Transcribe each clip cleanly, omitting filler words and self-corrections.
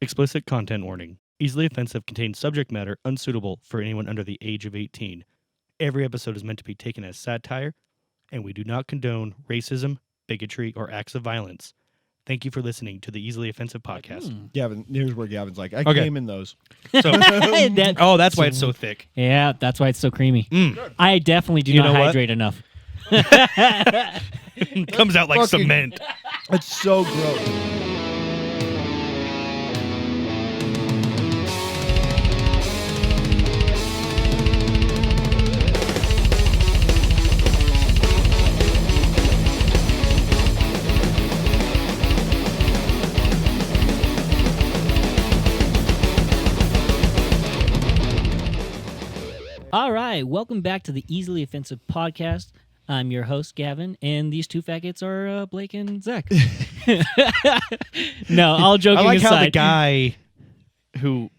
Explicit content warning. Easily offensive contains subject matter unsuitable for anyone under the age of 18. Every episode is meant to be taken as satire, and we do not condone racism, bigotry, or acts of violence. Thank you for listening to the Easily Offensive podcast. Gavin, here's where Gavin's like, I Okay. came in those. So, oh, that's why it's so thick. Yeah, that's why it's so creamy. Mm. I definitely do You not know what? hydrate enough. It comes out like Fucking- cement. It's so gross. All right, welcome back to the Easily Offensive podcast. I'm your host, Gavin, and these two faggots are Blake and Zach. No, all joking I like aside. how the guy who,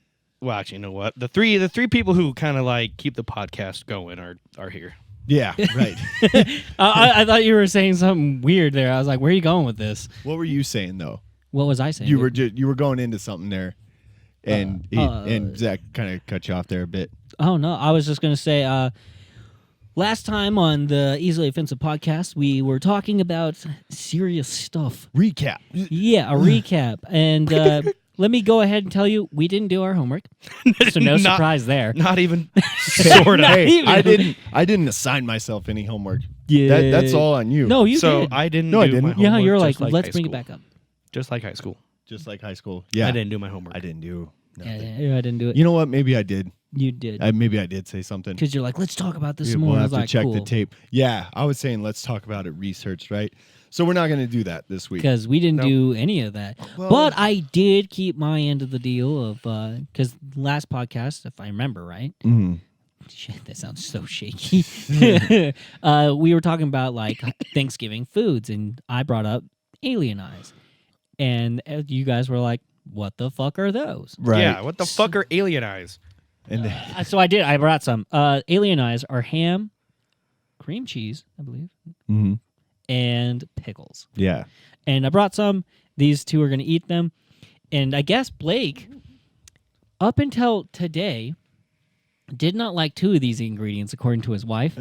well, actually, you know what? The three people who kind of like keep the podcast going are here. Yeah, right. I thought you were saying something weird there. I was like, where are you going with this? What were you saying though? What was I saying? You were going into something there, and and Zach kind of cut you off there a bit. Oh, no. I was just going to say, last time on the Easily Offensive podcast, we were talking about serious stuff. Recap. Yeah, a recap. And let me go ahead and tell you, we didn't do our homework. So no Not- surprise there. Not even sort of. Not Hey, even. I didn't assign myself any homework. Yeah. That's all on you. No, you So did. I didn't. No, I do my didn't. Yeah, homework, you're just like, let's high bring it school. back up. Just like high school. Just like high school. Yeah, I didn't do my homework. I didn't do. Yeah, Nothing. yeah, I didn't do it. You know what? Maybe I did. You did. Maybe I did say something. Because you're like, let's talk about this some We'll more. I have was to like, check cool. the tape. Yeah, I was saying let's talk about it researched, right? So we're not going to do that this week. Because we didn't No. do any of that. Well- But I did keep my end of the deal of, because last podcast, if I remember right, Mhm. shit, that sounds so shaky. We were talking about like Thanksgiving foods, and I brought up alien eyes, and you guys were like, "What the fuck are those?" Right. Yeah. What the fuck are alien eyes? And So I did. I brought some. Alien eyes are ham, cream cheese, I believe, Mhm. and pickles. Yeah. And I brought some. These two are going to eat them, and I guess Blake, up until today, did not like two of these ingredients, according to his wife.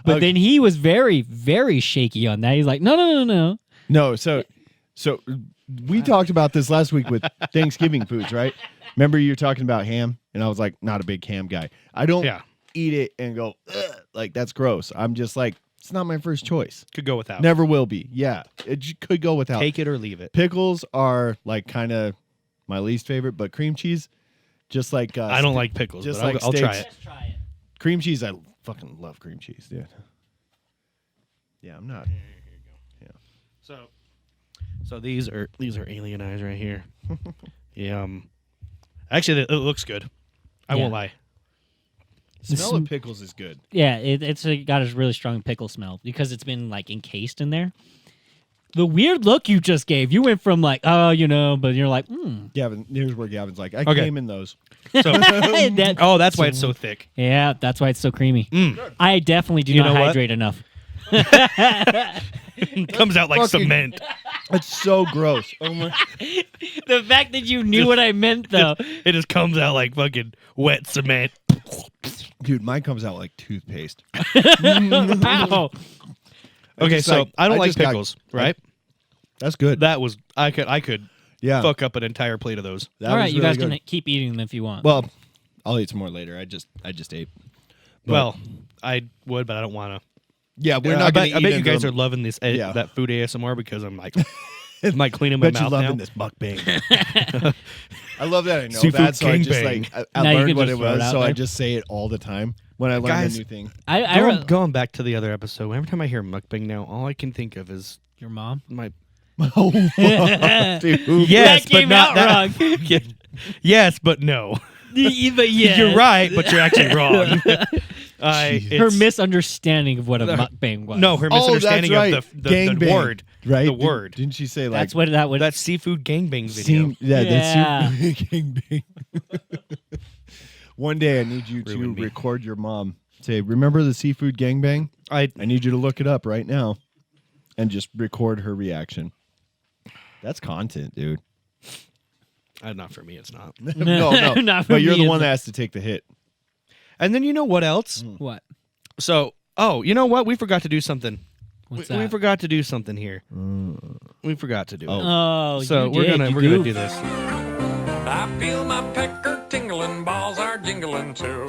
But then he was very, very shaky on that. He's like, no. No, so we talked about this last week with Thanksgiving foods, right? Remember you were talking about ham, and I was like, not a big ham guy. I don't Yeah. eat it and go, ugh, like that's gross. I'm just like, it's not my first choice. Could go without. Never will be. Yeah, could go without. Take it or leave it. Pickles are like kind of my least favorite, but cream cheese, just like I don't like pickles, just but like I'll try steaks. it. Let's try it. cream cheese. I fucking love cream cheese, dude. Yeah, I'm not. So these are alien eyes right here. Yeah. Actually, it looks good. I won't Yeah. lie. Smell of pickles is good. Yeah, it's got a really strong pickle smell because it's been like encased in there. The weird look you just gave, you went from like, oh, but you're like, Gavin, here's where Gavin's like, I Okay. came in those. So, oh, that's why it's so thick. Yeah, that's why it's so creamy. Mm. I definitely do You not know what? hydrate enough. It comes out like Fucking- cement. It's so gross. Oh my. The fact that you knew what I meant, though. It just comes out like fucking wet cement. Dude, mine comes out like toothpaste. Wow. Okay, just so like- I don't I like just got- pickles, right? That's good. That was I could Yeah. fuck up an entire plate of those. That All was right, you really guys good. can keep eating them if you want. Well, I'll eat some more later. I just ate. But- Well, I would, but I don't want to. yeah, we're I not bet, gonna I bet eat you guys into are loving this Yeah. that food ASMR because I'm like, I'm cleaning my Bet you mouth now. loving this mukbang. I love that I know Seafood that, so I just gangbang. like I Now you learned can what just it throw it was, out so I there. just say it all the time when I learn Guys, a new thing. I Going back to the other episode, every time I hear mukbang now, all I can think of is your mom. my Oh, fuck, dude. yes, That came but not out that. Yeah. Yes, but no. But yeah, You're right, but you're actually wrong. Her It's- misunderstanding of what a The- mukbang was. No, her Oh, that's misunderstanding right. of the Gangbang. word. Right? The word. Didn't she say like that's what that would. That seafood gangbang video. seem? Yeah, Yeah. that's gangbang. One day I need you to Ruined me. record your mom. Say, remember the seafood gangbang? I I need you to look it up right now and just record her reaction. That's content, dude. Not for me, it's not. no, Not for but you're me, the it's one not. that has to take the hit. And then you know what else? What? So, you know what? We forgot to do something. What's We that? forgot to do something here. We forgot to do it. Oh, So you we're did, gonna you we're gonna goof. do this. I feel my pecker tingling, balls are jingling too.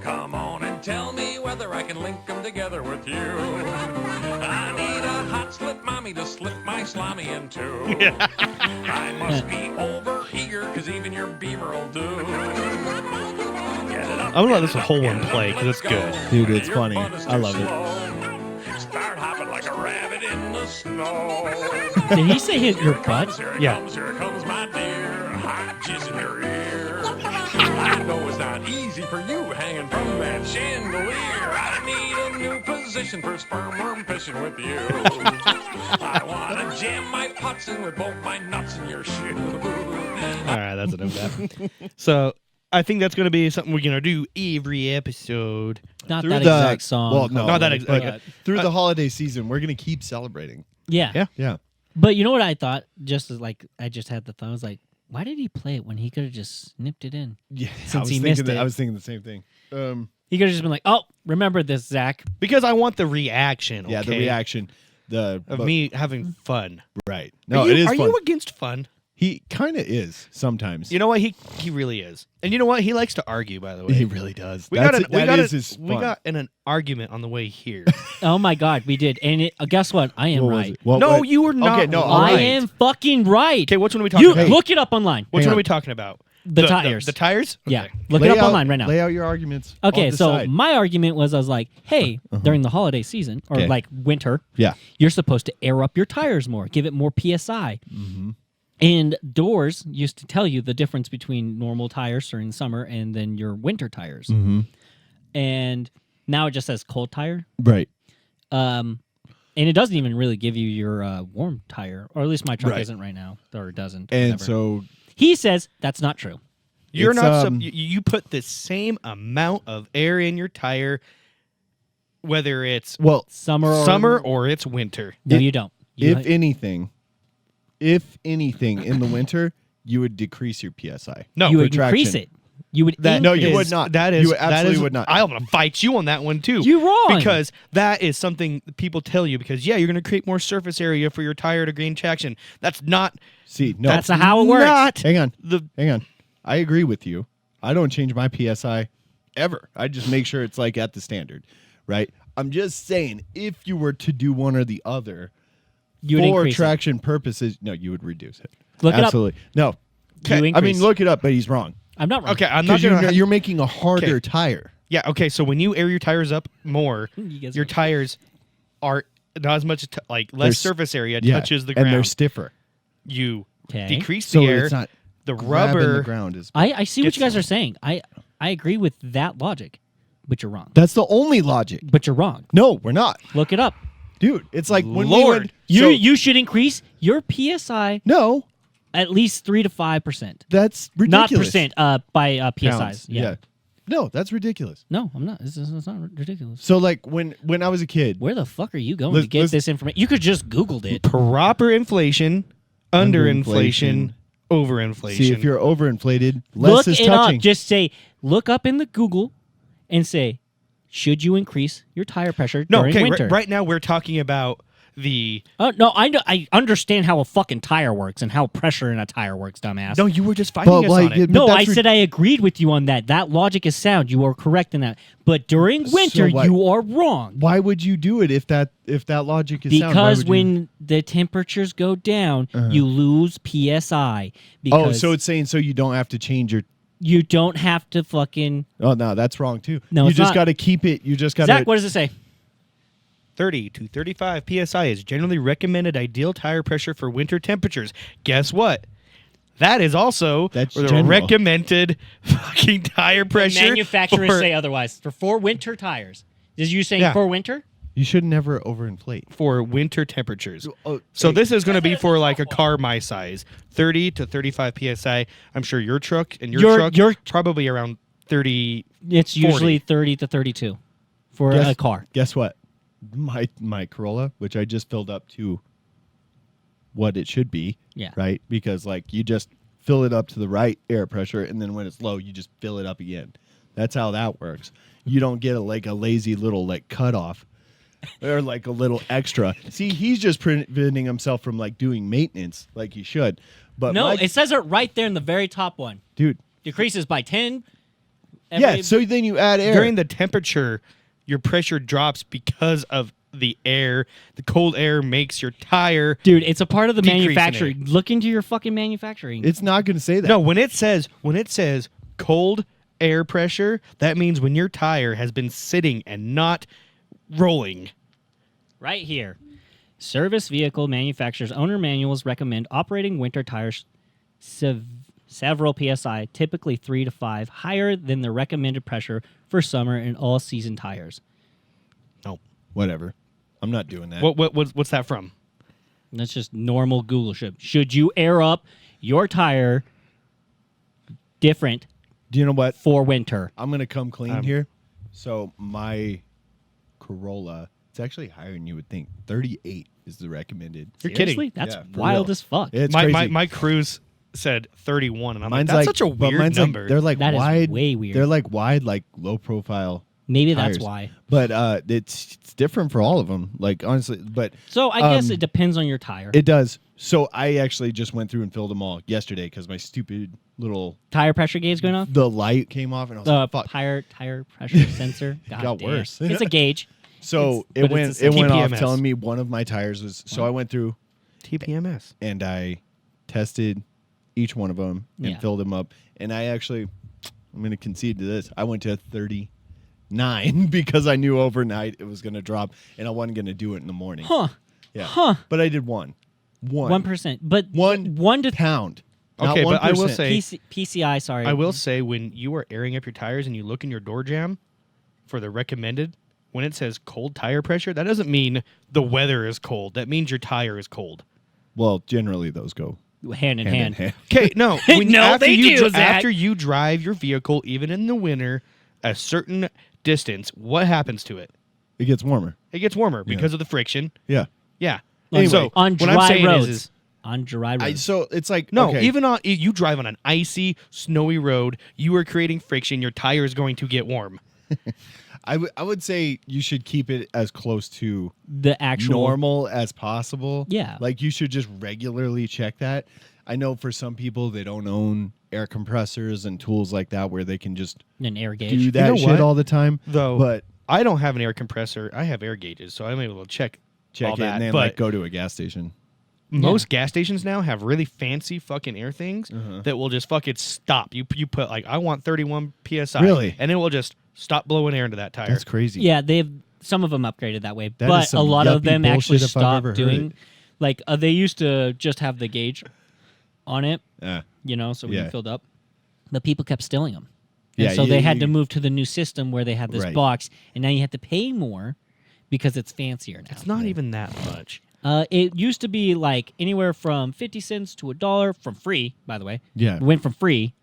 Come on and tell me whether I can link them together with you. I need a hot slip mommy to slip my slimy into. I must be over eager, cause even your beaver will do. Get it up, I'm gonna let get this it up, whole get one it up, play, 'cause let's it's good. go. Dude, it's Your funny. butt is I too love it. slow. Start hopping like a rabbit in the snow. Did he say hit your butt? Here it Yeah. comes, here it comes, my dear. Hot jizz in your ear. I know it's not easy for you hanging from that chandelier. I need a new position for sperm worm fishing with you. I want to jam my putts in with both my nuts in your shoe. All right, that's enough of that. So I think that's gonna be something we're gonna do every episode. Not Through that the- exact song. well, no, Not that but exact. through the holiday season, we're gonna keep celebrating. Yeah. Yeah. Yeah. But you know what I thought? Just as like I just had the thought. I was like, why did he play it when he could have just snipped it in? Yeah. Since he missed it. I was thinking the same thing. He could have just been like, "Oh, remember this, Zach." Because I want the reaction. Yeah, the okay, reaction. of me having fun. Right. No, Are you, it is Are fun. you against fun? He kind of is sometimes. You know what? He really is. And you know what? He likes to argue. By the way, He really does. We That's got it. That is his we fun. got in an argument on the way here. Oh my God, we did. And guess what? I am What was right. it? What- no, what- you were not. Okay, no, right. all I right. am fucking right. Okay, which one are we talking You about? look it up online. Which hang one are on. we talking about? The tires. The tires? Yeah, Okay. look Lay it up out- online right now. Lay out your arguments. Okay, on the so side. my argument was I was like, hey, during the holiday season or Okay. like winter, Yeah. you're supposed to air up your tires more, give it more PSI. And Doors used to tell you the difference between normal tires during the summer and then your winter tires. And now it just says cold tire. Right. And it doesn't even really give you your warm tire, or at least my truck Right. isn't right now, or it doesn't. And whatever. so he says that's not true. You're It's, not. you You put the same amount of air in your tire, whether it's well, Summer or it's winter. No, If- you don't. You if anything in the winter, you would decrease your PSI. No, you would retraction. increase it. You would That No, you increase- would not. That is You absolutely that is, would not. I'm gonna fight you on that one too. You're wrong. Because that is something people tell you. Because yeah, you're gonna create more surface area for your tire to gain traction. That's not. See, no. That's how it works. Not Hang on. the. Hang on. I agree with you. I don't change my PSI ever. I just make sure it's like at the standard, right? I'm just saying if you were to do one or the other You would for increase it. traction purposes, no, you would reduce it. Look it up. Absolutely. No. You I mean, increase. look it up, but he's wrong. I'm not wrong. Okay, I'm not Because gonna. you're making a harder Okay. tire. Yeah. Okay. So when you air your tires up more, You guys your are- tires are not as much like They're less s- surface area Yeah, touches the and they're ground. stiffer. You Okay. decrease So the air. it's not The grabbing rubber. the ground is. I see what Gets you guys some. are saying. I agree with that logic, but you're wrong. That's the only logic. But you're wrong. No, we're not, Look it up. dude. It's like when Lord. we went. You should increase your PSI no, at least 3 to 5%. that's Not ridiculous. percent. By PSIs. Pounds. Yeah. No, that's ridiculous. No, I'm not. It's not ridiculous. So like when I was a kid, Where the fuck are you going Let's- to get let's- this information? You could just Googled it. Proper inflation, Underinflation. underinflation, overinflation. see if you're overinflated, less Look is it touching. up. Just say, look up in the Google and say, should you increase your tire pressure no, during okay. winter? Right now we're talking about the. No, I know. I understand how a fucking tire works and how pressure in a tire works, dumbass. No, you were just fighting us on it. but No, I that's said I agreed with you on that. That logic is sound. You are correct in that. But during winter, what? you are wrong. why would you do it if that logic is sound? Why Because would you- when the temperatures go down, you lose PSI. Because so it's saying so you don't have to change your. you don't have to fucking. Oh no, that's wrong too. No, you it's just not. got to keep it. You just got to. Zach, what does it say? 30 to 35 psi is generally recommended ideal tire pressure for winter temperatures. Guess what? That is also That's the general. recommended fucking tire pressure. Manufacturers for, say otherwise. For winter tires. Is you saying Yeah. for winter? You should never overinflate. for winter temperatures. Oh, So hey. this is going to be for like a car my size, 30 to 35 psi. I'm sure your truck and your truck probably around 30. It's 40. usually 30 to 32 for a car. Guess what? My Corolla, which I just filled up to what it should be. Yeah. Right? Because like you just fill it up to the right air pressure, and then when it's low, you just fill it up again. That's how that works. You don't get a lazy little cutoff or like a little extra. See, he's just preventing himself from doing maintenance like he should. But No, it says it right there in the very top one. dude, Decreases by 10. yeah. So then you add air. During the temperature, your pressure drops because of the air. The cold air makes your tire. Dude, it's a part of the Decrease in manufacturing. Look into your fucking manufacturing. It's not going to say that. No, when it says cold air pressure, that means when your tire has been sitting and not rolling. Right here. Service vehicle manufacturers' owner manuals recommend operating winter tires several PSI, typically 3 to 5, higher than the recommended pressure for summer and all-season tires. No. Whatever. I'm not doing that. What's that from? That's just normal Google shit. Should you air up your tire different Do you know what? for winter? I'm going to come clean here. So my Corolla, it's actually higher than you would think. 38 is the recommended. You're kidding. Seriously? That's Yeah, for wild real. as fuck. It's My crazy. my Cruise said 31, and I'm Mine's like, that's such a but weird mine's number. they're That is wide. way weird. They're wide, low profile. Maybe that's tires. why. But it's different for all of them. Honestly, but So I guess it depends on your tire. it does. So I actually just went through and filled them all yesterday because my stupid little Tire pressure gauge going off? the light came off and I was The like, fuck. tire pressure sensor. God got damn. worse. It's a gauge. So but it went it's the it went off TPMS. telling me one of my tires was. So I went through TPMS. and I tested each one of them and Yeah. filled them up. And I'm going to concede to this. I went to 39 because I knew overnight it was going to drop and I wasn't going to do it in the morning. Huh. Yeah. Huh. But I did one. 1%. But One to pound. Not Okay, but I will 1%. say- PCI, sorry. I will say, when you are airing up your tires and you look in your door jam for the recommended, when it says cold tire pressure, that doesn't mean the weather is cold. That means your tire is cold. Well, generally those go hand in hand in hand. hand. Okay, no. No, after they you do, Zach. after you drive your vehicle, even in the winter, a certain distance, what happens to it? It gets warmer. It gets warmer because of the friction. Yeah. Yeah. Anyway, so On what I'm dry saying roads. is On dry roads. So it's like no, okay. even on you drive on an icy, snowy road, you are creating friction. Your tire is going to get warm. I would say you should keep it as close to the actual normal as possible. Yeah. Like you should just regularly check that. I know for some people they don't own air compressors and tools like that where they can just an air gauge. do that know shit what? all the time. Though But I don't have an air compressor. I have air gauges, so I'm able to check all check it that. and then but go to a gas station. most gas stations now have really fancy fucking air things that will just fucking stop. You put I want 31 psi, Really? and it will just stop blowing air into that tire. That's crazy. Yeah, they've some of them upgraded that way, That is but a some lot of yuppie them actually bullshit if I've ever stopped heard doing. it. Like they used to just have the gauge on it, Yeah. so when Yeah. you filled up, but people kept stealing them. And Yeah, so you- they had to you- move to the new system where they had this Right. box, and now you have to pay more because it's fancier now. It's not even that much. It used to be like anywhere from 50 cents to $1 from free, by the way. Yeah. It went from free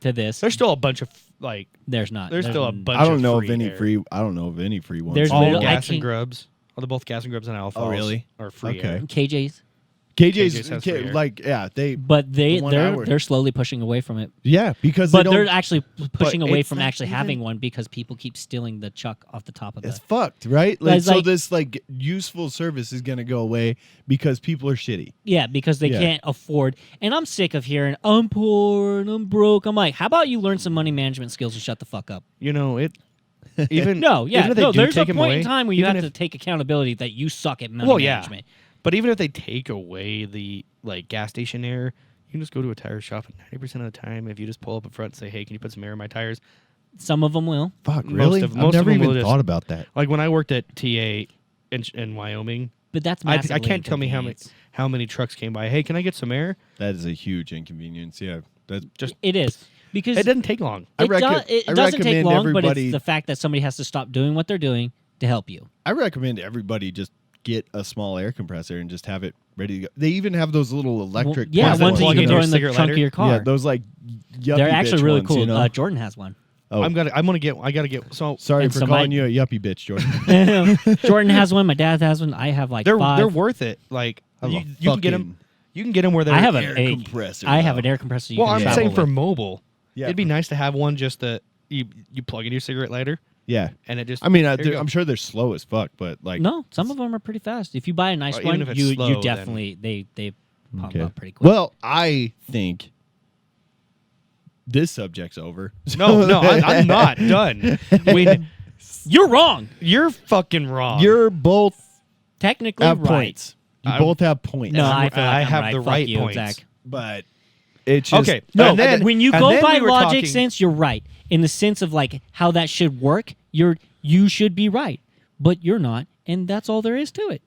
to this. There's still a bunch of like. There's not. There's still a bunch. I don't of know free of any air. free. I don't know of any free ones. There's All literally- I gas and can't- grubs. Both gas and grubs and alpha. Oh, really? Are free. Okay. air. KJ's. KJ's has free KJ's air. like they But The one I they're work- they're slowly pushing away from it. yeah because But they they're don't, actually pushing away it's from not actually even- having one because people keep stealing the chuck off the top of it's the. fucked, right? It's So like- this useful service is gonna go away because people are shitty. Yeah, because they Yeah. can't afford. And I'm sick of hearing I'm poor and I'm broke. I'm like, how about you learn some money management skills and shut the fuck up? You know it. Even No, yeah, even if they no. do There's a take 'em point away, in time where you even have if- to take accountability that you suck at money Well, yeah. management. But even if they take away the gas station air, you can just go to a tire shop, and 90% of the time, if you just pull up in front and say, "Hey, can you put some air in my tires?" Some of them will. Fuck, Most really? of- I've most of never them will even just- thought about that. Like when I worked at TA in Wyoming, But that's I massively can't tell me inconvenience. how many trucks came by. Hey, can I get some air? That is a huge inconvenience. Yeah, that's Just It is because it doesn't take long. I it I doesn't take recommend long, but it's everybody- the fact that somebody has to stop doing what they're doing to help you. I recommend everybody just get a small air compressor and just have it ready to go. They even have those little electric. Yeah, ones that ones that you plug can in throw your in the cigarette trunk of lighter? your car. Yeah, those yuppie They're actually bitch really ones, cool. You know? Jordan has one. Oh, I gotta get. So sorry and for so calling my- you a yuppie bitch, Jordan. Jordan has one. My dad has one. I have like they're 5. worth it. Like I'm you a can get them. fucking You can get them where they're I have air an compressor, I have though. an air compressor. You Well, can I'm travel saying for with. mobile. Yeah. It'd be nice to have one just that you plug in your cigarette lighter Yeah. and it just. I mean, there you go. I'm sure they're slow as fuck, but like, No, some of them are pretty fast. If you buy a nice Well, even one, if it's you slow, you then- definitely they pump Okay. up pretty quick. Well, I think this subject's over. No, I'm not done. You're wrong. You're fucking wrong. You're both Technically have right. points. You I- both have points. No, I feel like I I'm have right. the Fuck right you, points. Zach. but it's just Okay. No, And then- when you and go then by we were logic talking- sense, you're right. In the sense of like how that should work, you should be right, but you're not, and that's all there is to it.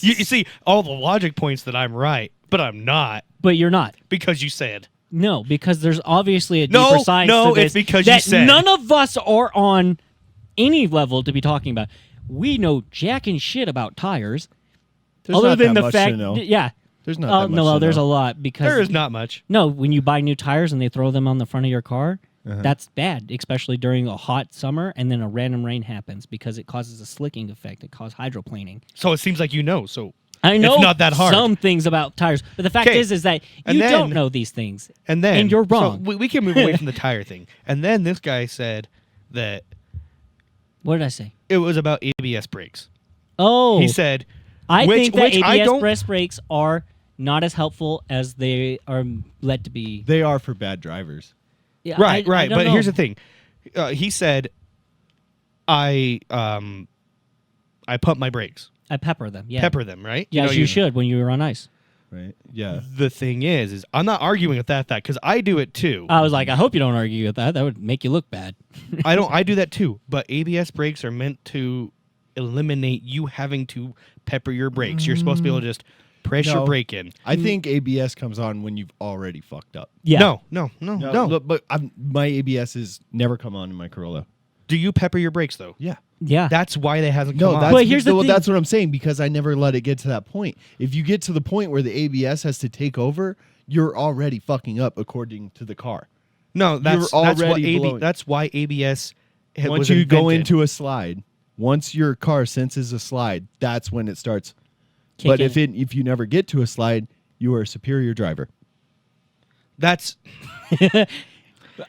You see all the logic points that I'm right, but I'm not But you're not. because you said. No, because there's obviously a No, deeper science no, to this it's because you that said. none of us are on any level to be talking about. We know jack and shit about tires, There's other not than that the much fact, to know. yeah. There's not Oh that much no, to there's know. a lot because There is not much. no. When you buy new tires and they throw them on the front of your car, Uh-huh. that's bad, especially during a hot summer and then a random rain happens because it causes a slicking effect. It causes hydroplaning. So it seems like you know. So I know not that hard. some things about tires, but the fact 'Kay. is that And you then- don't know these things. and then And you're so wrong. we can move away from the tire thing. And then this guy said that What did I say? it was about ABS brakes. Oh, He said, I which- think that which I ABS don't- breast brakes are not as helpful as they are led to be. They are for bad drivers. Yeah, right, I right. don't But know. here's the thing. He said, I pump my brakes, I pepper them. Yeah, pepper them, right? Yeah, know, as you should when you run ice. Right? Yeah. The thing is I'm not arguing with that because I do it too. I was like, I hope you don't argue with that. That would make you look bad. I do that too. But ABS brakes are meant to eliminate you having to pepper your brakes. You're supposed to be able to just press your No. brake in. I think ABS comes on when you've already fucked up. Yeah. No. Look, but my ABS has never come on in my Corolla. Do you pepper your brakes though? Yeah. Yeah. That's why they hasn't No, come that's, on. But here's the thing. that's what I'm saying because I never let it get to that point. If you get to the point where the ABS has to take over, you're already fucking up according to the car. No, that's You're that's what already blowing. that's why ABS Once was you go invented. into a slide, once your car senses a slide, that's when it starts. Kick But in. if you never get to a slide, you are a superior driver. That's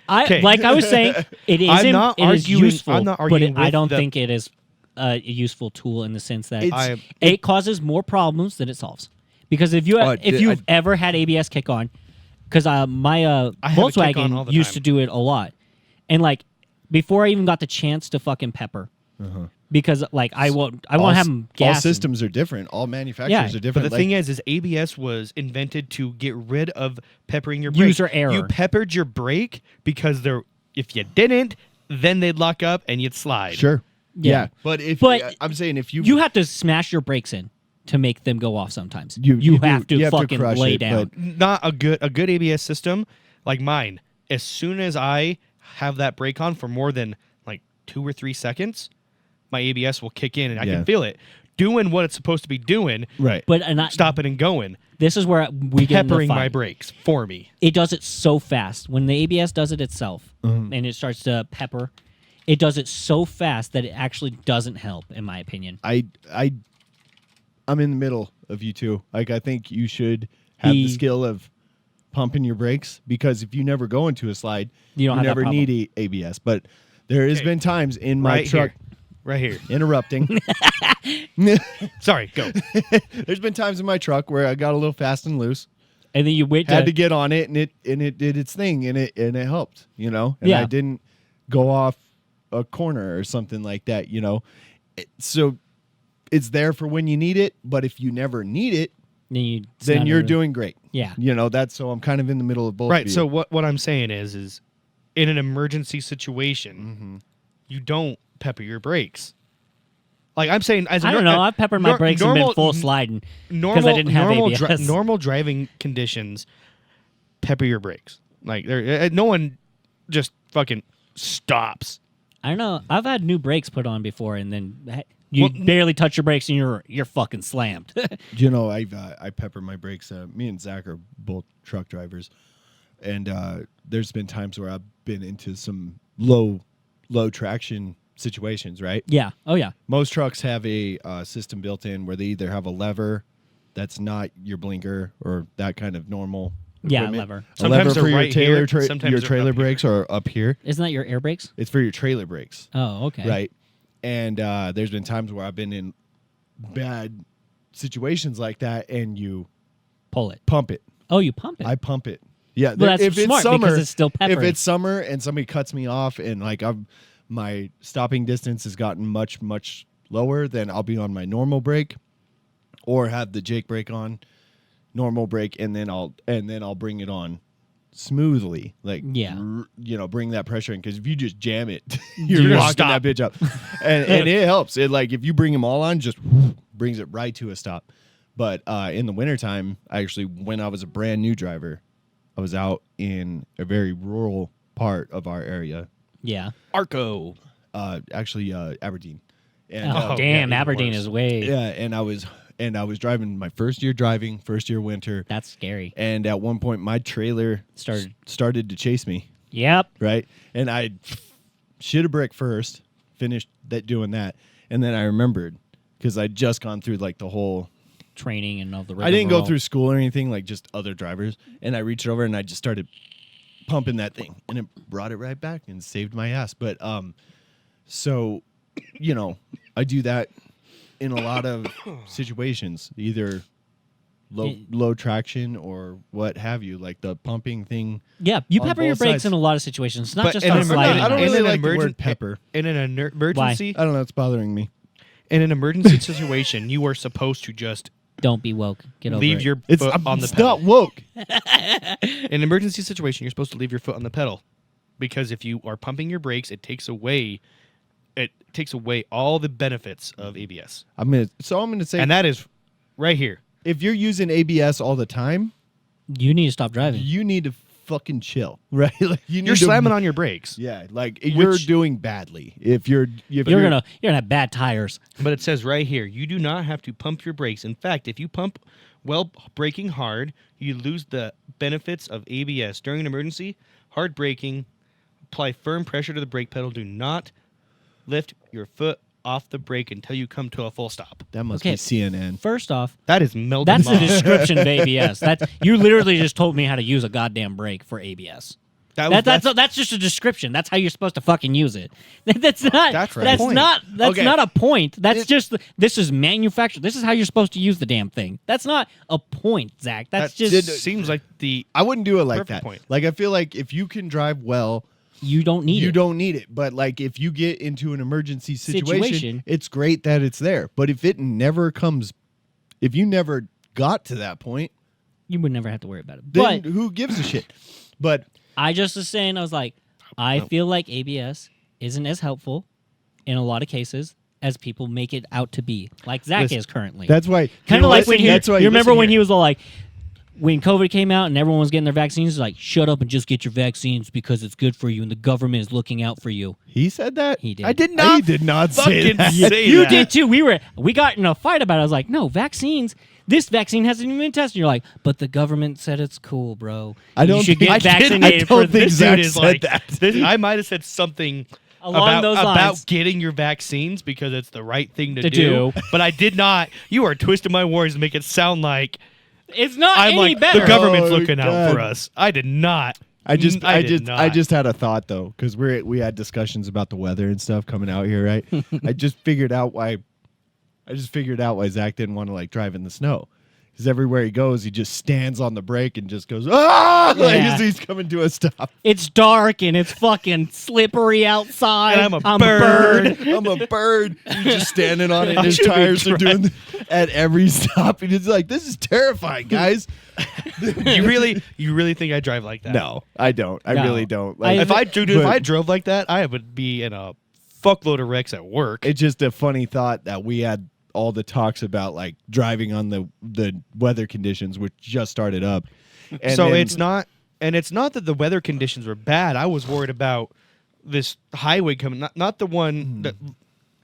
Like I was saying, it is I'm not it is arguing- useful, I'm not but arguing I with don't the- think it is a useful tool in the sense that It's- it causes more problems than it solves. Because if you Oh, if you've ever had ABS kick on, because my I have it kick on all Volkswagen the used time. to do it a lot, and like before I even got the chance to fucking pepper, because like I won't have them All gas. systems are different. All manufacturers Yeah, are But different. the Like, thing is ABS was invented to get rid of peppering your brake. User error. You peppered your brake because if you didn't, then they'd lock up and you'd slide. sure. Yeah. Yeah. But I'm saying if you have to smash your brakes in to make them go off. Sometimes You do- have to you have to fucking crush lay it, down. but- Not a good ABS system like mine. As soon as I have that brake on for more than like 2 or 3 seconds, my ABS will kick in and I Yeah. can feel it doing what it's supposed to be doing, right. But stopping and going, this is where we get in the peppering my fight. brakes for me. It does it so fast. When the ABS does it itself Mm-hmm. and it starts to pepper, it does it so fast that it actually doesn't help, in my opinion. I'm in the middle of you two. Like I think you should have the Be- skill of pumping your brakes because if you never go into a slide, You don't have that never problem. need ABS. But there has Okay. been times in my Right truck here. Right here. interrupting. Sorry, go. There's been times in my truck where I got a little fast and loose. And then you wait Had to get on it and it did its thing and it helped, And Yeah. I didn't go off a corner or something like that, So it's there for when you need it, but if you never need it, then you're doing great. Yeah. That's so I'm kind of in the middle of both. Right. of you. So what I'm saying is in an emergency situation, Mm-hmm. you don't pepper your brakes. Like I'm saying, as a I don't know. I've peppered my brakes and been full sliding because I didn't have ABS. normal driving conditions, pepper your brakes. Like no one just fucking stops. I don't know. I've had new brakes put on before, and then you Well, barely touch your brakes and you're fucking slammed. I pepper my brakes. Me and Zach are both truck drivers, and there's been times where I've been into some low traction situations. Right. yeah. Oh yeah. Most trucks have a system built in where they either have a lever that's not your blinker or that kind of normal. Yeah, equipment. lever. A Sometimes lever they're for your right trailer, here, sometimes your they're trailer up here. brakes are up here. Isn't that your air brakes? It's for your trailer brakes, Oh, okay. right? And there's been times where I've been in bad situations like that, and you Pull it. pump it. Oh, you pump it. I pump it. Yeah, Well, that's if it's smart summer, because it's still if peppery. it's summer and somebody cuts me off and like my stopping distance has gotten much lower, then I'll be on my normal brake or have the Jake brake on, normal brake, and then I'll bring it on smoothly, like bring that pressure in, because if you just jam it, you're You're locking stop. that bitch up, and it helps. It like if you bring them all on, just brings it right to a stop. But in the wintertime, when I was a brand new driver, I was out in a very rural part of our area, yeah. Arco. Aberdeen. And, Oh, yeah, damn. even Aberdeen worse. is way. yeah, and I was driving my first year winter, That's scary. and at one point my trailer started to chase me, Yep. right? And I shit a brick first, finished doing that, and then I remembered because I'd just gone through like the whole. Training and all the I didn't go rigmarole. through school or anything, like just other drivers, and I reached over and I just started pumping that thing, and it brought it right back and saved my ass. But so I do that in a lot of situations, either low traction or what have you, like the pumping thing. Yeah, you on pepper your both brakes sides. in a lot of situations. It's not But just in on an sliding. I don't in really an like the emergen- word pepper. In an emergency, I don't know, it's bothering me. in an emergency situation, you are supposed to just Don't be woke. Get over leave it. your It's, foot on the it's pedal. not woke. In an emergency situation, you're supposed to leave your foot on the pedal, because if you are pumping your brakes, it takes away all the benefits of ABS, I'm gonna say, and that is right here. if you're using ABS all the time, You need to stop driving. you need to fucking chill, right? Like you need You're to, slamming on your brakes. Yeah, like you're doing badly if you're You're gonna have bad tires. But it says right here, you do not have to pump your brakes. In fact, if you pump while braking hard, you lose the benefits of ABS. During an emergency, hard braking, apply firm pressure to the brake pedal. Do not lift your foot off the brake until you come to a full stop. That must Okay. be CNN. First off, That is melting. that's the lava. description of ABS. You literally just told me how to use a goddamn brake for ABS. That's just a description. That's how you're supposed to fucking use it. That's not. That's right. That's Point. not. That's Okay. not a point. That's just. This is manufactured. This is how you're supposed to use the damn thing. That's not a point, Zach. That's That just. seems like the I wouldn't do it like Perfect that. point. Like I feel like if you can drive well, You don't need you it. don't need it. But like if you get into an emergency situation, Situation. it's great that it's there. But if it never comes, if you never got to that point, You would never have to worry about it. then But who gives a shit? But I just was saying, I was like, I feel like ABS isn't as helpful in a lot of cases as people make it out to be, like Zach Listen, is currently. that's why. Kind of like when you that's why, remember listen when here. he was all like, when COVID came out and everyone was getting their vaccines, he's like, shut up and just get your vaccines because it's good for you and the government is looking out for you. He said that. He did. I did not. He did not say fucking that. say You that. did too. We got in a fight about it. I was like, no, vaccines. This vaccine hasn't even been tested. You're like, but the government said it's cool, bro. I don't You should think- get I vaccinated don't for think this. Zach Dude is said like that. I might have said something Along those about lines. getting your vaccines because it's the right thing to To do. do. But I did not. You are twisting my words to make it sound like It's not I'm any like better. the government's Oh, looking out God. for us. I did not. I just did not. had a thought though, because we had discussions about the weather and stuff coming out here, right? I just figured out why Zach didn't want to like drive in the snow. Because everywhere he goes, he just stands on the brake and just goes, ah! Like Yeah. as he's coming to a stop. It's dark and it's fucking slippery outside. And I'm a bird. I'm a bird. He's just standing on it, and his should be tires are doing at every stop. And it's like, this is terrifying, guys. You really think I drive like that? No, I don't. I No. really don't. Like, If I But- drove like that, I would be in a fuckload of wrecks at work. it's just a funny thought that we had all the talks about like driving on the weather conditions, which just started up. And So then- it's not that the weather conditions were bad. I was worried about this highway coming, not the one that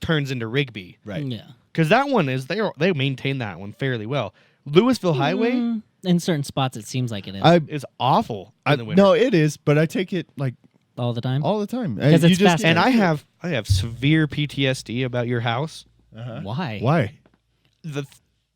turns into Rigby, right. Yeah. because that one is they maintain that one fairly well. Louisville Highway In certain spots, it seems like it is is awful in the winter. No, it is, but I take it like all the time. all the time. Because You it's just- faster. and I have severe PTSD about your house. Why? Why? The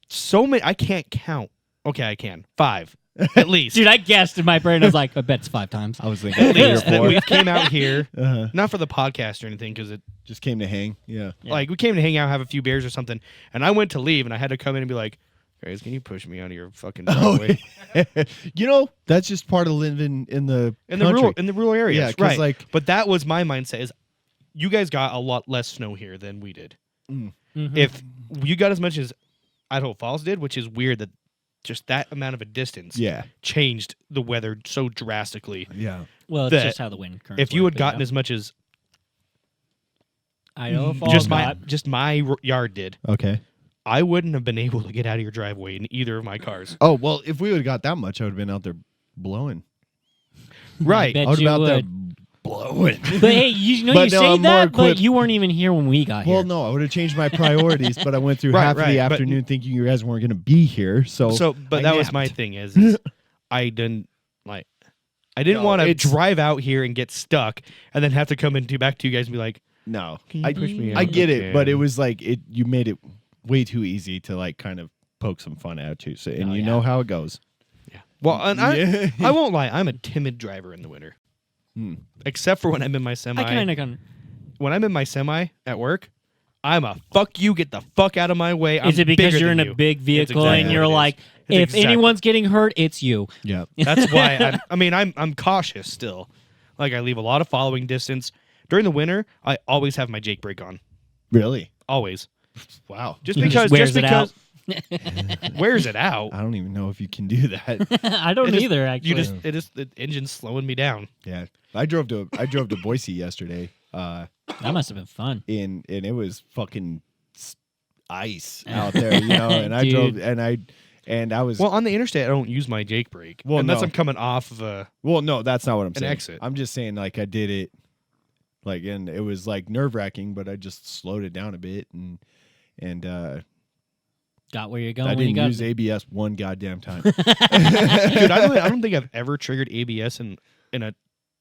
so many. I can't count. Okay, I can 5 at least. Dude, I guessed in my brain. I was like, I bet it's 5 times. I was thinking At 3 or least that 4. we came out here, Uh-huh. not for the podcast or anything, because it Just came to hang. Yeah. Yeah. like we came to hang out, have a few beers or something, and I went to leave, and I had to come in and be like, guys, can you push me out of your fucking driveway? That's just part of living in the in the country. rural areas, Yeah, 'cause, right? like- but that was my mindset: is you guys got a lot less snow here than we did. Mhm. If you got as much as Idaho Falls did, which is weird that just that amount of a distance Yeah. changed the weather so drastically. Yeah. Well, it's that just how the wind currents If you work, had but gotten yeah. as much as Idaho Falls just my yard did, Okay. I wouldn't have been able to get out of your driveway in either of my cars. Oh, well, if we would have got that much, I would have been out there blowing. Right. bet I would have you been out there would. blowing. But hey, you know, But you no, say I'm more that, but equipped- you weren't even here when we got Well, here. no, I would have changed my priorities, but I went through Right, half of right, the but- afternoon thinking you guys weren't going to be here. So But I that was my napped. thing is I didn't No, want to it's- drive out here and get stuck and then have to come back to you guys and be like, No, can you I push me I out get it, but it again? was like you made it way too easy to like kind of poke some fun at you. So, and Oh, you yeah. know how it goes. Well, and Yeah. I won't lie, I'm a timid driver in the winter. Hmm. Except for when I'm in my semi. I kind of When I'm in my semi at work, I'm a fuck you, get the fuck out of my way. I'm Is it because bigger you're in than a you. big vehicle exactly and you're what it is. like, It's if exactly- anyone's getting hurt, it's you? Yeah. That's why I'm cautious still. Like I leave a lot of following distance. During the winter, I always have my Jake brake on. Really? Always. Wow. Just He because just wears it because wears it out. I don't even know if you can do that. I don't It just- either, actually. The engine's slowing me down. Yeah. I drove to Boise yesterday. That must have been fun. And it was fucking ice out there, you know. And I Dude. drove and I was Well, on the interstate, I don't use my Jake brake. Well, unless no. I'm coming off of a. well, no, that's not what I'm An saying. exit. I'm just saying like I did it, like, and it was like nerve wracking, but I just slowed it down a bit and Got where you're going I when you didn't got use ABS one goddamn time. Dude, I don't think I've ever triggered ABS in a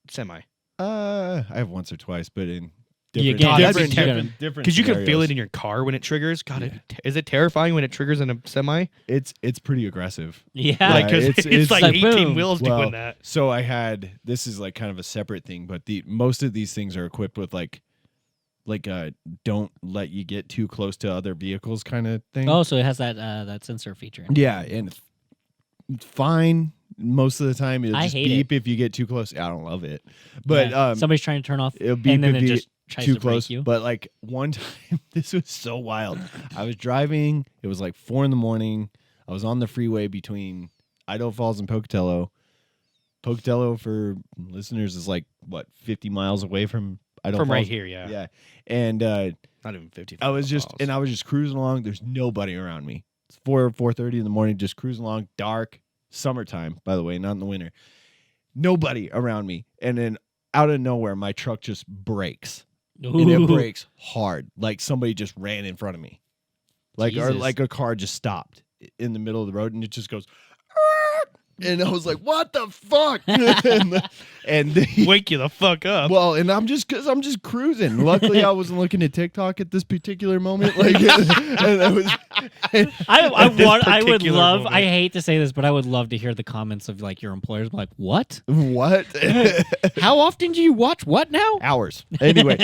semi. I have once or twice, but in You different, get- that'd be different Because you can feel scenarios. it in your car when it triggers. God, is it terrifying when it triggers in a semi? It's pretty aggressive. Yeah. Like, because it's- it's, it's like like 18 boom. wheels Well, doing that. So I had this is like kind of a separate thing, but most of these things are equipped with like don't let you get too close to other vehicles kind of thing. Oh, so it has that sensor feature. in it. Yeah, and it's fine most of the time. It'll I just hate beep if you get too close. I don't love it, but Yeah. Somebody's trying to turn off, it'll beep and then if it you just tries too to close. break you. But like one time, this was so wild. I was driving. It was like 4 a.m. I was on the freeway between Idaho Falls and Pocatello. Pocatello, for listeners, is like what 50 miles away from Idaho From Falls. right here, yeah. Yeah, and Not even 50. I was just cruising along. There's nobody around me. It's 4:30 in the morning, just cruising along, dark, summertime, by the way, not in the winter. Nobody around me, and then out of nowhere, my truck just brakes, and it Ooh. brakes hard, like somebody just ran in front of me, or Jesus. like a car just stopped in the middle of the road, and it just goes. And I was like, "What the fuck?" and Wake you the fuck up. well, and I'm just cruising. Luckily, I wasn't looking at TikTok at this particular moment. Like, and I was. I would particular love. moment. I hate to say this, but I would love to hear the comments of like your employers. Like, what? What? How often do you watch what now? Hours. Anyway,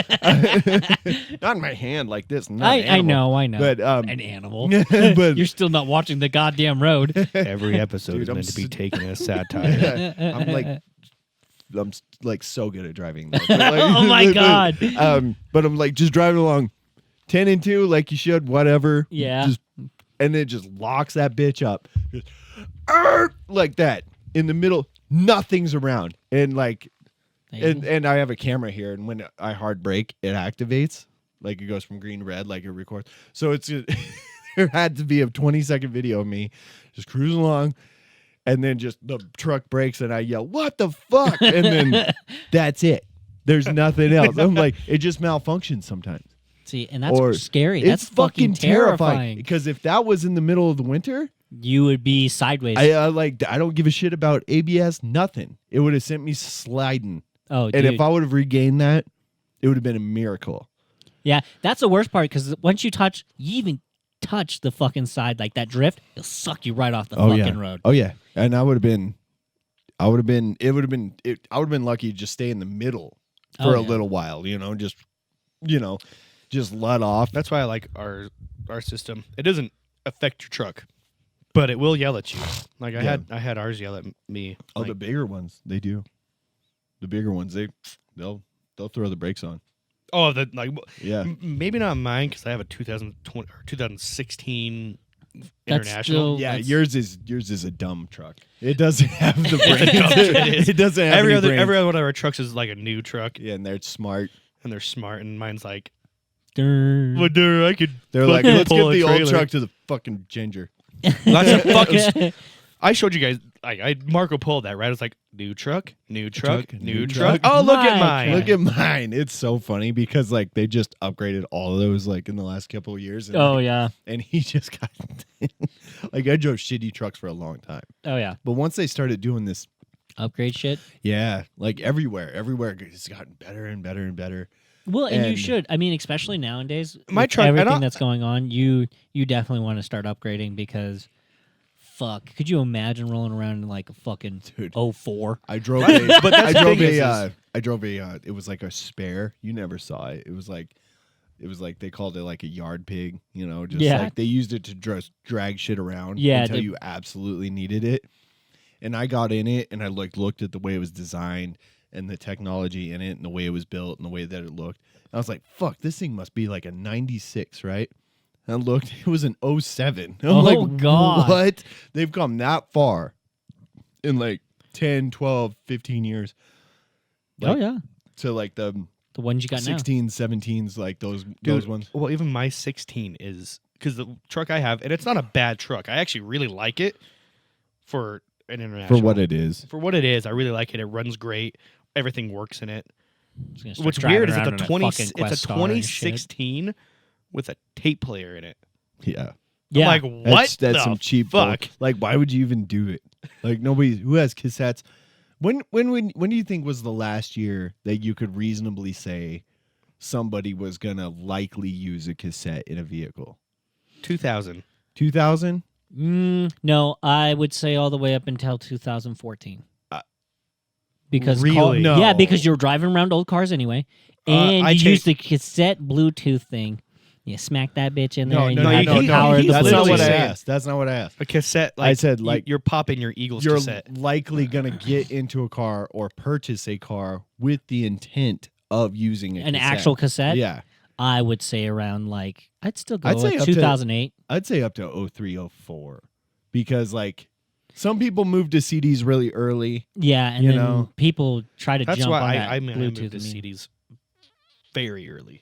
not in my hand like this. Not an I animal. know. But An animal. but You're still not watching the goddamn road. Every episode Dude, is I'm meant to be s- taken as satire. I'm like so good at driving. Though. But, like, Oh my God. But I'm like just driving along, 10 and 2, like you should, whatever. Yeah. Just, and it just locks that bitch up, just, like that in the middle. Nothing's around, and like, and I have a camera here, and when I hard brake, it activates. Like it goes from green to red, like it records. So it's there had to be a 20-second video of me just cruising along. And then just the truck brakes and I yell, "What the fuck?" And then that's it. There's nothing else. I'm like, it just malfunctions sometimes. See, and that's Or scary. It's That's fucking terrifying. Because if that was in the middle of the winter, You would be sideways. I don't give a shit about ABS, nothing. It would have sent me sliding. oh, And dude. if I would have regained that, it would have been a miracle. Yeah, that's the worst part because once you touch, you even touch the fucking side, like that drift, it'll suck you right off the Oh fucking yeah. road. Oh yeah. And I would have been lucky to just stay in the middle Oh, for a yeah. little while, just let off. That's why I like our system. It doesn't affect your truck, but it will yell at you. Like I had ours yell at me. Oh, like, the bigger ones, they do. The bigger ones, they'll throw the brakes on. Yeah. Maybe not mine because I have a 2020 or 2016 That's international. still- Yeah, That's- yours is a dumb truck. It doesn't have the It's a brakes. dumb truck, it is. It doesn't have every any other brakes. every other one of our trucks is like a new truck, Yeah, and they're smart. and they're smart. And mine's like, Grr. well, dude, I could. They're like, fucking let's pull give a the old trailer." truck to the fucking ginger. That's a fucking. I showed you guys. I Marco pulled that right. I was like, new truck, new truck, new truck. truck. Oh, look My at mine. truck. Look at mine. It's so funny because like they just upgraded all of those like in the last couple of years. And, Oh yeah. and he just got like I drove shitty trucks for a long time, Oh yeah. but once they started doing this, Upgrade shit. yeah, like everywhere it's gotten better and better and better. Well, and you And- should. I mean, especially nowadays, My with truck- and everything I- that's going on, you definitely want to start upgrading because, fuck, could you imagine rolling around in like a fucking Dude. 04? I drove But a, that's I the drove thing a, is- I drove a, it was like a spare. You never saw it. It was like they called it like a yard pig, just Yeah. like they used it to drag shit around Yeah, until they- you absolutely needed it. And I got in it and I like looked at the way it was designed and the technology in it and the way it was built and the way that it looked. And I was like, fuck, this thing must be like a 96, right? And I looked, it was an 07. I'm Oh, like, God. what? They've come that far in like 10, 12, 15 years. Oh Like, yeah, to like the the ones you got 16s, 17s, like those Dude, ones. Well, even my 16 is because the truck I have, and it's not a bad truck. I actually really like it for an international. For what it is. For what it is, I really like it. It runs great. Everything works in it. Just gonna start What's driving weird is around it's in a 20. fucking It's a Quest Star and shit. 2016 with a tape player in it. Yeah. Yeah, I'm like, what? That's the some cheap bull. fuck? Like, why would you even do it? Like, nobody who has cassettes. When do you think was the last year that you could reasonably say somebody was gonna likely use a cassette in a vehicle? 2000. 2000. No, I would say all the way up until 2014. Because really? No. yeah, because you're driving around old cars anyway, and I you take- use the cassette Bluetooth thing. You smack that bitch in there, and you no, have no, the no, power of he's the That's not literally what I Bluetooth. saying- asked. That's not what I asked. A cassette. Like I said, like, you're popping your Eagles You're cassette. likely gonna get into a car or purchase a car with the intent of using An cassette. actual cassette. Yeah. I would say around like I'd still go I'd say with up to- 2008. I'd say up to 03, 04. Because like some people moved to CDs really early. Yeah, and You then know. people try to That's jump why on I that moved Bluetooth. to CDs very early.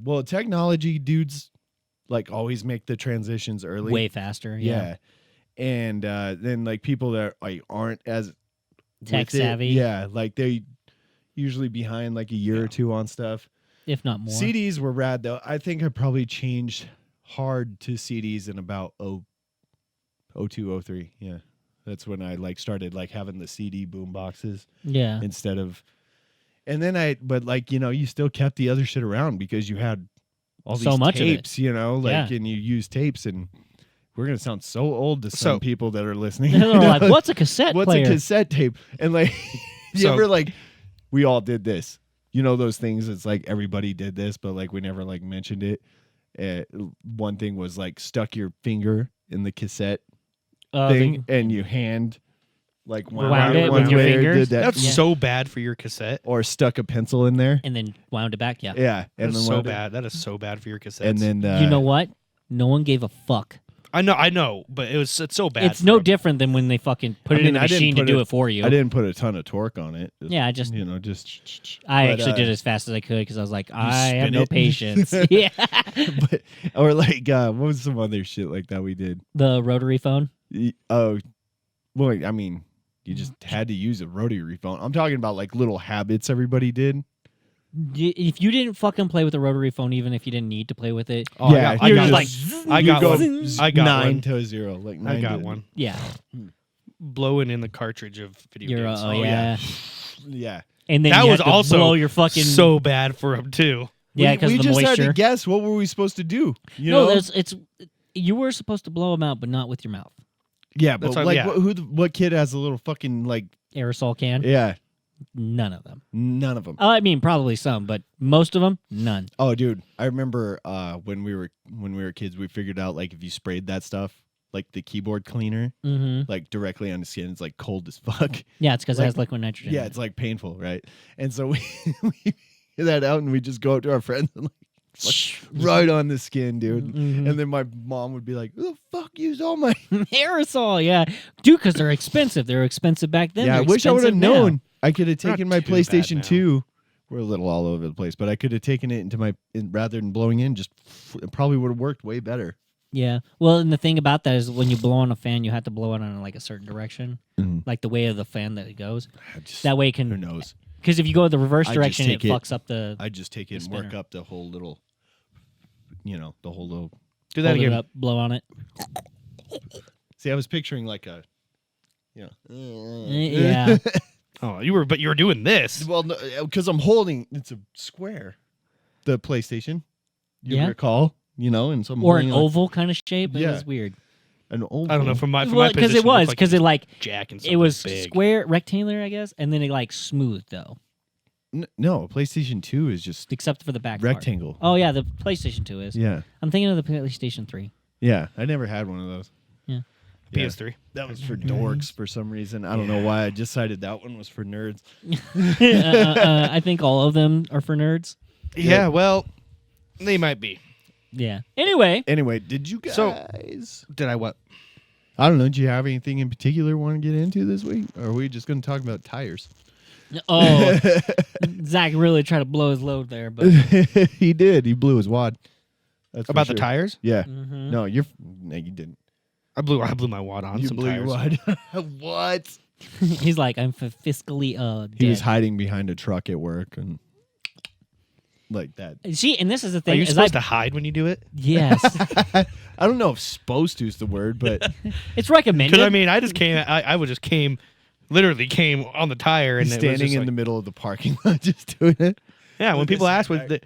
Well, technology dudes like always make the transitions early. way faster. Yeah, And then like people that like aren't as Tech with it, savvy. Yeah, like they usually behind like a year or two on stuff. if not more. CDs were rad though. I think I probably changed hard to CDs in about 02, 03. Yeah. That's when I like started like having the CD boom boxes Yeah, instead of and then but like, you still kept the other shit around because you had all So these much of it. tapes, like Yeah. and you use tapes and we're gonna sound so old to some So- people that are listening. they're like, "What's a cassette What's player?" a cassette tape? And like you So- ever like we all did this. Those things, it's like everybody did this, but like we never like mentioned it. One thing was like stuck your finger in the cassette thing and you hand like Wound it one with your way or fingers? did that, That's Yeah. so bad for your cassette. or stuck a pencil in there. and then wound it back. Yeah, Yeah, and That's then so wound it- bad. That is so bad for your cassettes. And then you know what? No one gave a fuck. I know, but it's so bad. It's for no them. different than when they fucking put I it in mean, the I didn't machine to put do it- it for you. I didn't put a ton of torque on it. Yeah, I just I but, actually did it as fast as I could because I was like, I have spin no it. patience. Yeah, but, or like what was some other shit like that we did? the rotary phone. Oh, well, I mean, you just had to use a rotary phone. I'm talking about like little habits everybody did. If you didn't fucking play with the rotary phone, even if you didn't need to play with it, Oh, Yeah, I you're got, just like, like, I You got go one. I got 9 one. to 0. Like 9 I got to- one. yeah, Blowing in the cartridge of video you're games. oh yeah. Yeah. And then That you was have to also blow your fucking so bad for him too. yeah we because of the just had moisture. to guess what were we supposed to do. You No, know? it's you were supposed to blow them out, but not with your mouth. Yeah, but That's what- like, yeah. what kid has a little fucking like? Aerosol can. Yeah, None of them. none of them. I mean, probably some, but most of them, none. Oh, dude, I remember when we were kids, we figured out like if you sprayed that stuff, like the keyboard cleaner, Mm-hmm. like directly on the skin, it's like cold as fuck. Yeah, it's because it Like- has liquid nitrogen. Yeah, in it. it's like painful, right? And so we figured that out, and we just go up to our friends and like right on the skin, dude. Mhm. And then my mom would be like, "Who the fuck used all my?" Aerosol, yeah, dude, because they're expensive. They were expensive back then. yeah, I They're wish I would have expensive now. known. I could have They're not taken my too bad PlayStation now. 2. We're a little all over the place, but I could have taken it into rather than blowing in, just it probably would have worked way better. Yeah. Well, and the thing about that is when you blow on a fan, you have to blow it on like a certain direction, like the way of the fan that it goes. That way it Who can, knows? because if you go the reverse I just direction, it take it- fucks up the. I just take it The and work spinner. up the whole little, the whole little. Do that hold it again. up, blow on it. See, I was picturing like a, Yeah. Oh, you were doing this. Well, because I'm holding, it's a square, the PlayStation. You Yeah. recall, and so I'm Or an holding, like, oval kind of shape. It Yeah. was weird. an oval. I don't know from my Well, because position, it was looked because it like Jack and it was something big. square rectangular, I guess, and then it like smooth though, No, PlayStation 2 is just except for the back part. rectangle. Oh yeah, the PlayStation 2 is. Yeah, I'm thinking of the PlayStation 3. yeah. I never had one of those. Yeah. Yeah. PS3. That was for dorks for some reason. I don't know why. I decided that one was for nerds. I think all of them are for nerds. Yeah, well, they might be. Yeah. Anyway, Anyway, did you guys? So- Did I what? I don't know. Do you have anything in particular you want to get into this week? Or are we just going to talk about tires? oh, Zach really tried to blow his load there, but He did. He blew his wad. That's for About sure. the tires? Yeah. Mhm. No, no, you didn't. I blew my wad on You some blew tires. your wad. What? he's like, I'm fiscally He was dead. hiding behind a truck at work and like that. See, and this is the Are thing. you is supposed to hide when you do it? Yes, I don't know if "supposed to" is the word, but it's recommended. Because I mean, I just came. I would just literally came on the tire and he's it was standing just in like- the middle of the parking lot just doing it. Yeah, when with people his ask, back.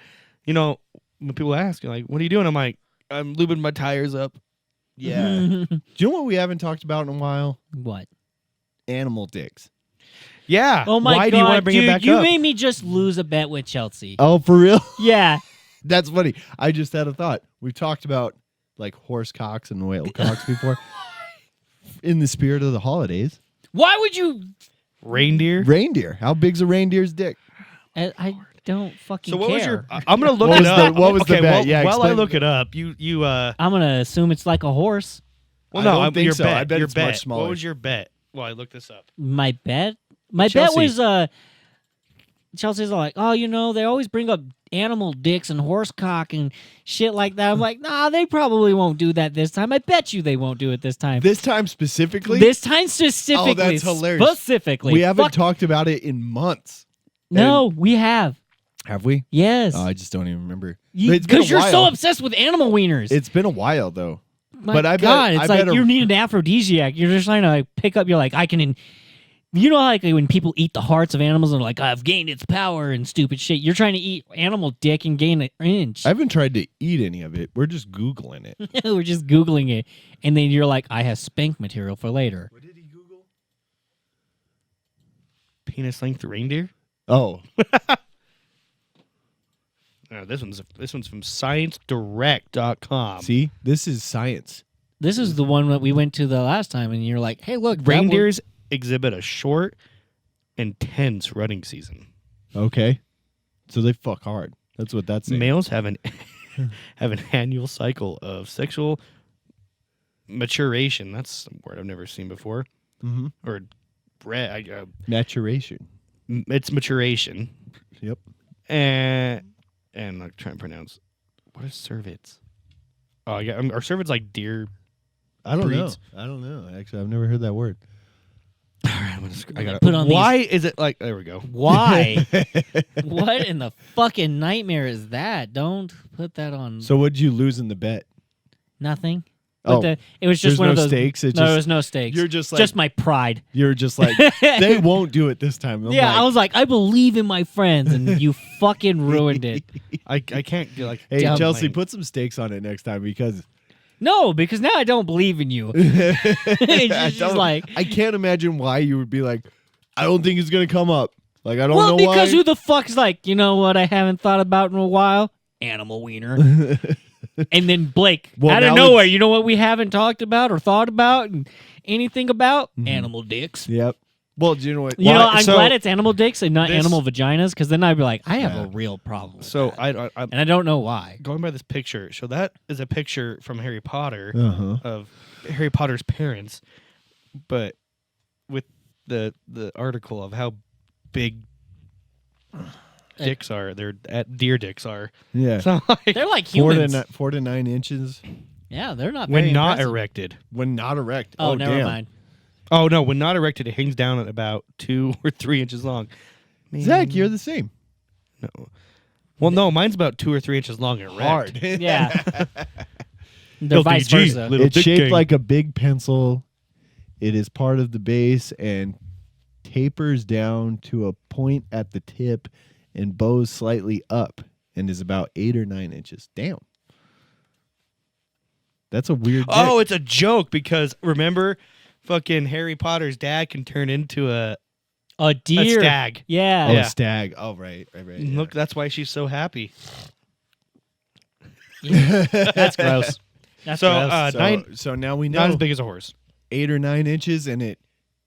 when people ask, like, "What are you doing?" I'm like, "I'm lubing my tires up." Yeah. Do you know what we haven't talked about in a while? What? Animal dicks. Yeah. Oh my Why god, do you want to bring dude, it back you up? made me just lose a bet with Chelsea. Oh, for real? Yeah. That's funny. I just had a thought. We've talked about like horse cocks and whale cocks before. In the spirit of the holidays, Why would you? Reindeer. reindeer. How big's a reindeer's dick? I don't fucking So what care. was your? I'm gonna look What it was the- up. what was the okay, bet? Well, Yeah, while I explain- look it up, you. I'm gonna assume it's like a horse. Well, I no, don't think your so. bet. I bet your it's bet. much smaller. What was your bet? Well, I looked this up. My bet. My Chelsea. bet was Chelsea's like, oh, they always bring up animal dicks and horse cock and shit like that. I'm like, nah, they probably won't do that this time. I bet you they won't do it this time. This time specifically, This time specifically. Oh, that's hilarious. Specifically. we haven't Fuck- talked about it in months. No, we have. Have we? Yes. Oh, I just don't even remember. But it's been a Because you're so while. obsessed with animal wieners. It's been a while though. My but I bet- God, it's I like bet a- you need an aphrodisiac. You're just trying to like pick up. You're like, I can. You know, like when people eat the hearts of animals and they're like, I've gained its power and stupid shit. You're trying to eat animal dick and gain an inch. I haven't tried to eat any of it. We're just Googling it. We're just Googling it. And then you're like, I have spank material for later. What did he Google? Penis length reindeer. Oh, This one's from ScienceDirect.com. see, this is science. This is the one that we went to the last time. And you're like, hey, look. that one- Reindeers exhibit a short, intense running season. Okay, so they fuck hard. That's what that's saying. Males have an annual cycle of sexual maturation. That's a word I've never seen before. Mm-hmm. Or Maturation. it's maturation. Yep. And I'm trying to pronounce. What is cervix? Oh, yeah, are cervix like deer? I don't Breeds. know. I don't know. Actually, I've never heard that word. All right, I got Put on Why is it like? There we go. Why? What in the fucking nightmare is that? Don't put that on So, what'd you lose in the bet? nothing. Oh, But it was just there's one no of those stakes? It no, just- there was no stakes. You're just like just my pride. you're just like they won't do it this time. I'm Yeah, like, I was like, I believe in my friends, and you fucking ruined it. I can't get like. hey dumb Chelsea, lane. put some stakes on it next time because No, because now I don't believe in you. It's just like, I can't imagine why you would be like, I don't think it's gonna come up. Like I don't well, know why. because who the fuck's like, you know what I haven't thought about in a while? Animal wiener. And then Blake, Well, out of now nowhere, it's- you know what we haven't talked about or thought about and anything about? Mhm. Animal dicks. Yep. Well, do you know what? You know, Well, I'm so glad it's animal dicks and not this- animal vaginas, because then I'd be like, I have Yeah. a real problem. With So that. I'm And I don't know why. going by this picture. So that is a picture from Harry Potter Uh-huh. of Harry Potter's parents, but with the article of how big dicks are. They're at deer dicks are. Yeah. So like They're like 4 humans. to 9 inches Yeah, they're not when very not impressive. erected. when not erect. Oh, never damn. mind. Oh no, when not erected, it hangs down at about 2 or 3 inches long. Man, Zach, you're the same. no. Well, no, mine's about 2 or 3 inches long and erect. Hard. Yeah. They're vice LDG, versa. little It's dick shaped gang. like a big pencil. It is part of the base and tapers down to a point at the tip and bows slightly up and is about 8 or 9 inches. Damn. That's a weird dick. Oh, it's a joke because remember, fucking Harry Potter's dad can turn into a deer. stag. Yeah. Oh, yeah. a stag. Oh, right. Yeah. Look, that's why she's so happy. That's gross. That's So, gross. so, so now we not know as big as a horse. 8 or 9 inches and it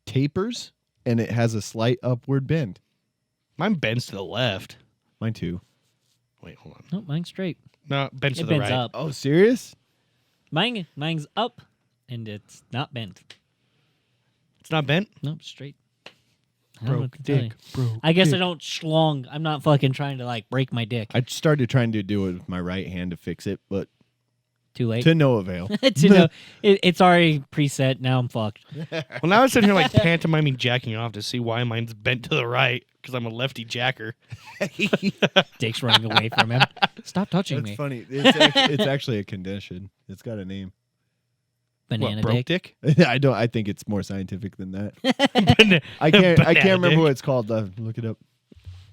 tapers and it has a slight upward bend. Mine bends to the left. Mine too. Wait, hold on. Nope, mine's straight. No, bends to It the bends right. up. Oh, serious? Mine's up, and it's not bent. It's not bent. Nope, straight. I don't know what Broke to tell you. dick. Broke. I guess I dick. don't schlong. I'm not fucking trying to like break my dick. I started trying to do it with my right hand to fix it, but Too late. to no avail. To know, it's already preset. Now I'm fucked. Well, now I'm sitting here like pantomiming jacking off to see why mine's bent to the right because I'm a lefty jacker. Dick's running away from him. Stop touching That's me. funny. It's actually a condition. It's got a name. Banana What, broke dick. dick? I think it's more scientific than that. Banana I can't remember dick. what it's called. Look it up.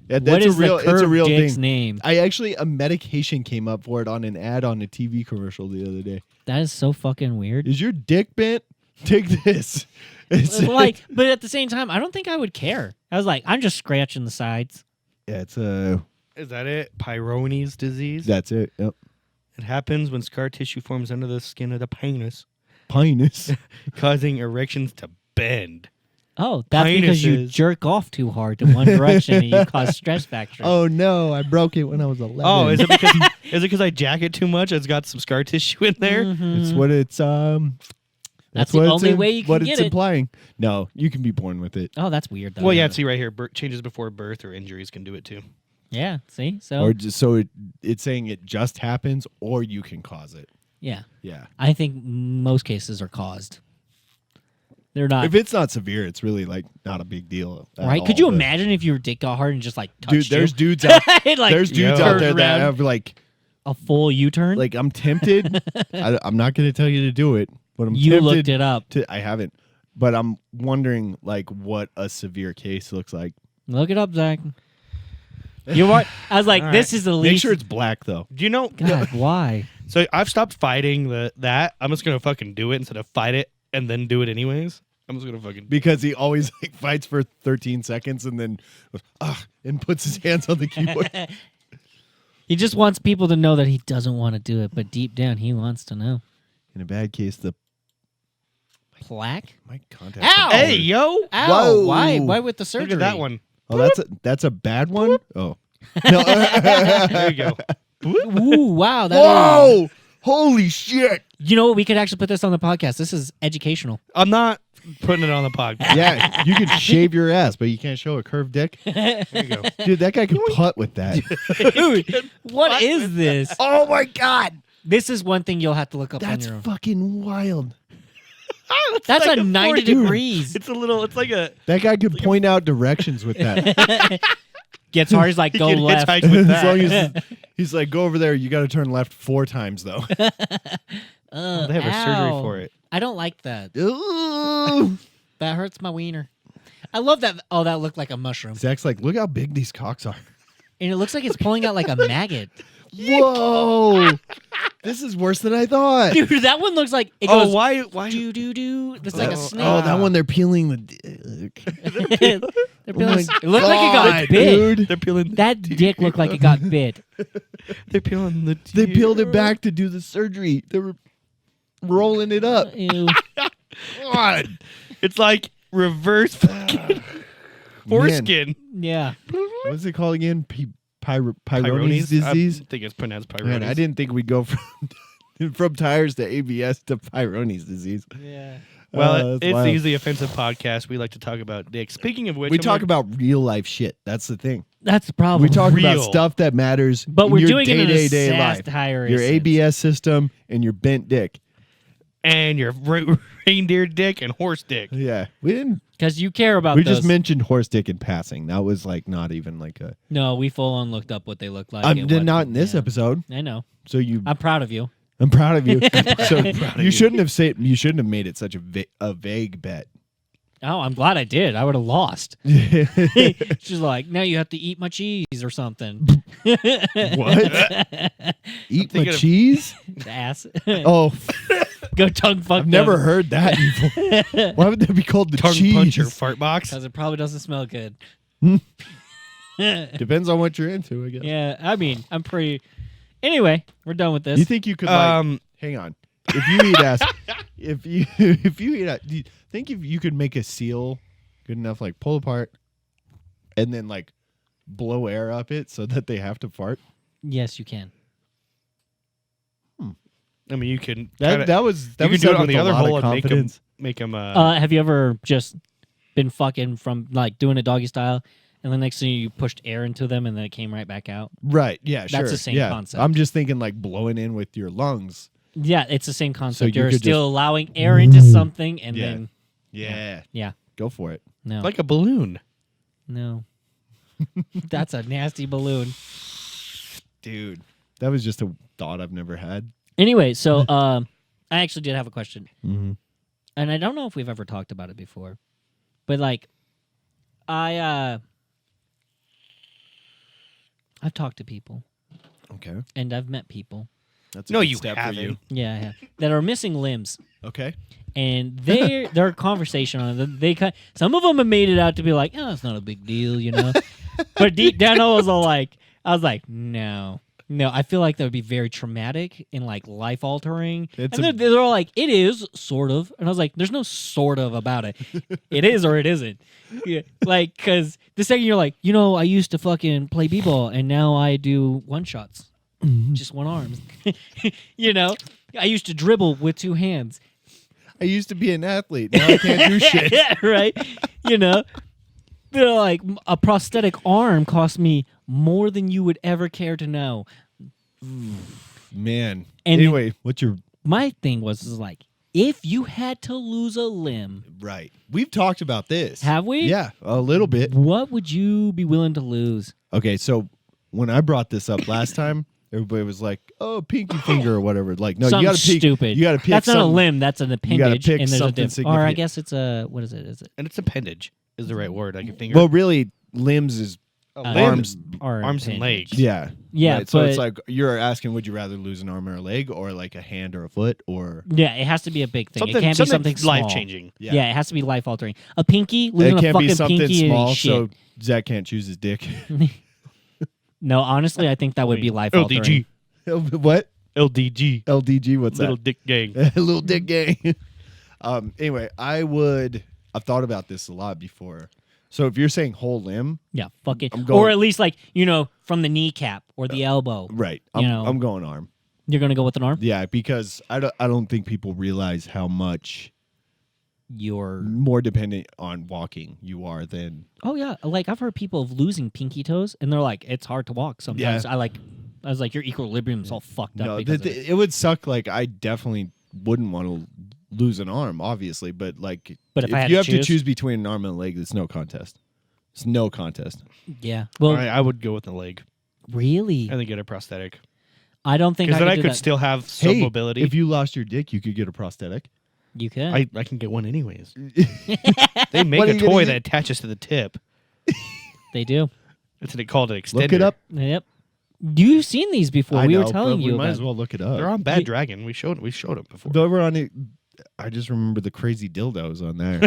Yeah, What that's is a real. the It's a curved real dick's thing. name? I actually a medication came up for it on an ad on a TV commercial the other day. That is so fucking weird. Is your dick bent? Take this. It's Like, but at the same time, I don't think I would care. I was like, I'm just scratching the sides. yeah, it's a. Is that it? Peyronie's disease? That's it. Yep. It happens when scar tissue forms under the skin of the penis, Pinus. causing erections to bend. Oh, that's because you Penises. jerk off too hard to one direction and you cause stress fracture. Oh no! I broke it when I was 11. Oh, is it because I jack it too much? It's got some scar tissue in there. Mhm. It's what it's That's what the it's only way you can what get it's it. implying. No, you can be born with it, Oh, that's weird though. Well, yeah, see right here, changes before birth or injuries can do it too. Yeah, see? So, or just, so it's saying it just happens, or you can cause it. yeah. Yeah. I think most cases are caused. They're not. If it's not severe, it's really like not a big deal. at Right? all, Could you but- imagine if your dick got hard and just like Dude, touched there's you? dudes out It, like, there's dudes yo. out there turned that around. have like a full U-turn. I'm tempted. I'm not going to tell you to do it, but I'm you tempted looked it up. I haven't, but I'm wondering like what a severe case looks like. Look it up, Zach. You want? I was like, All this right. is the Make least. sure it's black though. Do you know? God, why? So I've stopped fighting that. I'm just gonna fucking do it instead of fight it and then do it anyways. I'm just gonna fucking. Because he always like fights for 13 seconds and then and puts his hands on the keyboard. He just wants people to know that he doesn't want to do it, but deep down he wants to know. In a bad case, the Plaque? my contact. Ow! Hey yo! Ow! Whoa. Why? Why with the surgery? Look at that one. Oh, that's a bad one. Oh, no. There you go. Ooh! Wow! That Whoa! Holy shit! You know what? We could actually put this on the podcast. This is educational. I'm not putting it on the podcast. Yeah, you can shave your ass, but you can't show a curved dick. There you go. Dude, that guy can putt with that. Dude, what is this? Oh my god, This is one thing you'll have to look up that's on your own. fucking wild. That's like a a 90 40. degrees. It's a little. It's like a. That guy could point out directions with that. Gets hard. He's like, He go can left. hitchhike with As long that. as he's like, go over there. You got to turn left 4 times though. They have a surgery Ow. for it. I don't like that. Ooh. That hurts my wiener. I love that. Oh, that looked like a mushroom. Zach's like, look how big these cocks are. And it looks like it's pulling out like a maggot. Whoa! This is worse than I thought. Dude, that one looks like it Oh, goes why? do do do. It's like a snake. Oh, that one they're peeling the dick. They're peeling- my it looked like it got God, bit. dude. They're peeling. That dick looked like it got bit. They're peeling the. They peeled it back to do the surgery. They were rolling it up. Ew. God. It's like reverse fucking foreskin. Yeah. What's it called again? Peyronie's disease? I think it's pronounced Peyronie's. Man, I didn't think we'd go from tires to ABS to Peyronie's disease. Yeah. Well, that's it's wild. the Easily Offensive podcast. We like to talk about dick. Speaking of which, We talk about real life shit. That's the thing. That's the problem. We talk about Real. stuff that matters But in we're your doing it in a day-to-day life. satire. Your sense. ABS system and your bent dick. and your reindeer dick and horse dick. Yeah. We didn't. Because you care about We those. just mentioned horse dick in passing. That was like not even like a. No, we full on looked up what they look like. I'm and what- not in this yeah. episode. I know. So you. I'm proud of you. I'm proud of you. So proud of you you. shouldn't have said. You shouldn't have made it such a vague bet. Oh, I'm glad I did. I would have lost. She's like, now you have to eat my cheese or something. What? Eat my thinking of- cheese? Ass. Oh, Go tongue fuck I've never heard that before. Why would that be called the Tongue cheese? puncher fart box. Because it probably doesn't smell good. Depends on what you're into, I guess. Yeah, I mean, I'm pretty. Anyway, we're done with this. You think you could hang on? If you eat ass, if you eat ass, do you think if you could make a seal good enough, like pull apart, and then like blow air up it so that they have to fart? Yes, you can. I mean, you can. That was you that can was do it said on with the a other lot hole of and confidence. make them. Have you ever just been fucking from like doing a doggy style, and the next thing you pushed air into them, and then it came right back out? Right? Yeah, sure. That's the same yeah. concept. I'm just thinking like blowing in with your lungs. Yeah, it's the same concept. you You're could still just- allowing air into something, and Yeah. then Yeah. Go for it. no, like a balloon, no, that's a nasty balloon. Dude. That was just a thought I've never had. Anyway, so I actually did have a question, Mm-hmm. and I don't know if we've ever talked about it before, but like, I've talked to people Okay. and I've met people. That's a No, good you step for haven't. you. Yeah, I have, that are missing limbs, Okay. and their conversation on it. Some of them have made it out to be like, oh, it's not a big deal, you know. But deep down, I was like, no. I feel like that would be very traumatic and like life altering. It's And they're all like, it is sort of, and I was like, there's no sort of about it. It is or it isn't. Yeah, like, because the second you're like, I used to fucking play b-ball and now I do one shots, just one arm. I used to dribble with two hands. I used to be an athlete. Now I can't do shit. Yeah, right. They're like, a prosthetic arm cost me more than you would ever care to know. Man. And anyway, what's your My thing was like, if you had to lose a limb, right? We've talked about this. have we? Yeah, a little bit. What would you be willing to lose? Okay, so when I brought this up last time, everybody was like, "Oh, pinky finger or whatever." Like, no, Something you got to pick. stupid. You got to pick. That's not a something- limb. That's an appendage. pick and there's something Or I significant. guess it's a what is it? Is it and it's appendage is the right word. Like a finger. Well, really, limbs is arms. or arms and appendage? legs. Yeah, Yeah, right, so it's but- like you're asking, would you rather lose an arm or a leg, or like a hand or a foot, or Yeah, it has to be a big thing. something, It can't be something life small. changing. Yeah. it has to be life altering. A pinky, losing it a can't fucking be something pinky small, is shit. so Zach can't choose his dick. No, honestly, I think that would be life altering. LDG, What? LDG, LDG? What's little that? dick gang. Little dick gang. Anyway, I've thought about this a lot before. So if you're saying whole limb, Yeah, fucking. I'm going- Or at least like from the kneecap or the elbow. right? You know. I'm going arm. You're gonna go with an arm. Yeah, because I don't think people realize how much You're. more dependent on walking you are than Oh yeah, like I've heard people of losing pinky toes, and they're like, it's hard to walk sometimes. Yeah. I was like, your equilibrium's all fucked up. no. because of it. It would suck. Like I definitely wouldn't want to lose an arm, obviously, but like But if I had you to have to choose- choose between an arm and a leg, it's no contest. It's no contest. Yeah. Well, I would go with the leg really, and then get a prosthetic I don't think because then I do could that. still have some Hey, mobility. if you lost your dick, you could get a prosthetic. You could. I can get one anyways. They make What are a you gonna toy get? that attaches to the tip. They do. It's called an extender. Look it up. Yep. You've seen these before. I we know, were telling but you we might about as well look it up. They're on Bad Dragon. We showed them before. They were on it. I just remember the crazy dildos on there.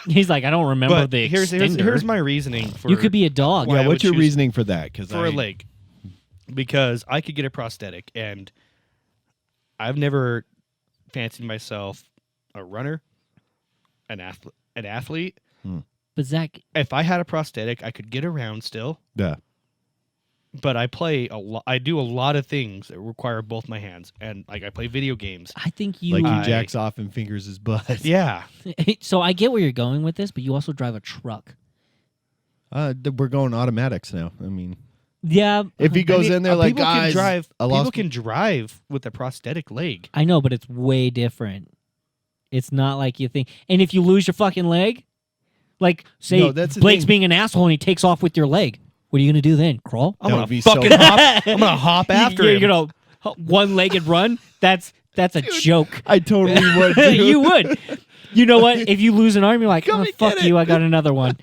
He's like, I don't remember But the here's extender. my reasoning for You could be a dog. Why I yeah, would what's your choose- reasoning for that? Because for a leg, because I could get a prosthetic, and I've never fancied myself a runner, an athlete. But Zach, If I had a prosthetic, I could get around still. Yeah. But I play a lot. I do a lot of things that require both my hands, and like I play video games. I think you. Like I- he jacks off and fingers his butt. Yeah, So I get where you're going with this, but you also drive a truck. We're going automatics now. I mean, Yeah. if he goes in there like, people guys, can drive. I People lost. can drive with a prosthetic leg. I know, but it's way different. It's not like you think. And if you lose your fucking leg, like say No, that's the Blake's thing. being an asshole and he takes off with your leg, what are you gonna do then? Crawl? I'm That gonna would be so fucking hop. I'm gonna hop after You're him. gonna one-legged run? That's a joke. I totally would. Dude. You would. You know what? If you lose an arm, you're like, Come oh, and fuck get you, it. I got another one.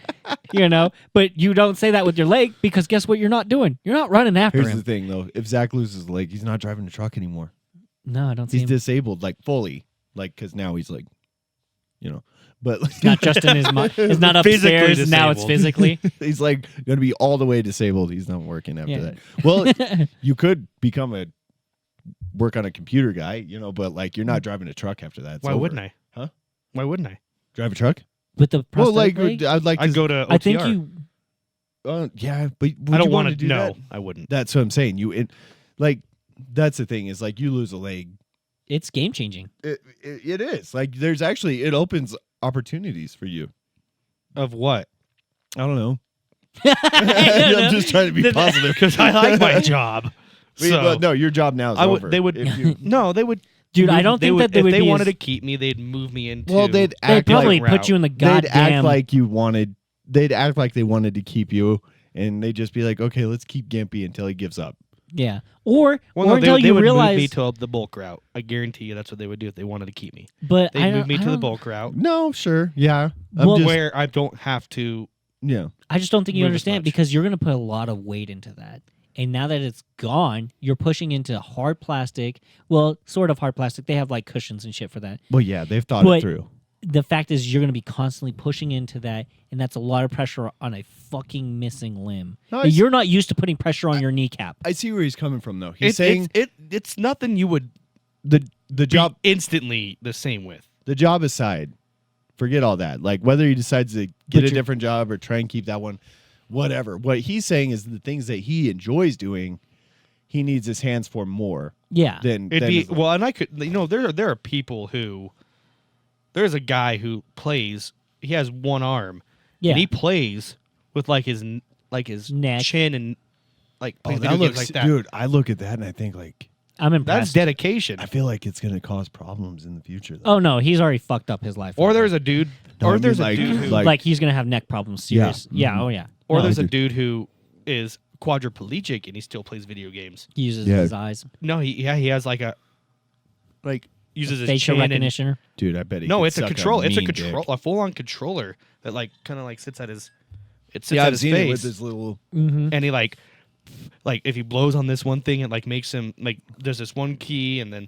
You know? But you don't say that with your leg because guess what you're not doing? You're not running after Here's him. the thing, though. If Zach loses a leg, he's not driving a truck anymore. No, I don't see He's him. disabled, like fully, like because now he's like, you know, but It's not just in his mind. It's not Physically upstairs. Now it's disabled. physically. he's like going to be all the way disabled. He's not working after Yeah. that. Well, you could become a work on a computer guy, you know, but like you're not driving a truck after that. It's Why over. wouldn't I? Huh? Why wouldn't I? Drive a truck? With the Well, prosthetic like leg? I'd like I'd to. go to OTR. I think you. Yeah, but would I don't you want wanna to. do No, that? I wouldn't. That's what I'm saying. Like that's the thing is like you lose a leg. It's game changing. It is like there's actually it opens opportunities for you. Of what? I don't know. I'm just trying to be positive Because I like my job. So But no, your job now is I would. over. They would. If you, No, they would. Dude, I move- don't think that they if would they be wanted as- to keep me, they'd move me into. well, they'd They'd act probably like put you in the they'd goddamn. act like you wanted. They'd act like they wanted to keep you, and they'd just be like, "Okay, let's keep Gimpy until he gives up." Yeah. Or Well, or no, until they you would realize. move me to the bulk route. I guarantee you, that's what they would do if they wanted to keep me. but They'd I move don't- me I to the don't- bulk route, No, sure, yeah. Well, where I don't have to. Yeah, I just don't think you move as understand much. because you're going to put a lot of weight into that. And now that it's gone, you're pushing into hard plastic. Well, sort of hard plastic. They have like cushions and shit for that. well, yeah, they've thought But- it through. The fact is, you're going to be constantly pushing into that, and that's a lot of pressure on a fucking missing limb. No, I s- You're not used to putting pressure on your kneecap. I see where he's coming from, though. He's It's saying it's nothing you would the be job instantly the same with. the job aside, forget all that. Like whether he decides to get a different job or try and keep that one, whatever. What he's saying is the things that he enjoys doing, he needs his hands for more Yeah. than. It'd than be his- well, and I could, there are people who, there's a guy who plays. He has one arm, Yeah. and he plays with like his Neck. chin and like Oh, plays that video games looks, like that. dude. I look at that and I think like I'm That's impressed. dedication. I feel like it's gonna cause problems in the future. Though. Oh, no. He's already fucked up his life. Or over. there's a dude, No, I or mean, there's like- a dude who, like he's going to have neck problems. Yeah. Serious. Yeah. Oh, yeah. or No, there's I a do. dude who is quadriplegic and he still plays video games. he uses Yeah. his eyes. No, he has like a uses his Facial chin and- recognition. Dude, I bet he. No, could it's a suck control. It's a mean control, dick. a full-on controller that like kind of like sits at his. It sits Yeah, at I've his seen it face, with his little. Mm-hmm. and he like if he blows on this one thing, it like makes him like there's this one key, and then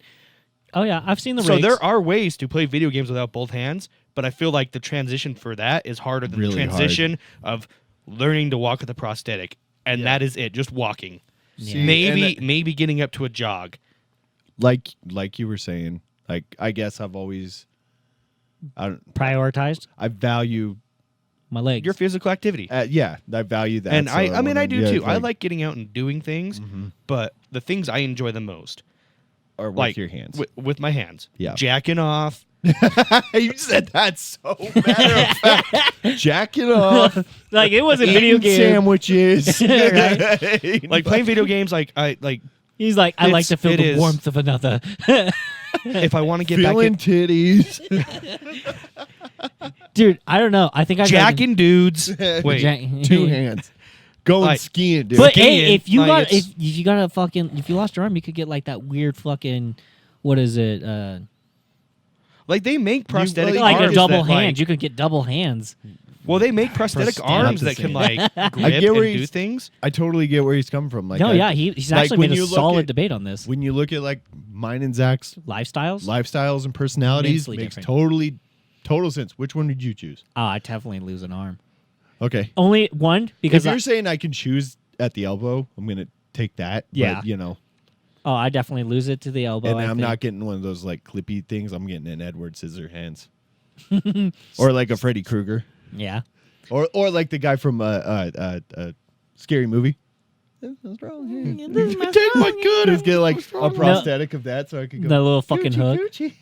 Oh, yeah. I've seen the so rigs. there are ways to play video games without both hands, but I feel like the transition for that is harder than Really the transition of learning to walk with a prosthetic, and that is it, just walking. Yeah. Maybe getting up to a jog. Like you were saying, like I guess I've always. Prioritized I value. my legs. Your physical activity. Yeah, I value that. And so I mean, I do yeah, too. I like getting out and doing things, but the things I enjoy the most, or with like your hands. with my hands, Yeah. jacking off. You said that so matter of fact. Jacking off, like, it was a video eating game. sandwiches, Like playing video games, like I like He's like, I like It's- to feel it the is. warmth of another. if I want to get back feeling in titties. Dude, I don't know. I think I jacking dudes. Wait, Two hands, going Like- skiing, dude. But Skiing, hey, if you like, got it's- if you got a fucking if you lost your arm, you could get like that weird fucking what is it? like they make prosthetic well, Like a arms double that, like- hand. You could get double hands. Well, they make prosthetic Prosthetic arms that can like grip get where and do he's- things. I totally get where he's coming from. Like, No, yeah, he's like actually when made a you look solid at- debate on this. when you look at like mine and Zach's Lifestyles? lifestyles and personalities, Immensely makes different. total sense. Which one did you choose? Oh, I definitely lose an arm. Okay, Only one because if you're saying I can choose at the elbow, I'm gonna take that. Yeah. but, you know, I definitely lose it to the elbow. and I I'm think. not getting one of those like clippy things. I'm getting an Edward Scissorhands, or like a Freddy Krueger, Yeah. or like the guy from Scary Movie. What's wrong here? Take my good. Just get like a prosthetic of that, so I could go. The little fucking hook. Gucci.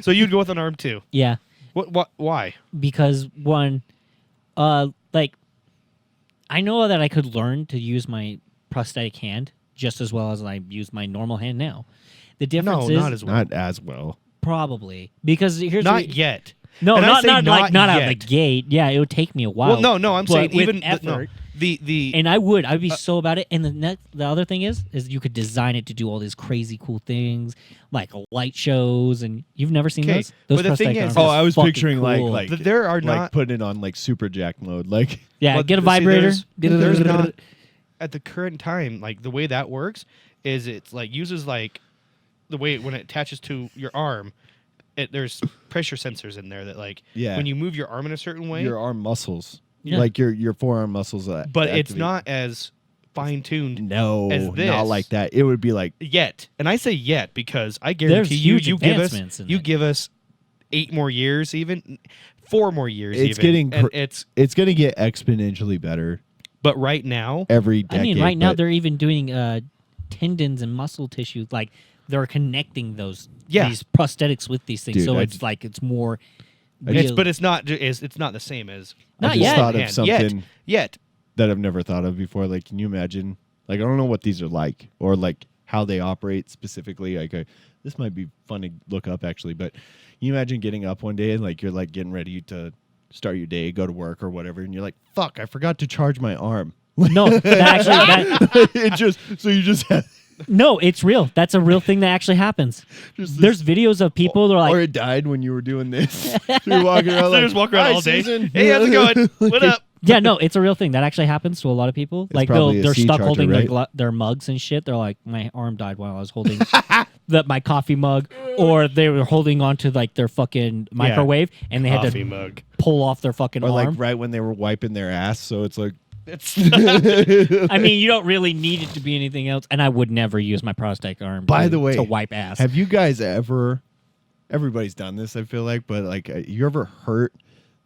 So you'd go with an arm too. Yeah. What? Why? Because one, like, I know that I could learn to use my prosthetic hand just as well as I use my normal hand now. The difference No, is not as well. Not as well. probably because here's Not the, yet. no, And I not say not like not out of the yet. gate. Yeah, it would take me a while. Well, no, I'm but saying with even effort. the And I'd be so about it. And the other thing is you could design it to do all these crazy cool things, like light shows, and you've never seen Okay, those. Those but the thing prosthetic is- arms Oh, are I was fucking picturing cool. like there are like not putting it on like super jack mode, like yeah, but get a see, vibrator. there's not at the current time, like the way that works is it's like uses like the way when it attaches to your arm, there's pressure sensors in there that like Yeah. when you move your arm in a certain way, your arm muscles, Yeah. like your forearm muscles. but it's activate. not as fine tuned No, as not this. like that. It would be like yet. And I say yet because I guarantee huge you give us advancements in you it. give us 8 more years, even 4 more years. It's even. getting and cr- it's it's going to get exponentially better but right now every decade. I mean, right now but they're even doing tendons and muscle tissue. Like they're connecting these prosthetics with these things. Dude, so I it's like it's more. it's real. but it's not it's not the same as Not I just yet. thought of hand. something Yet. that I've never thought of before. Like, can you imagine? Like, I don't know what these are like, or like how they operate specifically. Like, this might be fun to look up actually. But can you imagine getting up one day and like you're like getting ready to start your day, go to work or whatever, and you're like, "Fuck, I forgot to charge my arm." No, It just so you just have no, it's real. That's a real thing that actually happens. just There's videos of people that are or like, it died when you were doing this. So you're walking around So like, just walk around "Hi, all day. Susan." Hey, how's it going? What up? yeah, no, it's a real thing that actually happens to a lot of people. Like probably a they're C stuck charger, holding right? their mugs and shit. They're like, my arm died while I was holding my coffee mug, or they were holding onto like their fucking microwave, and they had Coffee to mug. pull off their fucking Or like arm. right when they were wiping their ass, so it's like It's I mean, you don't really need it to be anything else. And I would never use my prosthetic arm. By the way, to wipe ass. Have you guys ever? Everybody's done this, I feel like, but like, you ever hurt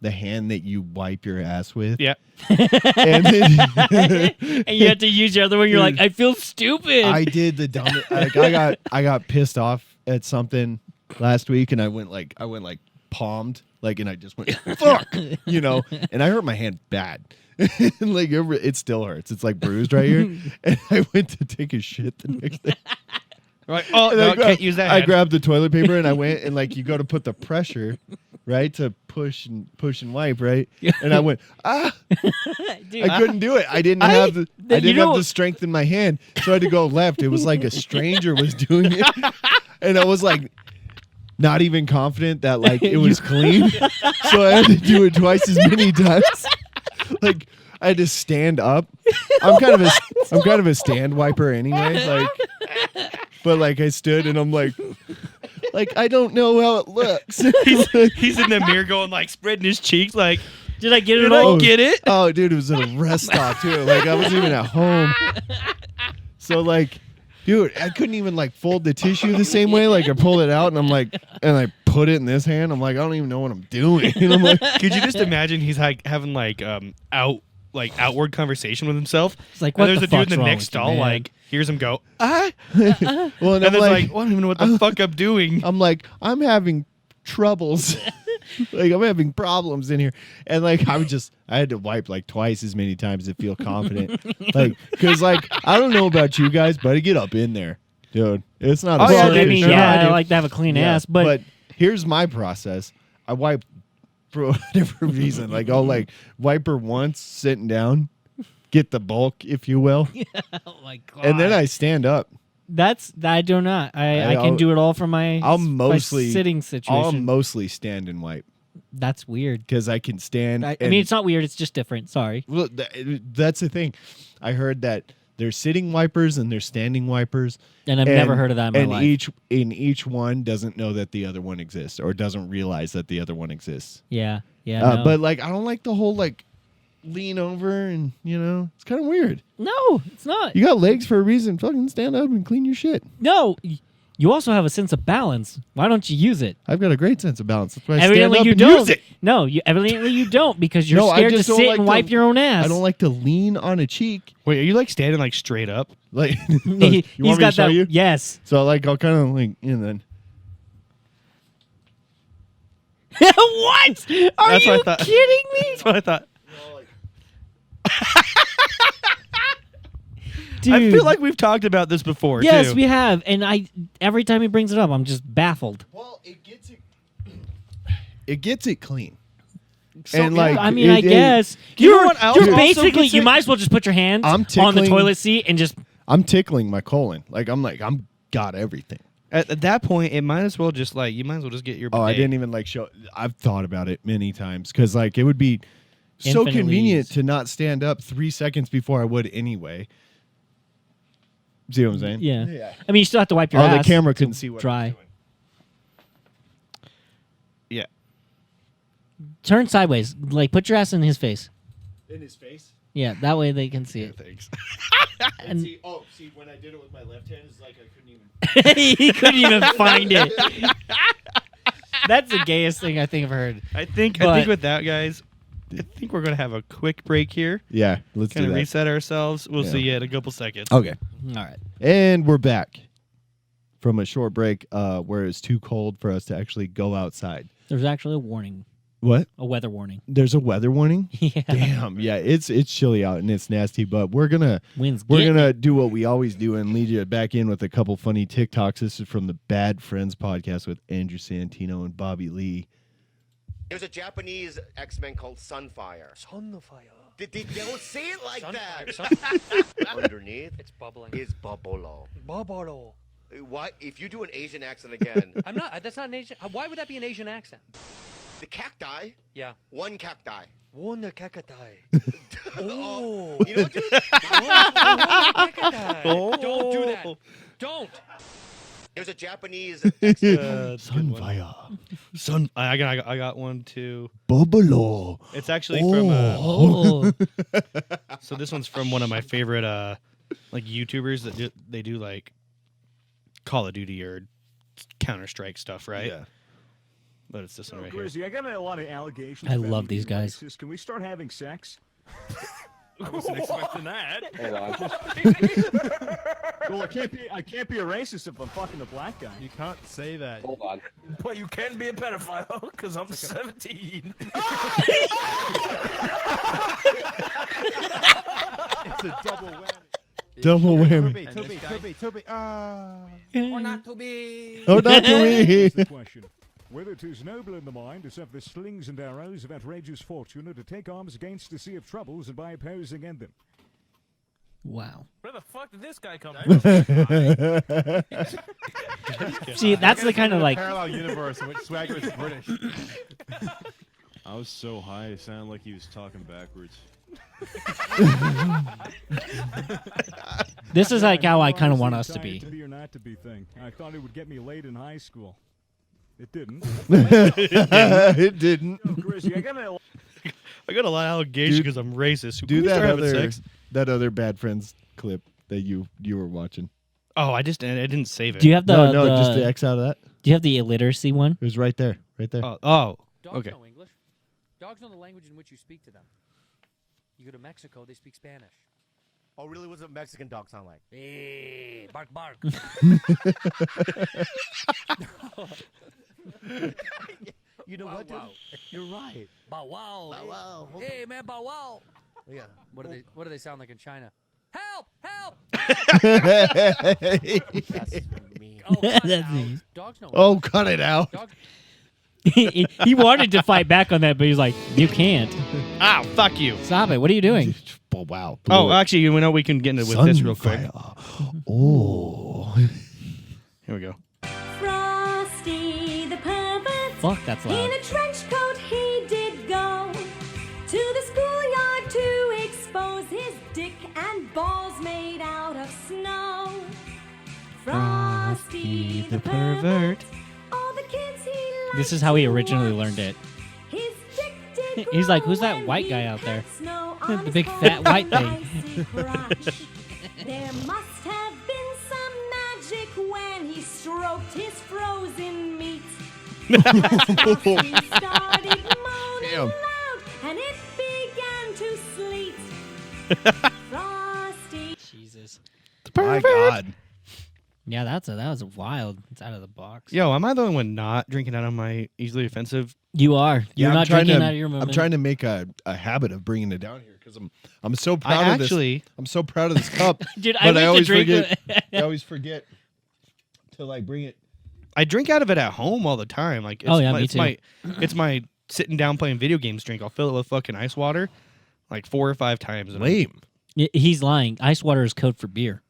the hand that you wipe your ass with? yeah. And then- and you have to use your other one. You're like, I feel stupid. I did the dumbest. Like, I got pissed off at something last week, and I went like palmed, like, and I just went fuck, you know, and I hurt my hand bad. Like it still hurts. It's like bruised right here. And I went to take a shit the next day. Right. Oh, And no, I grabbed- can't use that. I hand. grabbed the toilet paper and I went and like you go to put the pressure, right, to push and wipe, right? And I went Dude, I couldn't do it. I didn't have the strength in my hand, so I had to go left. It was like a stranger was doing it, and I was like not even confident that like it was clean, so I had to do it twice as many times. Like I had to stand up. I'm kind of a stand wiper anyway. Like, but like I stood and I'm like I don't know how it looks. He's in the mirror going like spreading his cheeks like, did I get it did all? I get it? Oh, dude, it was at a rest stop too. Like I wasn't even at home. So like, dude, I couldn't even like fold the tissue the same way. Like I pulled it out and I'm like, and I put it in this hand. I'm like, I don't even know what I'm doing. And I'm like, Could you just imagine he's like having like outward conversation with himself? It's like, And what there's the a dude in fuck's the wrong next with you, stall man? like hears him go, ah, well, and and I'm there's like, like, well, I don't even know what the fuck I'm doing. I'm having troubles. Like I'm having problems in here, and like I had to wipe like twice as many times to feel confident. Like, cause like I don't know about you guys, but I get up in there, dude. It's not. Oh, a yeah, Well, secret. I mean, sure, yeah, I I do. like to have a clean Yeah, ass, but here's my process. I wipe for whatever reason. Like I'll like wipe her once sitting down, get the bulk, if you will, oh my god, and then I stand up. I do not. I I'll- can do it all from my I'll my mostly sitting I'll situation. mostly stand and wipe. That's weird. because I can stand. I and- mean, it's not weird. It's just different. Sorry. well, that's the thing. I heard that there's sitting wipers and there's standing wipers. And I've never heard of that in my and life. each one doesn't know that the other one exists or doesn't realize that the other one exists. Yeah. Yeah. No. But like, I don't like the whole like lean over and it's kind of weird. No, it's not. You got legs for a reason. Fucking stand up and clean your shit. No. You also have a sense of balance. Why don't you use it? I've got a great sense of balance. That's why I stand Evidently up you and don't. use it. No, evidently you don't because you're No, I scared to just don't sit like and to- wipe your own ass. I don't like to lean on a cheek. Wait, are you like standing like straight up? Like He's you want me to got show that. you? Yes. So like I'll kind of like then. What? Are That's what I you thought. kidding me? That's what I thought. Dude. I feel like we've talked about this before. Yes, too. we have, and every time he brings it up, I'm just baffled. Well, it gets it clean. So, and yeah, like I mean, it- I it- guess You know you're, what else you're also basically. gets You it? might as well just put your hands I'm on the tickling- toilet seat and just. I'm tickling my colon. Like I'm got everything. At that point, it might as well just like you might as well just get your. Oh, I bidet. didn't even like show. I've thought about it many times because like it would be so Infinitely convenient easy. to not stand up 3 seconds before I would anyway. See what I'm saying? Yeah. I mean, you still have to wipe your Oh, ass. the camera to couldn't see what dry. I'm doing. Yeah. Turn sideways. Like put your ass in his face. In his face. Yeah, that way they can see it. Thanks. And see, when I did it with my left hand, it's like I couldn't even. he couldn't even find it. That's the gayest thing I think I've heard. I think But- with that, guys, I think we're gonna have a quick break here. Yeah, let's Kind do of that. reset ourselves. We'll Yeah. see you in a couple seconds. Okay. All right. And we're back from a short break where it's too cold for us to actually go outside. There's actually a warning, What? a weather warning. There's a weather warning? Yeah. Damn. Yeah, it's chilly out and it's nasty, but we're gonna Winds. we're getting gonna do what we always do and lead you back in with a couple funny TikToks. This is from the Bad Friends podcast with Andrew Santino and Bobby Lee. There's a Japanese X-Men called Sunfire. Sunfire. They don't say it like that. Sunfire. Underneath It's bubbling. is Bubolo. Bubble. Why? If you do an Asian accent again, I'm not. That's not an Asian. Why would that be an Asian accent? the cacti, Yeah. one cacti. One cacti. Oh, you know what? Dude? Cacti. Don't do that. Don't. There's a Japanese X-Men. Sunfire. Sun. I got one too. Bubalo. It's actually from. Oh. So this one's from one of my favorite like YouTubers that they do like Call of Duty or Counter-Strike stuff, right? Yeah. But it's this one right here. Grizzy, I got a lot of allegations. I about love you these being guys. racist. Can we start having sex? I wasn't expecting that. Well, I can't be a racist if I'm fucking a black guy. You can't say that. But you can be a pedophile because I'm 17. It's a double whammy. Double whammy. Toby. Or not to be. Oh, not to me. Here's the question. Whether it is noble in the mind to suffer slings and arrows of outrageous fortune, or to take arms against the sea of troubles and by opposing end them. Wow. Where the fuck did this guy come from? See, that's the kind of like. Parallel universe in which Swagger is British. I was so high, it sounded like he was talking backwards. This is like how I kind of want us Honestly, to be. To be or not to be thing. I thought it would get me laid in high school. It didn't. It didn't. Oh, Grizzy, I got a I got a lot of allegations Dude, because I'm racist. Do Can we that start having other sex? Bad Friends clip that you were watching. Oh, I didn't save it. Do you have the? No, just the the X out of that. do you have the illiteracy one? It was right there. Oh. Dogs Okay. know English. Dogs know the language in which you speak to them. You go to Mexico, they speak Spanish. Oh, really? What's a Mexican dog sound like? Hey, bark, bark. You know what, dude? You're right. Bow wow. Bow wow. Hey, man, bow wow. Yeah. What do they sound like in China? Help! Help! That's mean. Oh, cut it That's out. me. Dogs know. Oh, cut it out. Dogs. He wanted to fight back on that, but he's like, "You can't. Ah, fuck you. Stop it. What are you doing?" Oh, wow. Oh, actually, you know we can get into with this real quick. Sunfire. Oh. Here we go. Frosty the Perfect Fuck, that's in loud. a trench coat, he stick and balls made out of snow. Frosty the pervert. All the kids he likes This is how he to originally watch. learned it. His dick did He's like, grow "Who's that when white he guy out there?" had snow The on his big cold fat white thing. icy crotch. There must have been some magic when he stroked his frozen meat. Frosty started moaning Damn. loud, and it began to sleet. Frosty. Jesus. My God. Yeah, that was wild. It's out of the box. Yo, am I the only one not drinking out of my easily offensive? You are. You're I'm not trying drinking to, out of your moment. I'm trying to make a habit of bringing it down here because I'm so proud I of actually, this. I'm so proud of this cup. Dude, but I went to drink forget. it. I always forget to like bring it. I drink out of it at home all the time. Like, it's Oh, yeah, my, me it's too. it's my sitting down playing video games drink. I'll fill it with fucking ice water, like 4 or 5 times. and Lame. He's lying. Ice water is code for beer.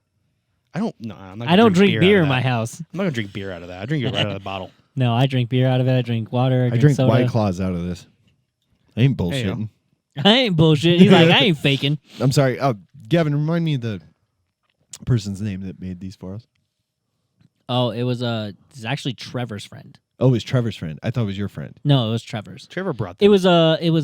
I'm not. I don't drink beer out in of my that. house. I'm not gonna drink beer out of that. I drink it right out of the bottle. No, I drink beer out of it. I drink water. I drink soda. White Claws out of this. I ain't Hey, bullshitting. I ain't bullshit. He's like, I ain't faking. I'm sorry. Gavin, remind me the person's name that made these for us. Oh, it's actually Trevor's friend. Oh, it was Trevor's friend. I thought it was your friend. No, it was Trevor's. Trevor brought that. It was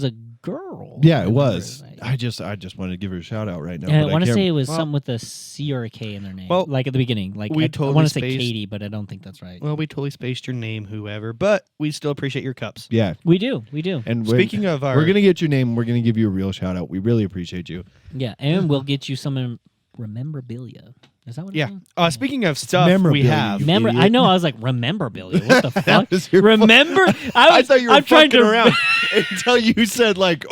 a girl. Yeah, I it remember was. his name. I just wanted to give her a shout out right now. And I but want to can't- say it was well- something with a C or a K in their name. Well, like at the beginning. Like we I totally want to say spaced- Katie, but I don't think that's right. Well, we totally spaced your name, whoever, but we still appreciate your cups. Yeah. We do. And Speaking of our, we're gonna get your name. We're gonna give you a real shout out. We really appreciate you. Yeah, and we'll get you some rememberabilia. Is that what? yeah. It's called? Speaking of stuff we memorabilia, have, you Remember? idiot. I know. I was like rememberabilia. What the fuck? was your Remember? I thought you were I'm trying fucking to around until you said like,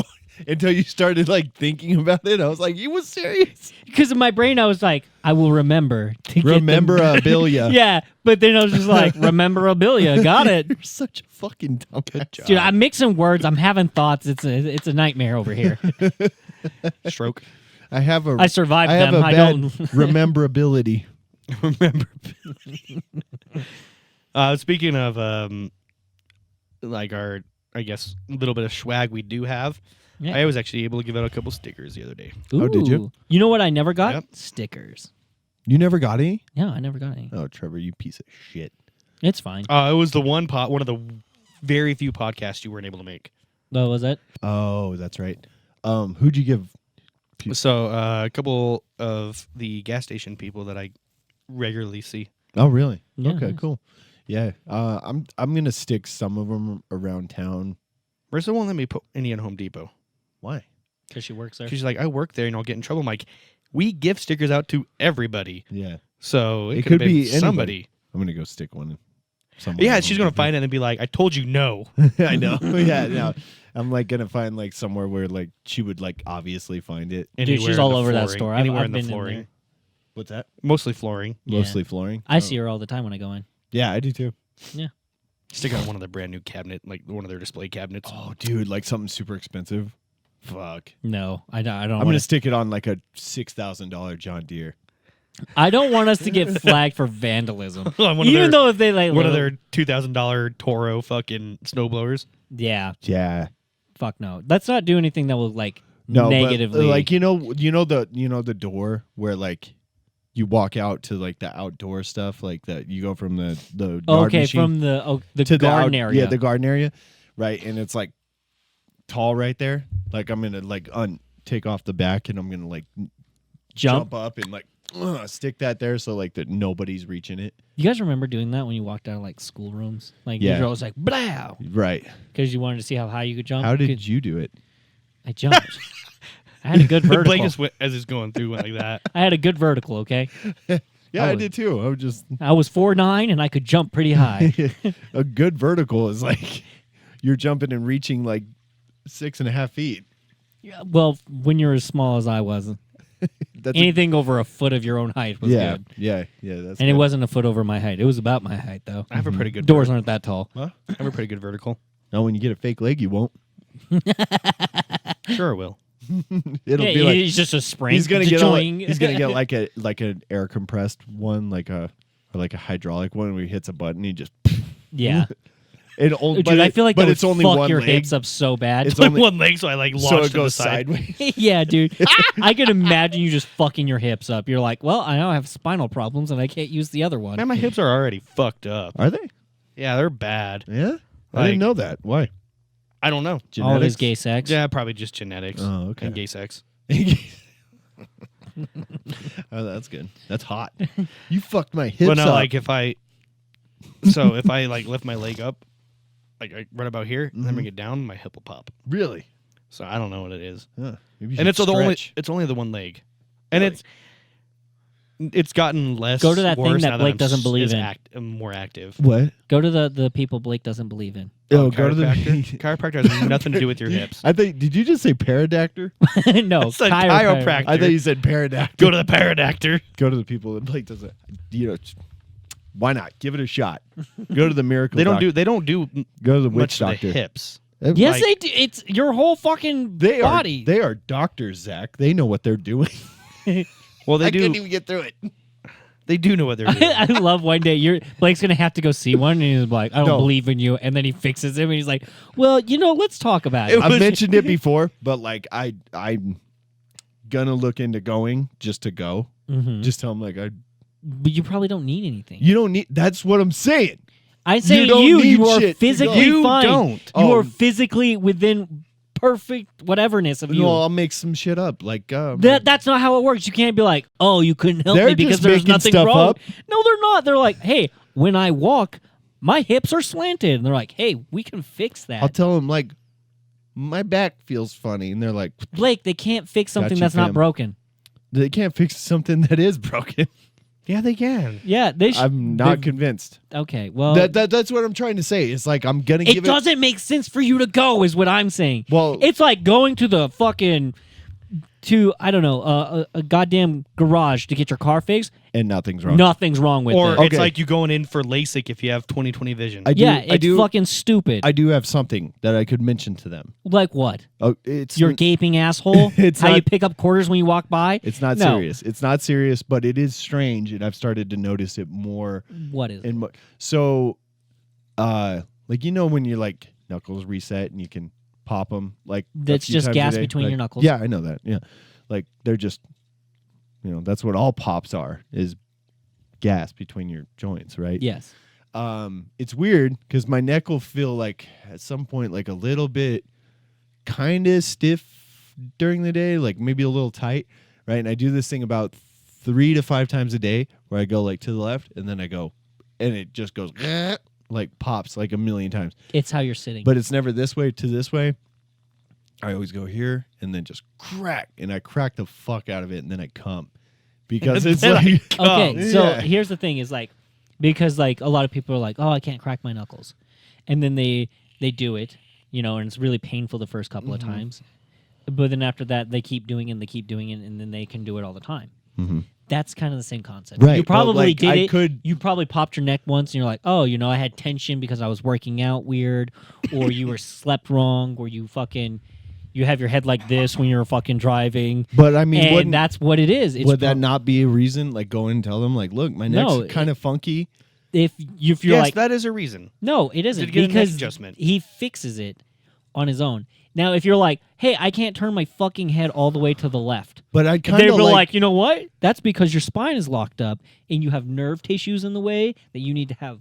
until you started like thinking about it. I was like, you was serious. because in my brain I was like, I will remember. To get the- Rememberabilia. yeah, but then I was just like, rememberabilia. Got it. You're such a fucking dumbass. Dude, I'm mixing words. I'm having thoughts. It's a nightmare over here. stroke. I have a. I survived I have them. a I bad don't. rememberability. Remember. Speaking of like our, I guess, little bit of swag we do have. Yeah. I was actually able to give out a couple stickers the other day. Oh, did you? Ooh. You know what I never got? Yep. Stickers. You never got any? No, I never got any. Oh, Trevor, you piece of shit. It's fine. It was the one of the very few podcasts you weren't able to make. What was it? Oh, that's right. Who'd you give? So a couple of the gas station people that I regularly see. Oh, really? Yeah, okay, nice. cool. Yeah. I'm gonna stick some of them around town. Marissa won't let me put any in Home Depot. Why? Because she works there. She's like, I work there and I'll get in trouble. I'm like, we give stickers out to everybody. Yeah. So It could could have be been anybody. somebody. I'm gonna go stick one. Somewhere Yeah, at she's Home going to Depot. find it and be like, I told you no. I know. Yeah, no. I'm like gonna find like somewhere where like she would like obviously find it. Dude, Anywhere she's in all the over that flooring. store. Anywhere I've in the been in flooring. there. What's that? Mostly flooring. Yeah. Mostly flooring. I Oh. see her all the time when I go in. Yeah, I do too. Stick out one of their brand new cabinet, like one of their display cabinets. Oh, dude, like something super expensive. Fuck. No, I don't. I'm want gonna to. stick it on like a $6,000 John Deere. I don't want us to get flagged for vandalism. One of Even their- though if they like one of their $2,000 Toro fucking snowblowers. yeah, Yeah. fuck no. Let's not do anything that will like No, negatively. but, like you know the door where like you walk out to like the outdoor stuff, like that you go from the yard okay, machine from the to garden the area. Yeah, the garden area, right? And it's like tall right there. Like I'm gonna like take off the back and I'm gonna like jump. up and like stick that there so like that nobody's reaching it. You guys remember doing that when you walked out of like schoolrooms? Like Yeah. you're always like blah Right. because you wanted to see how high you could jump. How did you do it? I jumped? I had a good vertical. Blake just went, as he's going through, went like that. I had a good vertical. Okay, Yeah, I Oh. did too. I was just I was 4'9" and I could jump pretty high. a good vertical is like you're jumping and reaching like 6.5 feet. Yeah, well, when you're as small as I was, That's anything over a foot of your own height was yeah, good. yeah. That's And it good. wasn't a foot over my height. It was about my height, though. I have a pretty good Doors vertical. aren't that tall. I have a pretty good vertical. Now, when you get a fake leg, you won't. Sure, I will. It'll Yeah, be like he's just a spring. he's gonna Joing. he's gonna get like an air compressed one, like a hydraulic one where he hits a button, he just yeah. Dude, I feel like but that would it's only fuck one your leg. hips up so bad. It's Like only one leg, so I like launched so to it the goes side. sideways. Yeah, dude. I can imagine you just fucking your hips up. You're like, well, I now have spinal problems and I can't use the other one. Man, my hips are already fucked up. Are they? Yeah, they're bad. Yeah, I Like- didn't know that. Why? I don't know. All of his gay sex. Yeah, probably just genetics. Oh, okay. And gay sex. Oh, that's good. That's hot. You fucked my hips But no, up. like if I like lift my leg up, like right about here, and then bring it down, my hip will pop. Really? So I don't know what it is. Huh. Maybe you And should it's only the one leg, and Really? it's gotten less. Go to that thing worse that now Blake I'm doesn't believe is in. I'm more active. What? Go to the people Blake doesn't believe in. Oh, go to the chiropractor. Chiropractor has nothing to do with your hips. I think. Did you just say paradactor? No, It's a chiropractor. chiropractor. I thought you said paradactor. Go to the paradactor. Go to the people that Blake doesn't. You know, why not? Give it a shot. Go to the miracle. They don't doctor. do. They don't do Go to the much witch to the doctor. hips. Yes, Like- they do. It's your whole fucking They are. body. They are doctors, Zach. They know what they're doing. Well, they I do. couldn't even get through it. They do know what they're doing. I love one day Blake's gonna have to go see one, and he's like, "I don't No. believe in you," and then he fixes him, and he's like, "Well, let's talk about it." I've mentioned it before, but like I'm gonna look into going just to go. Mhm. Just tell them like But you probably don't need anything. you don't need. That's what I'm saying. I say don't you need are shit to physically go. You fine. don't. You Oh. are physically within perfect whateverness of you. No, I'll make some shit up. Like That's not how it works. You can't be like, "Oh, you couldn't help They're me because just there's making nothing stuff wrong." up. No, they're not. They're like, "Hey, when I walk, my hips are slanted," and they're like, "Hey, we can fix that." I'll tell them like my back feels funny, and they're like, Blake, they can't fix something you, that's not fam. broken. they can't fix something that is broken. Yeah, they can. Yeah, they should. I'm not convinced. Okay, well, That's what I'm trying to say. It's like I'm gonna it give doesn't make sense for you to go, is what I'm saying. Well, It's like going to the fucking I don't know a goddamn garage to get your car fixed. and nothing's wrong. Nothing's wrong with Or it. Okay. it's like you going in for LASIK if you have 20/20 vision. Yeah, I it's do. fucking stupid. I do have something that I could mention to them. Like what? Oh, it's Your gaping asshole? It's How you not- pick up quarters when you walk by? It's not No. serious. It's not serious, but it is strange, and I've started to notice it more. What is it? And so, like when your like knuckles reset and you can pop them, like a That's few just times a gas day, between like- your knuckles. Yeah, I know that. Yeah, like they're just, that's what all pops are is gas between your joints, right? Yes. It's weird because my neck will feel like at some point like a little bit kind of stiff during the day, like maybe a little tight, right? And I do this thing about 3 to 5 times a day where I go like to the left and then I go and it just goes like pops like a million times. It's how you're sitting. But it's never this way to this way. I always go here and then just crack and I crack the fuck out of it and then I come because it's Then I like okay, so yeah. here's the thing: is like because like a lot of people are like, "Oh, I can't crack my knuckles," and then they do it, and it's really painful the first couple Mm-hmm. of times, but then after that they keep doing it, and they keep doing it, and then they can do it all the time. Mm-hmm. That's kind of the same concept. Right, You but, probably like, did I it. could- You probably popped your neck once, and you're like, "Oh, I had tension because I was working out weird," or you were slept wrong, or you have your head like this when you're fucking driving. But I mean, And wouldn't that's what it is. It's would that pro- not be a reason? Like, go in and tell them, like, look, my neck's No, kind of funky. if you're yes, like, that is a reason. no, it isn't To get a neck because adjustment. he fixes it on his own. Now, if you're like, hey, I can't turn my fucking head all the way to the left, But I they'd kind be of like, you know what? That's because your spine is locked up and you have nerve tissues in the way that you need to have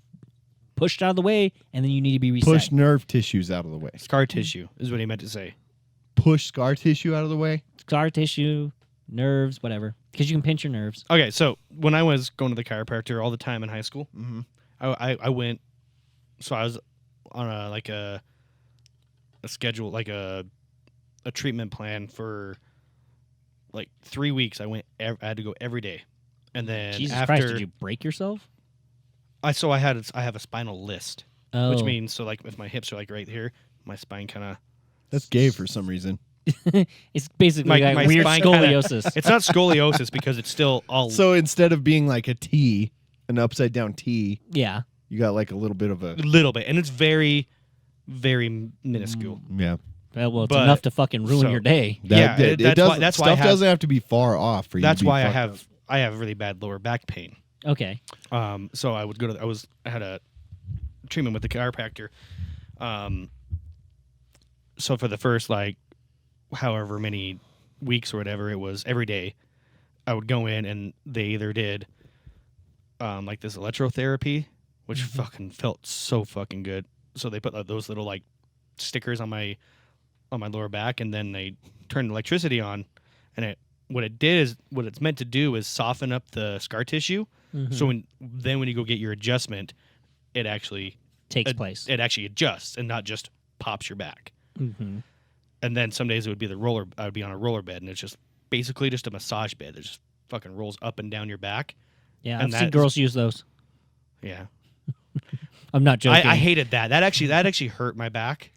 pushed out of the way, and then you need to be reset. push nerve tissues out of the way. Scar tissue is what he meant to say. Push scar tissue out of the way. Scar tissue, nerves, whatever, because you can pinch your nerves. Okay, so when I was going to the chiropractor all the time in high school, I went. So I was on a schedule, like a treatment plan for like 3 weeks. I had to go every day, and then Jesus after Christ, did you break yourself? I have a spinal list, Oh, which means so like if my hips are like right here, my spine kind of. That's gay for some reason. it's basically My- like my weird spine kinda- scoliosis. It's not scoliosis because it's still all. So instead of being like a T, an upside down T, Yeah. you got like a little bit of a little bit, and it's very, very minuscule. yeah. Well, it's But- enough to fucking ruin so- your day. Yeah, it that's doesn't, why- that's why I stuff have- doesn't have to be far off for you. That's to be why I fucked up. have really bad lower back pain. Okay. So I would go to I had a treatment with the chiropractor, So for the first like however many weeks or whatever it was, every day I would go in and they either did like this electrotherapy, which fucking felt so fucking good. So they put those little like stickers on my lower back, and then they turned electricity on, and what it's meant to do is soften up the scar tissue. So when you go get your adjustment, it actually Takes place. It actually adjusts and not just pops your back. Mm-hmm. And then some days it would be I would be on a roller bed, and it's just basically just a massage bed that just fucking rolls up and down your back. Yeah, and I've seen girls use those. Yeah, I'm not joking. I hated that. That actually hurt my back.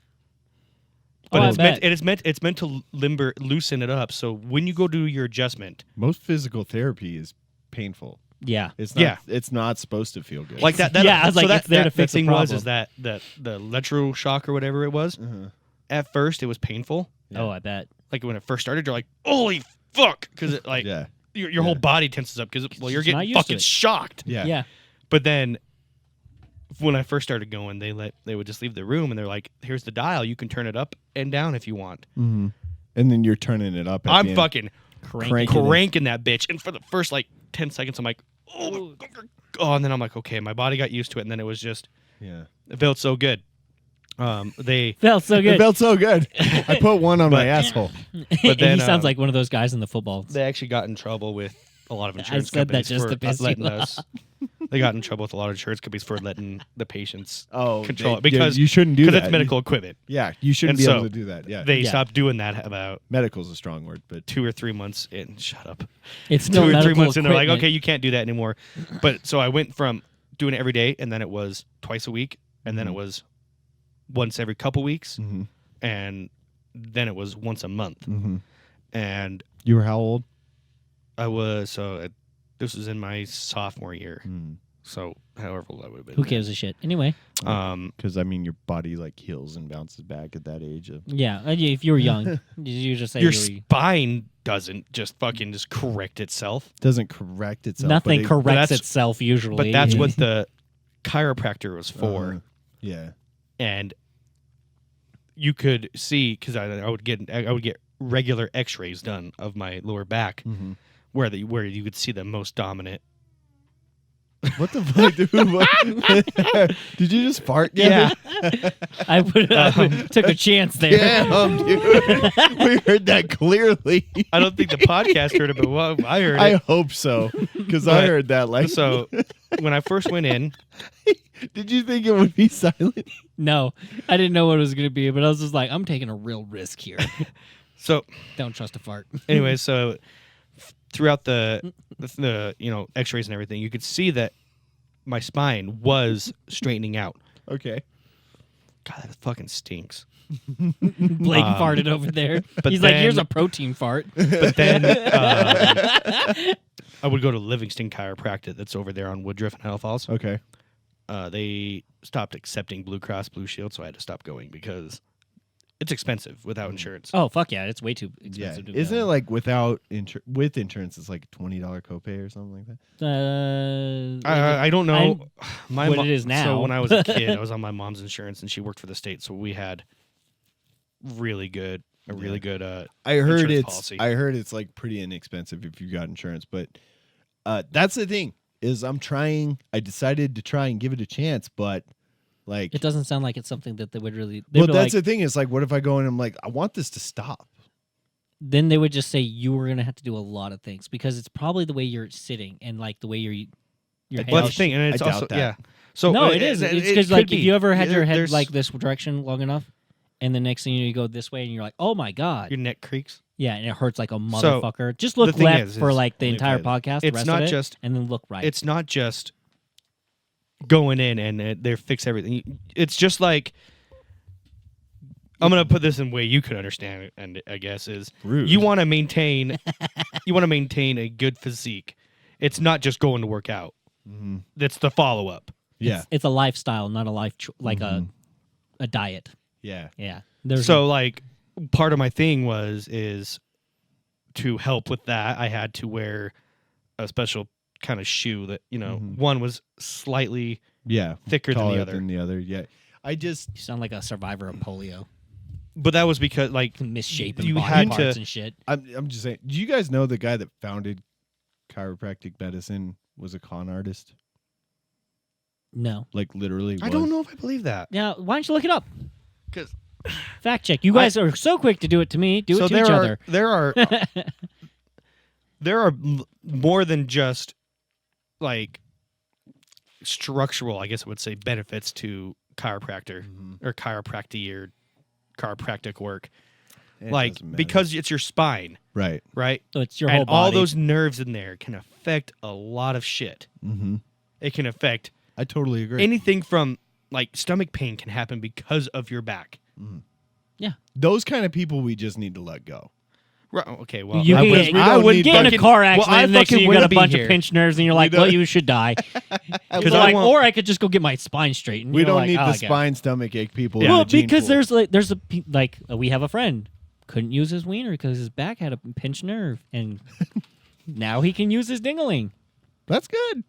Oh, But I it's bet. meant to loosen it up. So when you go do your adjustment, Most physical therapy is painful. Yeah. It's not supposed to feel good. like that. Yeah, I was like, it's there to fix the thing was problem. is that the electroshock or whatever it was. At first, it was painful. Oh, I bet. Like when it first started, you're like, "Holy fuck!" Because it like yeah. your whole body tenses up because you're Just not getting used to fucking it. shocked. Yeah. Yeah. But then when I first started going, they would just leave the room and they're like, "Here's the dial. You can turn it up and down if you want." Mm-hmm. And then you're turning it up. At I'm the end. fucking Cranking it. cranking that bitch, and for the first like 10 seconds, I'm like, "Oh," and then I'm like, "Okay." My body got used to it, and then it was just Yeah. it felt so good. They Felt so It good. felt so good. I put one on my asshole. but then he sounds like one of those guys in the football. they actually got in trouble with a lot of insurance said that companies just for to piss you letting off. us. They got in trouble with a lot of insurance companies for letting the patients Oh, control it yeah, because you shouldn't do because that. it's medical equipment. Yeah, you shouldn't And be so able to do that. Yeah, They Yeah. stopped doing that about medical's a strong word, but 2 or 3 months in. Shut up. It's still 2 or 3 medical months in, they're like, equipment. okay, you can't do that anymore. But so I went from doing it every day, and then it was twice a week, and then it was once every couple weeks, and then it was once a month. And you were how old? I was this was in my sophomore year. So however old I would have been. Who gives a shit? Anyway. Because I mean, your body like heals and bounces back at that age. Yeah. If you were young, you just say Your you were, spine doesn't just fucking just correct itself. Doesn't correct itself. nothing but corrects that's- itself usually. But that's what the chiropractor was for. Yeah. And you could see because I would get regular X-rays done of my lower back, where you could see the most dominant. What the fuck, dude? What? Did you just fart? Yeah, I took a chance there. Damn, dude. We heard that clearly. I don't think the podcast heard it, but well, I heard I it. hope so, because I But- heard that. Like, So when I first went in, did you think it would be silent? No, I didn't know what it was going to be, but I was just like, I'm taking a real risk here. so Don't trust a fart. anyway, so throughout the X-rays and everything, you could see that my spine was straightening out. Okay. God, that fucking stinks. Blake farted over there. but He's like, here's then- a protein fart. But then I would go to Livingston Chiropractic that's over there on Woodruff and Hell Falls. Okay. They stopped accepting Blue Cross Blue Shield, so I had to stop going because it's expensive without insurance. Oh, fuck yeah. It's way too Yeah. expensive to Isn't go. it like with insurance? It's like $20 copay or something like that. I don't know. My what it is now. So when I was a kid, I was on my mom's insurance, and she worked for the state, so we had really good. I heard insurance it's policy. I heard it's like pretty inexpensive if you got insurance, but that's the thing is I decided to try and give it a chance, but like It doesn't sound like it's something that they would really. well, They'd be that's like, the thing is like what if I go in and I'm like I want this to stop. then they would just say you were going to have to do a lot of things because it's probably the way you're sitting and like the way your head Well, that's is- the thing, and it's I doubt also that. yeah. So No, it is. It's because like could if be. you ever had your head There's- like this direction long enough, and the next thing you go this way, and you're like, oh my god, your neck creaks. yeah, and it hurts like a So, motherfucker. Just look the thing left is for like the only entire by podcast. the it's rest not of it, just- and then look right. It's not just going in and they fix everything. It's just like I'm gonna put this in a way you could understand it, and I guess is Rude. you want to maintain a good physique. It's not just going to work out. That's the follow up. Yeah. It's a lifestyle, not a like Mm-hmm. a diet. Yeah. Yeah. There's So like part of my thing is to help with that. I had to wear a special kind of shoe that one was slightly Yeah. thicker than Taller the other. Yeah. just You sound like a survivor of polio. But that was because like Misshapen you body had parts to. and shit. I'm just saying. Do you guys know the guy that founded chiropractic medicine was a con artist? No. Like literally. I don't know if I believe that. Now, why don't you look it up? 'Cause- Fact check. You guys are so quick to do it to me. Do it to each other. There are there are more than just like structural, I guess I would say, benefits to chiropractor or chiropractic work. It Like doesn't matter. because it's your spine, Right. right? So it's your and whole body. all those nerves in there can affect a lot of shit. Mm-hmm. It can affect I totally agree. anything from like stomach pain can happen because of your back. Those kind of people we just need to let go. Right, okay, well, You I can wish get, we I don't would need get in a fucking- car well, accident I and next thing fucking you got a wouldn't be bunch here. of pinched nerves and you're like, don't- well, you should die. Because So I like, want- or I could just go get my spine straightened. We You're don't like, need oh, the I get it. spine stomach ache people. Yeah. in Well, the gene because pool. there's we have a friend couldn't use his wiener because his back had a pinched nerve, and now he can use his dingling. That's good.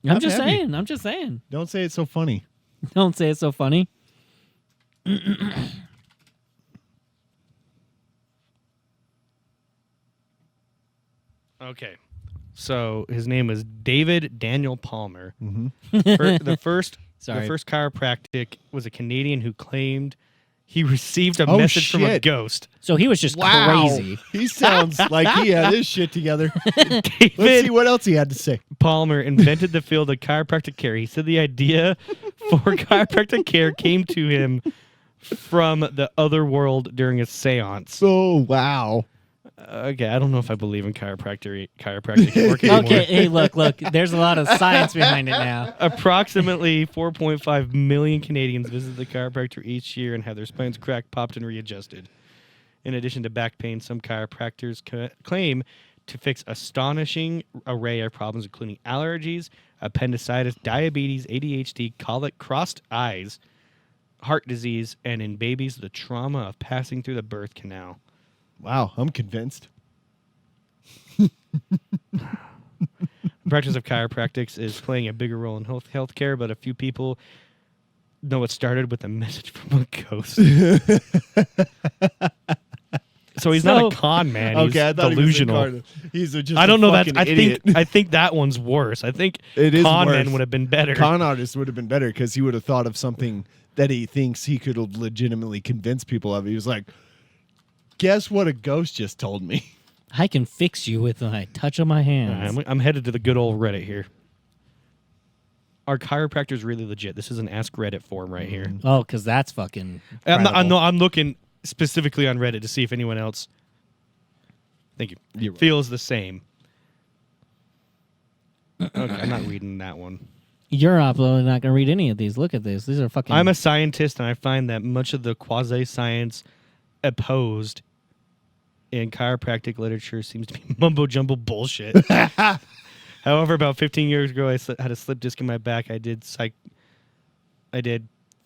I'm just happy. saying. I'm just saying. Don't say it's so funny. Don't say it's so funny. Okay. So his name is David Daniel Palmer. Mhm. The first Sorry. chiropractic was a Canadian who claimed he received a Oh, message from a shit. ghost. So he was just crazy. He sounds like he had his shit together. Let's see David what else he had to say. Palmer invented the field of chiropractic care. He said the idea for chiropractic care came to him from the other world during a seance. Oh, wow. Okay, I don't know if I believe in chiropractic work anymore. Okay, hey, look. There's a lot of science behind it now. Approximately 4.5 million Canadians visit the chiropractor each year and have their spines cracked, popped, and readjusted. In addition to back pain, some chiropractors claim to fix astonishing array of problems, including allergies, appendicitis, diabetes, ADHD, colic, crossed eyes, heart disease, and in babies, the trauma of passing through the birth canal. Wow, I'm convinced. The practice of chiropractics is playing a bigger role in healthcare, but a few people know it started with a message from a ghost. So he's not a con man. He's Okay, I thought delusional. he was a He's just I don't a know. That's. fucking I idiot. think that one's worse. I think It is con worse. man would have been better. Con artist would have been better because he would have thought of something that he thinks he could have legitimately convinced people of. He was like, guess what a ghost just told me? I can fix you with a touch of my hands. I'm headed to the good old Reddit here. Are chiropractors really legit? This is an Ask Reddit form right here. Oh, because that's fucking. I'm looking specifically on Reddit to see if anyone else. Thank you. You're right. Feels the same. Okay, I'm not reading that one. You're not going to read any of these. Look at this. These are fucking. I'm a scientist, and I find that much of the quasi-science opposed in chiropractic literature seems to be mumbo-jumbo bullshit. However, about 15 years ago, I had a slip disc in my back. I did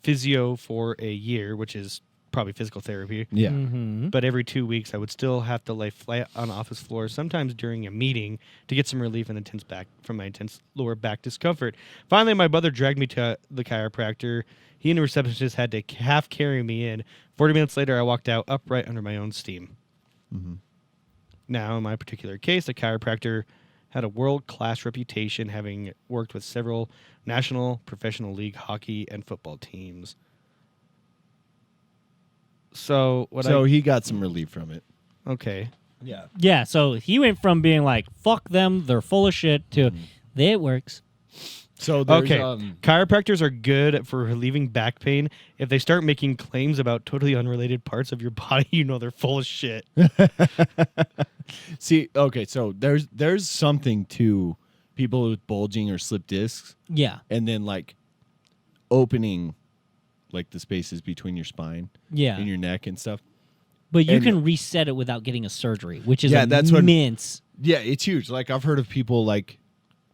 physio for a year, which is probably physical therapy. Yeah. Mhm. But every 2 weeks, I would still have to lay flat on office floor, sometimes during a meeting, to get some relief from my intense lower back discomfort. Finally, my brother dragged me to the chiropractor. He and the receptionist had to half carry me in. 40 minutes later, I walked out upright under my own steam. Mm-hmm. Now, in my particular case, the chiropractor had a world-class reputation, having worked with several national, professional league hockey and football teams. So he got some relief from it. Okay. Yeah. Yeah, so he went from being like, fuck them, they're full of shit, to, it works. So there's, Okay, chiropractors are good for relieving back pain. If they start making claims about totally unrelated parts of your body, you know they're full of shit. See, okay, so there's something to people with bulging or slip discs, Yeah. and then like opening like the spaces between your spine Yeah. and your neck and stuff. But you and- can reset it without getting a surgery, which is Yeah, that's what- immense. Yeah, it's huge. Like I've heard of people like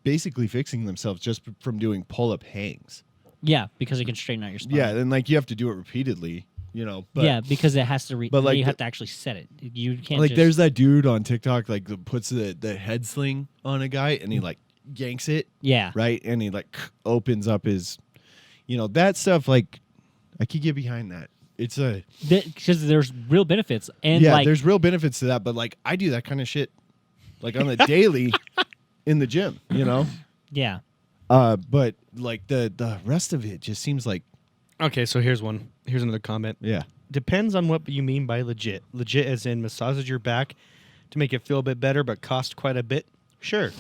basically fixing themselves just from doing pull-up hangs. Yeah, because it can straighten out your spine. Yeah, and like you have to do it repeatedly, you know. But yeah, because it has to. but, like, you the- have to actually set it. You can't. like just, there's that dude on TikTok like that puts the head sling on a guy and he like yanks it, Yeah. right? And he like opens up his, you know, that stuff like I could get behind that. It's a Because there's real benefits. And yeah. like, There's real benefits to that, but like I do that kind of shit, like on the daily, in the gym. You know. yeah. But like the rest of it just seems like Okay, so here's one. Here's another comment. yeah. Depends on what you mean by legit. Legit as in massages your back to make it feel a bit better but cost quite a bit? Sure.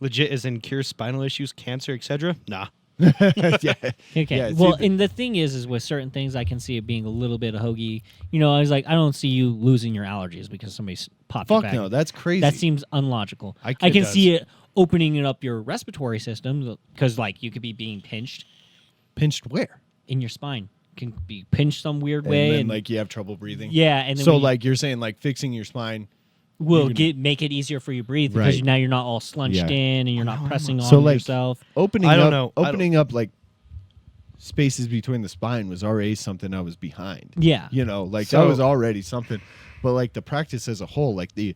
Legit as in cures spinal issues, cancer, etc.? Nah. yeah. Okay. Yeah, well, see, and the thing is with certain things, I can see it being a little bit hokey. You know, I was like, I don't see you losing your allergies because somebody's popped your Fuck back. no, that's crazy. That seems unlogical. I I can does. see it opening it up your respiratory system because, like, you could be being pinched pinched where? in your spine. Can be pinched some weird And way, then and like you have trouble breathing. yeah, and then So when you- like you're saying like fixing your spine. will you make it easier for you to breathe because Right. now you're not all slunched Yeah. in and you're not pressing on So, like, yourself. Opening I don't up, know. I don't- Opening up like spaces between the spine was already something I was behind. Yeah. You know, like So- that was already something. But like the practice as a whole, like the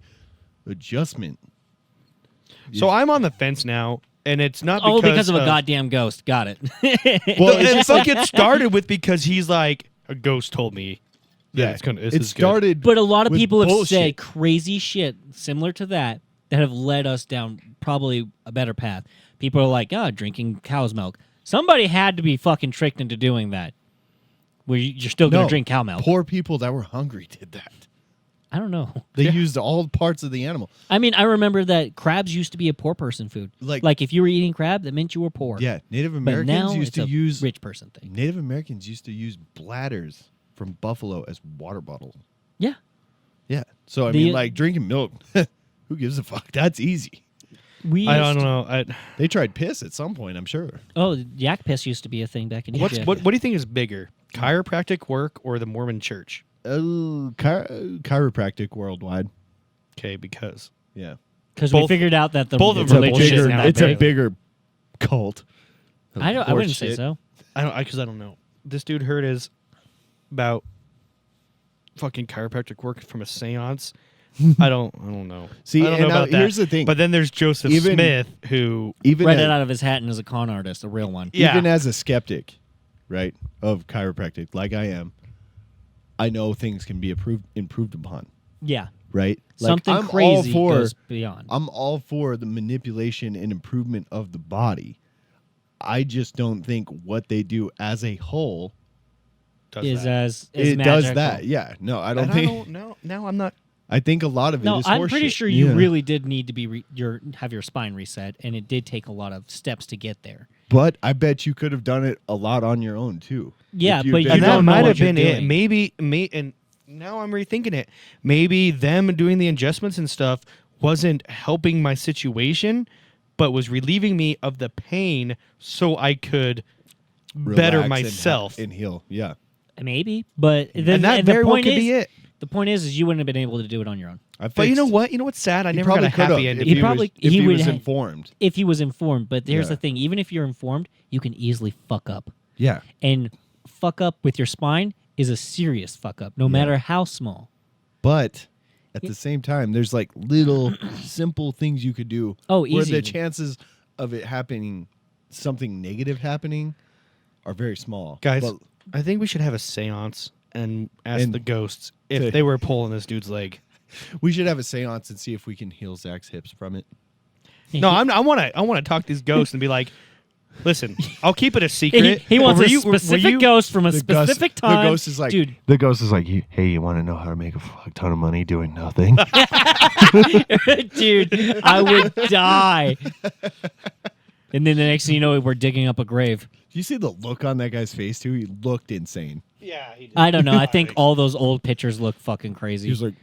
adjustment. So I'm on the fence now, and it's not because, Oh, because of a goddamn ghost. Got it. Well, and fuck it started with because he's like, a ghost told me. that Yeah, it's gonna. This it is good." started. But a lot of with people have bullshit. said crazy shit similar to that have led us down probably a better path. People are like, drinking cow's milk. Somebody had to be fucking tricked into doing that. Where you're still going to No, drink cow milk. Poor people that were hungry did that. I don't know. They used all parts of the animal. I mean, I remember that crabs used to be a poor person food. Like- if you were eating crab, that meant you were poor. Yeah, Native But Americans now used it's to a use rich person thing. Native Americans used to use bladders from buffalo as water bottles. Yeah. Yeah. So I The- mean, like drinking milk. Who gives a fuck? That's easy. We I used don't know. They tried piss at some point, I'm sure. Oh, yak piss used to be a thing back in What Egypt. do you think is bigger, chiropractic work or the Mormon Church? Oh, chiropractic worldwide. Okay, because Yeah. Because we both- figured out that the both of the them are religion bullshit isn't now, that It's a big. bigger cult. I wouldn't say Horseshit. so. I don't know. This dude heard his about fucking chiropractic work from a séance. I don't know. See, I don't and know now about that. here's the thing. But then there's Joseph Even- Smith, who Even Read as, it out of his hat and is a con artist, a real one. Yeah. even as a skeptic, right, of chiropractic, like I am, I know things can be improved upon, Yeah. right? Like, Something I'm crazy all for, goes beyond. I'm all for the manipulation and improvement of the body. I just don't think what they do as a whole does is that. as it magical. does that. Yeah, no, I don't And think. I don't know. Now I'm not. I think a lot of it No, is I'm pretty horseshit. sure you Yeah. really did need to be have your spine reset, and it did take a lot of steps to get there. But I bet you could have done it a lot on your own too. Yeah, If you've but been you And don't that know might what have you're been it. doing. Maybe, and now I'm rethinking it. Maybe them doing the adjustments and stuff wasn't helping my situation, but was relieving me of the pain so I could better Relax and myself. and heal. Yeah. Maybe, but and that very well point could is, be it. The point is you wouldn't have been able to do it on your own. But you know what? You know what's sad? I He never got probably a could have happy ending. if He probably- was, if he he would was ha- informed. If he was informed, but here's Yeah. the thing: even if you're informed, you can easily fuck up, Yeah. and fuck up with your spine is a serious fuck up, no matter how small. But at the same time, there's like little simple things you could do. Oh, Where easy. the chances of it happening, something negative happening, are very small. Guys, But I think we should have a seance and ask And the ghosts if to- they were pulling this dude's leg. we should have a seance and see if we can heal Zach's hips from it. No, I want to talk to these ghosts and be like, listen, I'll keep it a secret. He wants Were a you- were specific you- ghost from a The ghost- specific the time. ghost is like- dude, The ghost is like, hey, you want to know how to make a fuck ton of money doing nothing? dude, I would die. And then the next thing you know, we're digging up a grave. Do you see the look on that guy's face too? He looked insane. Yeah, he did. I don't know. I think all those old pictures look fucking crazy. He was like,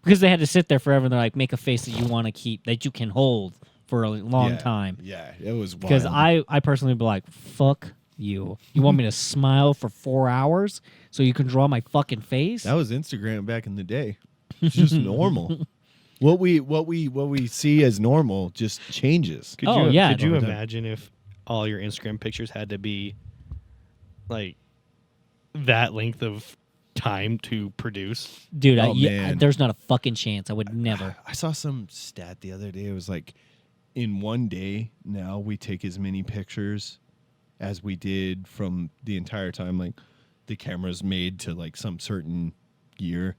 because they had to sit there forever and they're like, make a face that you want to keep, that you can hold for a long yeah, time. Yeah, it was wild. Because I personally would be like, fuck you. You want me to smile for 4 hours so you can draw my fucking face? that was Instagram back in the day. It's just normal. What we see as normal just changes. Could Oh, you, yeah. Could you All the time. imagine if all your Instagram pictures had to be like that length of time to produce? Dude, Oh, man. there's not a fucking chance. I would never. I saw some stat the other day. It was like, in one day now we take as many pictures as we did from the entire time. Like, the camera's made to like some certain year.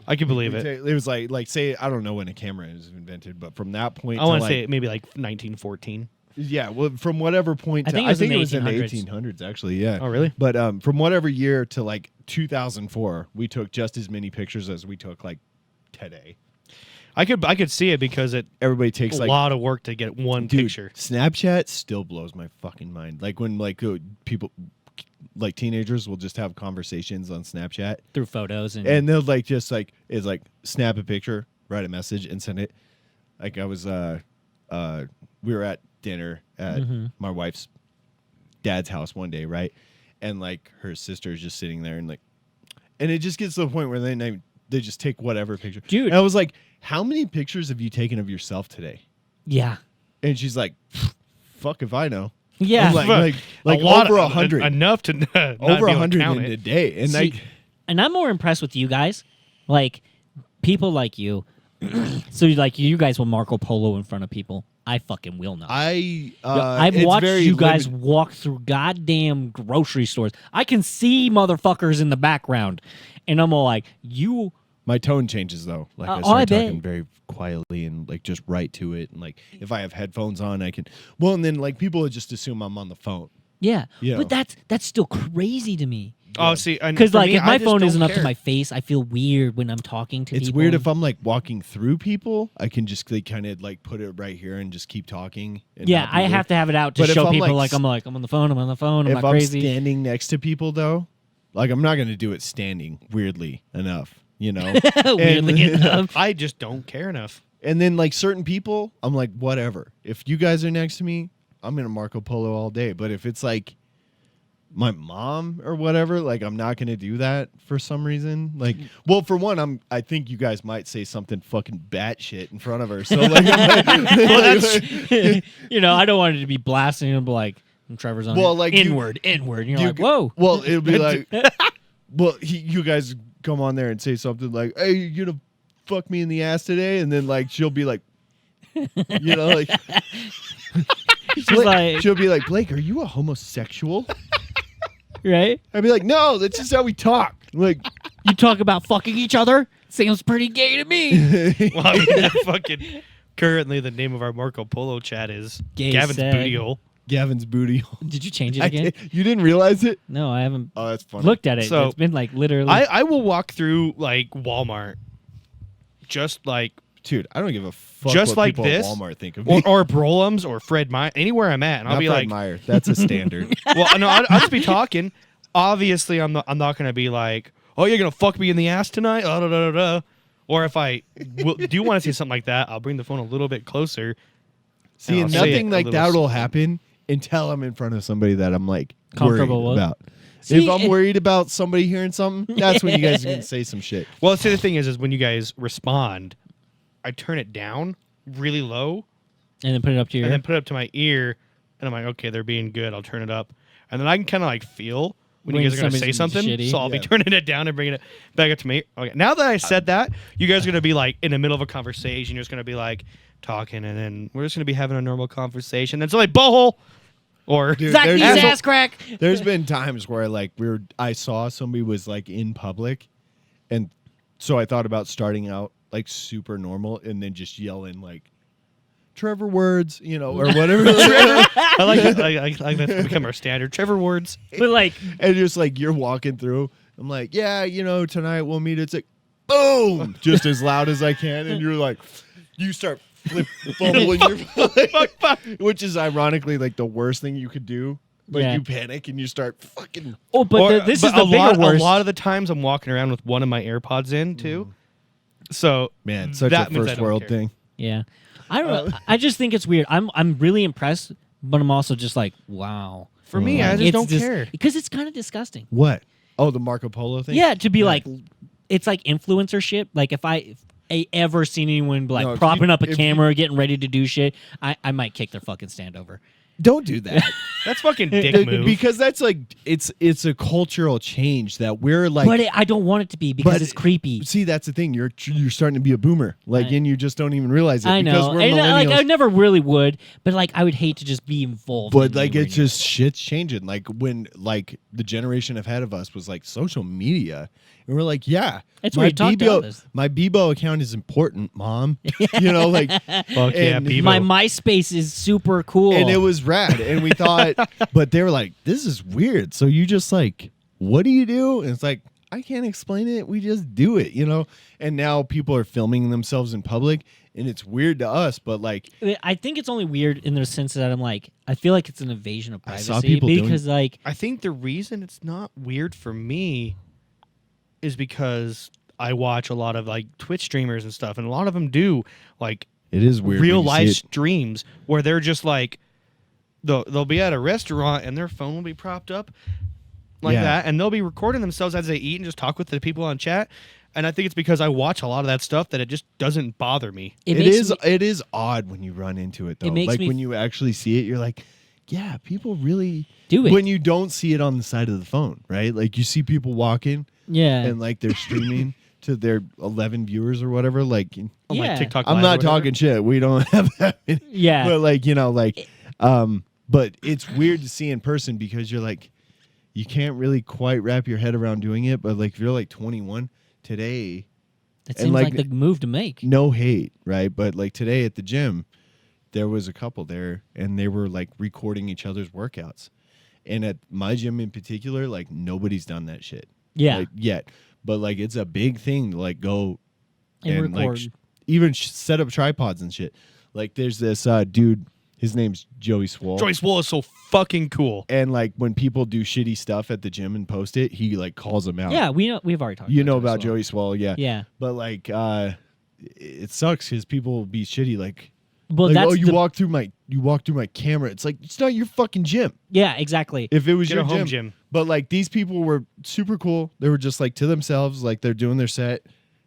I can believe it. It was like say I don't know when a camera is invented, but from that point, I want to like, say maybe like 1914. yeah, well, from whatever point I to, think it was in the the 1800s. 1800s actually. Yeah. Oh, really? But from whatever year to like 2004, we took just as many pictures as we took like today. I could see it because it Everybody takes a like lot of work to get one dude, picture. Snapchat still blows my fucking mind. Like when like people, like teenagers, will just have conversations on Snapchat, through photos and they'll like just like is like snap a picture, write a message, and send it. Like I was we were at dinner at my wife's dad's house one day, right? And like her sister is just sitting there and like, and it just gets to the point where they just take whatever picture. Dude. And I was like, how many pictures have you taken of yourself today? yeah. And she's like, fuck if I know. Yeah. I'm like a lot over of 100. enough to not Over be able to 100 count in it. a day. And See, like, and I'm more impressed with you guys, like people like you. So like you guys will Marco Polo in front of people. I fucking will not. I've it's watched very you guys limited. walk through goddamn grocery stores. I can see motherfuckers in the background, and I'm all like, you. My tone changes though. Like I I start bet. talking very quietly and like just right to it. And like if I have headphones on, I can. Well, and then like people would just assume I'm on the phone. Yeah, You but know. that's still crazy to me. Oh, see, Because like if my phone isn't up to care. my face, I feel weird when I'm talking to It's people. weird if I'm like walking through people, I can just like, kind of like put it right here and just keep talking. And Yeah, not be I weird. have to have it out to But if show I'm, people like, I'm on the phone. I'm on the phone. I'm If not I'm crazy. standing next to people though, like I'm not going to do it standing. Weirdly enough, you know. Weirdly And- enough. I just don't care enough. And then like certain people, I'm like, whatever. If you guys are next to me, I'm gonna Marco Polo all day. But if it's like my mom or whatever, like I'm not gonna do that for some reason. Like, well, for one, I think you guys might say something fucking batshit in front of her. So like, Well, that's you know, I don't want it to be blasting and be like, Trevor's on Well, it. like you- inward. And you're you like, whoa. well, it'll be like, well, you guys come on there and say something like, "Hey, you gonna fuck me in the ass today?" And then like she'll be like, you know, like. She's Blake- like, she'll be like, "Blake, are you a homosexual?" right? I'd be like, "No, that's just how we talk." Like, You talk about fucking each other? Seems pretty gay to me. Well, I mean, fucking currently the name of our Marco Polo chat is Gay Gavin's said. Booty Hole. Gavin's booty. Did you change it again? You didn't realize it? No, I haven't Oh, that's funny. looked at it. So, It's been like literally. I will walk through like Walmart, just like dude, I don't give a fuck. just what like people this, at Walmart think of me. or Brolum's or Fred Meyer, anywhere I'm at, and I'll Not be Fred like, Meyer. That's a standard. well, no, I'll just be talking. Obviously, I'm not going to be like, oh, you're gonna fuck me in the ass tonight, or if I do want to say something like that, I'll bring the phone a little bit closer. See, I'll and say nothing it a like little that will slower. happen until I'm in front of somebody that I'm like Comfortable worried with. about. See, if I'm worried about somebody hearing something, that's when you guys can say some shit. Well, see, the thing is when you guys respond, I turn it down really low and then put it up to your and then put it up to my ear, and I'm like, okay, they're being good. I'll turn it up, and then I can kind of like feel when you When guys are going to say somebody's something. shitty. So I'll be Yeah. turning it down and bringing it back up to me. Okay, now that I said that, you guys are going to be like in the middle of a conversation. You're just going to be like talking, and then we're just going to be having a normal conversation. Then somebody butthole or Dude, Zach there's- needs asshole- ass crack. There's been times where like I saw somebody was like in public, and so I thought about starting out like super normal and then just yelling like Trevor words, you know, or whatever. I like that. I like that to become our standard. Trevor words. But like, And just like you're walking through, I'm like, yeah, you know, tonight we'll meet. It's like, boom, just as loud as I can, and you're like, you start fumbling your, which is ironically like the worst thing you could do. Like Yeah. you panic and you start fucking. oh, but Or- this but is the bigger lot, worst. A lot of the times I'm walking around with one of my AirPods in too. So Man, such that a means I first don't world care. thing. Yeah, I don't know. I just think it's weird. I'm really impressed, but I'm also just like, wow. For me, I just It's don't care. because it's kind of disgusting. What? Oh, the Marco Polo thing. Yeah, to be like, it's like influencership. Like if I ever seen anyone like No, if propping you- up a if camera, getting ready to do shit, I might kick their fucking stand over. Don't do that. That's fucking dick move. Because that's like it's a cultural change that we're like. But I don't want it to be because But it's creepy. See, that's the thing. You're starting to be a boomer, and you just don't even realize it. I because know. we're And, like millennials. I never really would, but like I would hate to just be involved. But in like the it's just shit's changing. Like when like the generation ahead of us was like social media, and we're like, yeah, That's where you talk about this. my Bebo account is important, Mom. You know, like Fuck yeah, and Bebo. My MySpace is super cool. and it was rad, and we thought, but they were like, this is weird. So you just like, what do you do? And it's like, I can't explain it. We just do it, you know. And now people are filming themselves in public, and it's weird to us, but like, I think it's only weird in the sense that I'm like, I feel like it's an invasion of I privacy saw people doing- because like I think the reason it's not weird for me is because I watch a lot of like Twitch streamers and stuff, and a lot of them do like it is weird. real when you life see it. streams where they're just like they'll be at a restaurant and their phone will be propped up like Yeah. that, and they'll be recording themselves as they eat and just talk with the people on chat. And I think it's because I watch a lot of that stuff that it just doesn't bother me. It makes is me- it is odd when you run into it though. makes Like me- when you actually see it, you're like, yeah, people really do it. When you don't see it on the side of the phone, right? Like you see people walking yeah. and like they're streaming to their 11 viewers or whatever. Like On Yeah. like TikTok I'm Live or not whatever. talking shit. We don't have that many. Yeah. But like, you know, like but it's weird to see in person because you're like you can't really quite wrap your head around doing it, but like if you're like 21 today, That and, seems like, like the move to make. no hate, right? But like today at the gym, there was a couple there and they were like recording each other's workouts. And at my gym in particular, like nobody's done that shit. Yeah. Like, yet. But like it's a big thing to like go And like record. even set up tripods and shit. Like there's this dude, his name's Joey Swole. Joyce Wall is so fucking cool. And like when people do shitty stuff at the gym and post it, he like calls them out. Yeah, we've already talked You about know Joey about Swole. Joey Swole, yeah. Yeah. But like it sucks because people will be shitty like Well, like, that's oh, you the- walk through my camera. It's like it's not your fucking gym. Yeah, exactly. If it was Get your a home gym. But like these people were super cool. They were just like to themselves, like they're doing their set,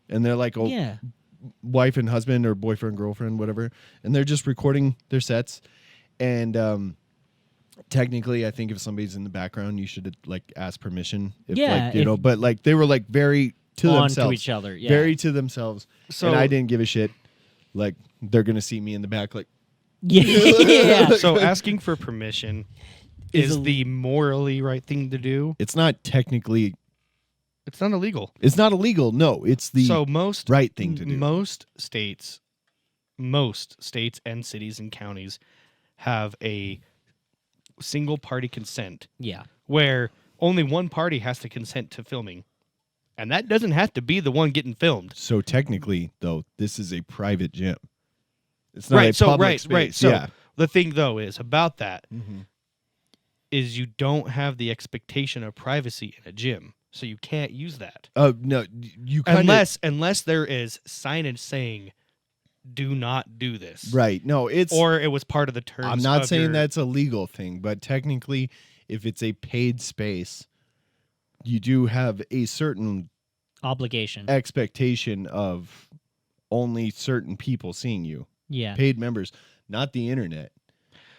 and they're like a Yeah. wife and husband or boyfriend girlfriend whatever, and they're just recording their sets. And technically, I think if somebody's in the background, you should like ask permission. If, Yeah, like, you if- know. But like they were like very to On themselves, to each other. Yeah. very to themselves. So- and I didn't give a shit. Like they're gonna see me in the back, like. yeah. So asking for permission Is is a- the morally right thing to do. It's not technically. It's not illegal. It's not illegal. No, it's the So most right thing to do. Most states and cities and counties have a single party consent Yeah. where only one party has to consent to filming. And that doesn't have to be the one getting filmed. So technically, though, this is a private gym. It's not Right, a so public right, space. right. So yeah. the thing though is about that Mhm. is you don't have the expectation of privacy in a gym. So you can't use that. No, you kind Unless there is signage saying do not do this. right. No, it's. Or it was part of the terms. I'm not of saying your- that's a legal thing, but technically, if it's a paid space, you do have a certain Obligation. expectation of only certain people seeing you. Yeah. Paid members, not the internet.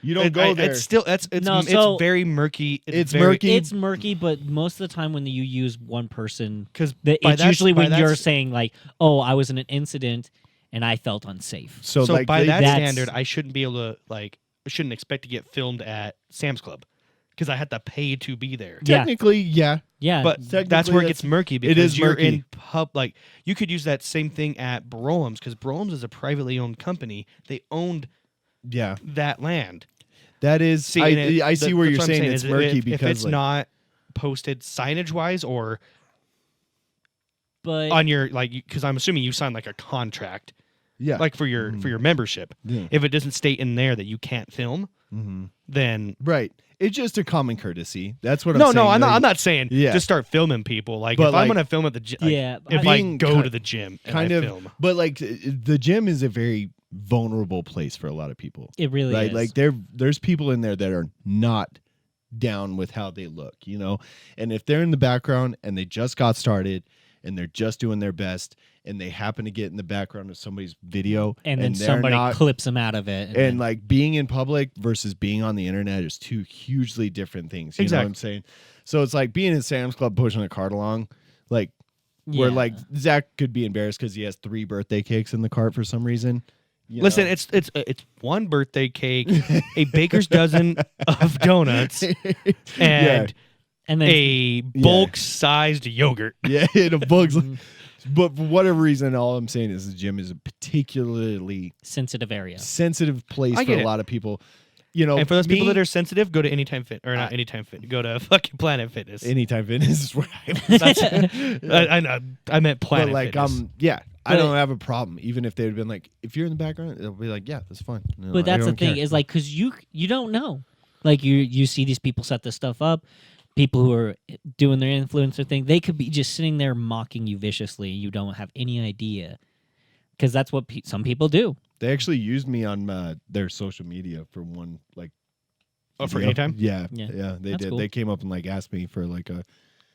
You don't go there. It's still it's No, so- very murky. It's very, murky. It's murky, but most of the time when you use one person, because it's usually when you're saying like, "Oh, I was in an incident and I felt unsafe." so so like by they- that that's- standard, I shouldn't be able to I shouldn't expect to get filmed at Sam's Club because I had to pay to be there. Yeah. technically, yeah. Yeah. But that's Technically, where it gets murky because is you're murky. in like you could use that same thing at Brohams because Brohams is a privately owned company. They owned Yeah. that land. That is. See, and I see where that's you're what I'm saying it's is murky if because it's like, not posted signage wise or but on your because I'm assuming you signed like a contract yeah. like for your membership. Yeah. If it doesn't state in there that you can't film, then Right. It's just a common courtesy. That's what I'm no, saying. no, I'm Like, not saying Yeah. just start filming people. Like But, if I'm like- gonna film at the gym, Yeah, if being I go ki- to the gym and kind I of, film, but like the gym is a very vulnerable place for a lot of people. it really Right? is. Like there's people in there that are not down with how they look, you know? And if they're in the background and they just got started and they're just doing their best and they happen to get in the background of somebody's video, And then they're somebody not, clips them out of it. and then- like being in public versus being on the internet is two hugely different things. You know what I'm saying? So it's like being in Sam's Club pushing a cart along, like where Yeah. like Zach could be embarrassed because he has 3 birthday cakes in the cart for some reason. You Listen, know? it's one birthday cake, a baker's dozen of donuts, and and then a bulk-sized yogurt. yeah, and a bug's. But for whatever reason, all I'm saying is the gym is a particularly sensitive area. sensitive place I for get a it. lot of people. You know, And for those people me- that are sensitive, go to Anytime Fit or not Anytime Fit. Go to fucking Planet Fitness. Anytime Fitness is where I That's, I know. I meant Planet but like Fitness. yeah, I But- don't have a problem. Even if they'd have been like, if you're in the background, they'll be like, yeah, that's fine. No, But I that's the don't thing care. is like because you don't know, like you see these people set this stuff up, people who are doing their influencer thing, they could be just sitting there mocking you viciously. You don't have any idea because that's what some people do. They actually used me on their social media for one like. Oh, for video. Anytime? Yeah, Yeah. yeah, they That's did. cool. They came up and like asked me for like a. They had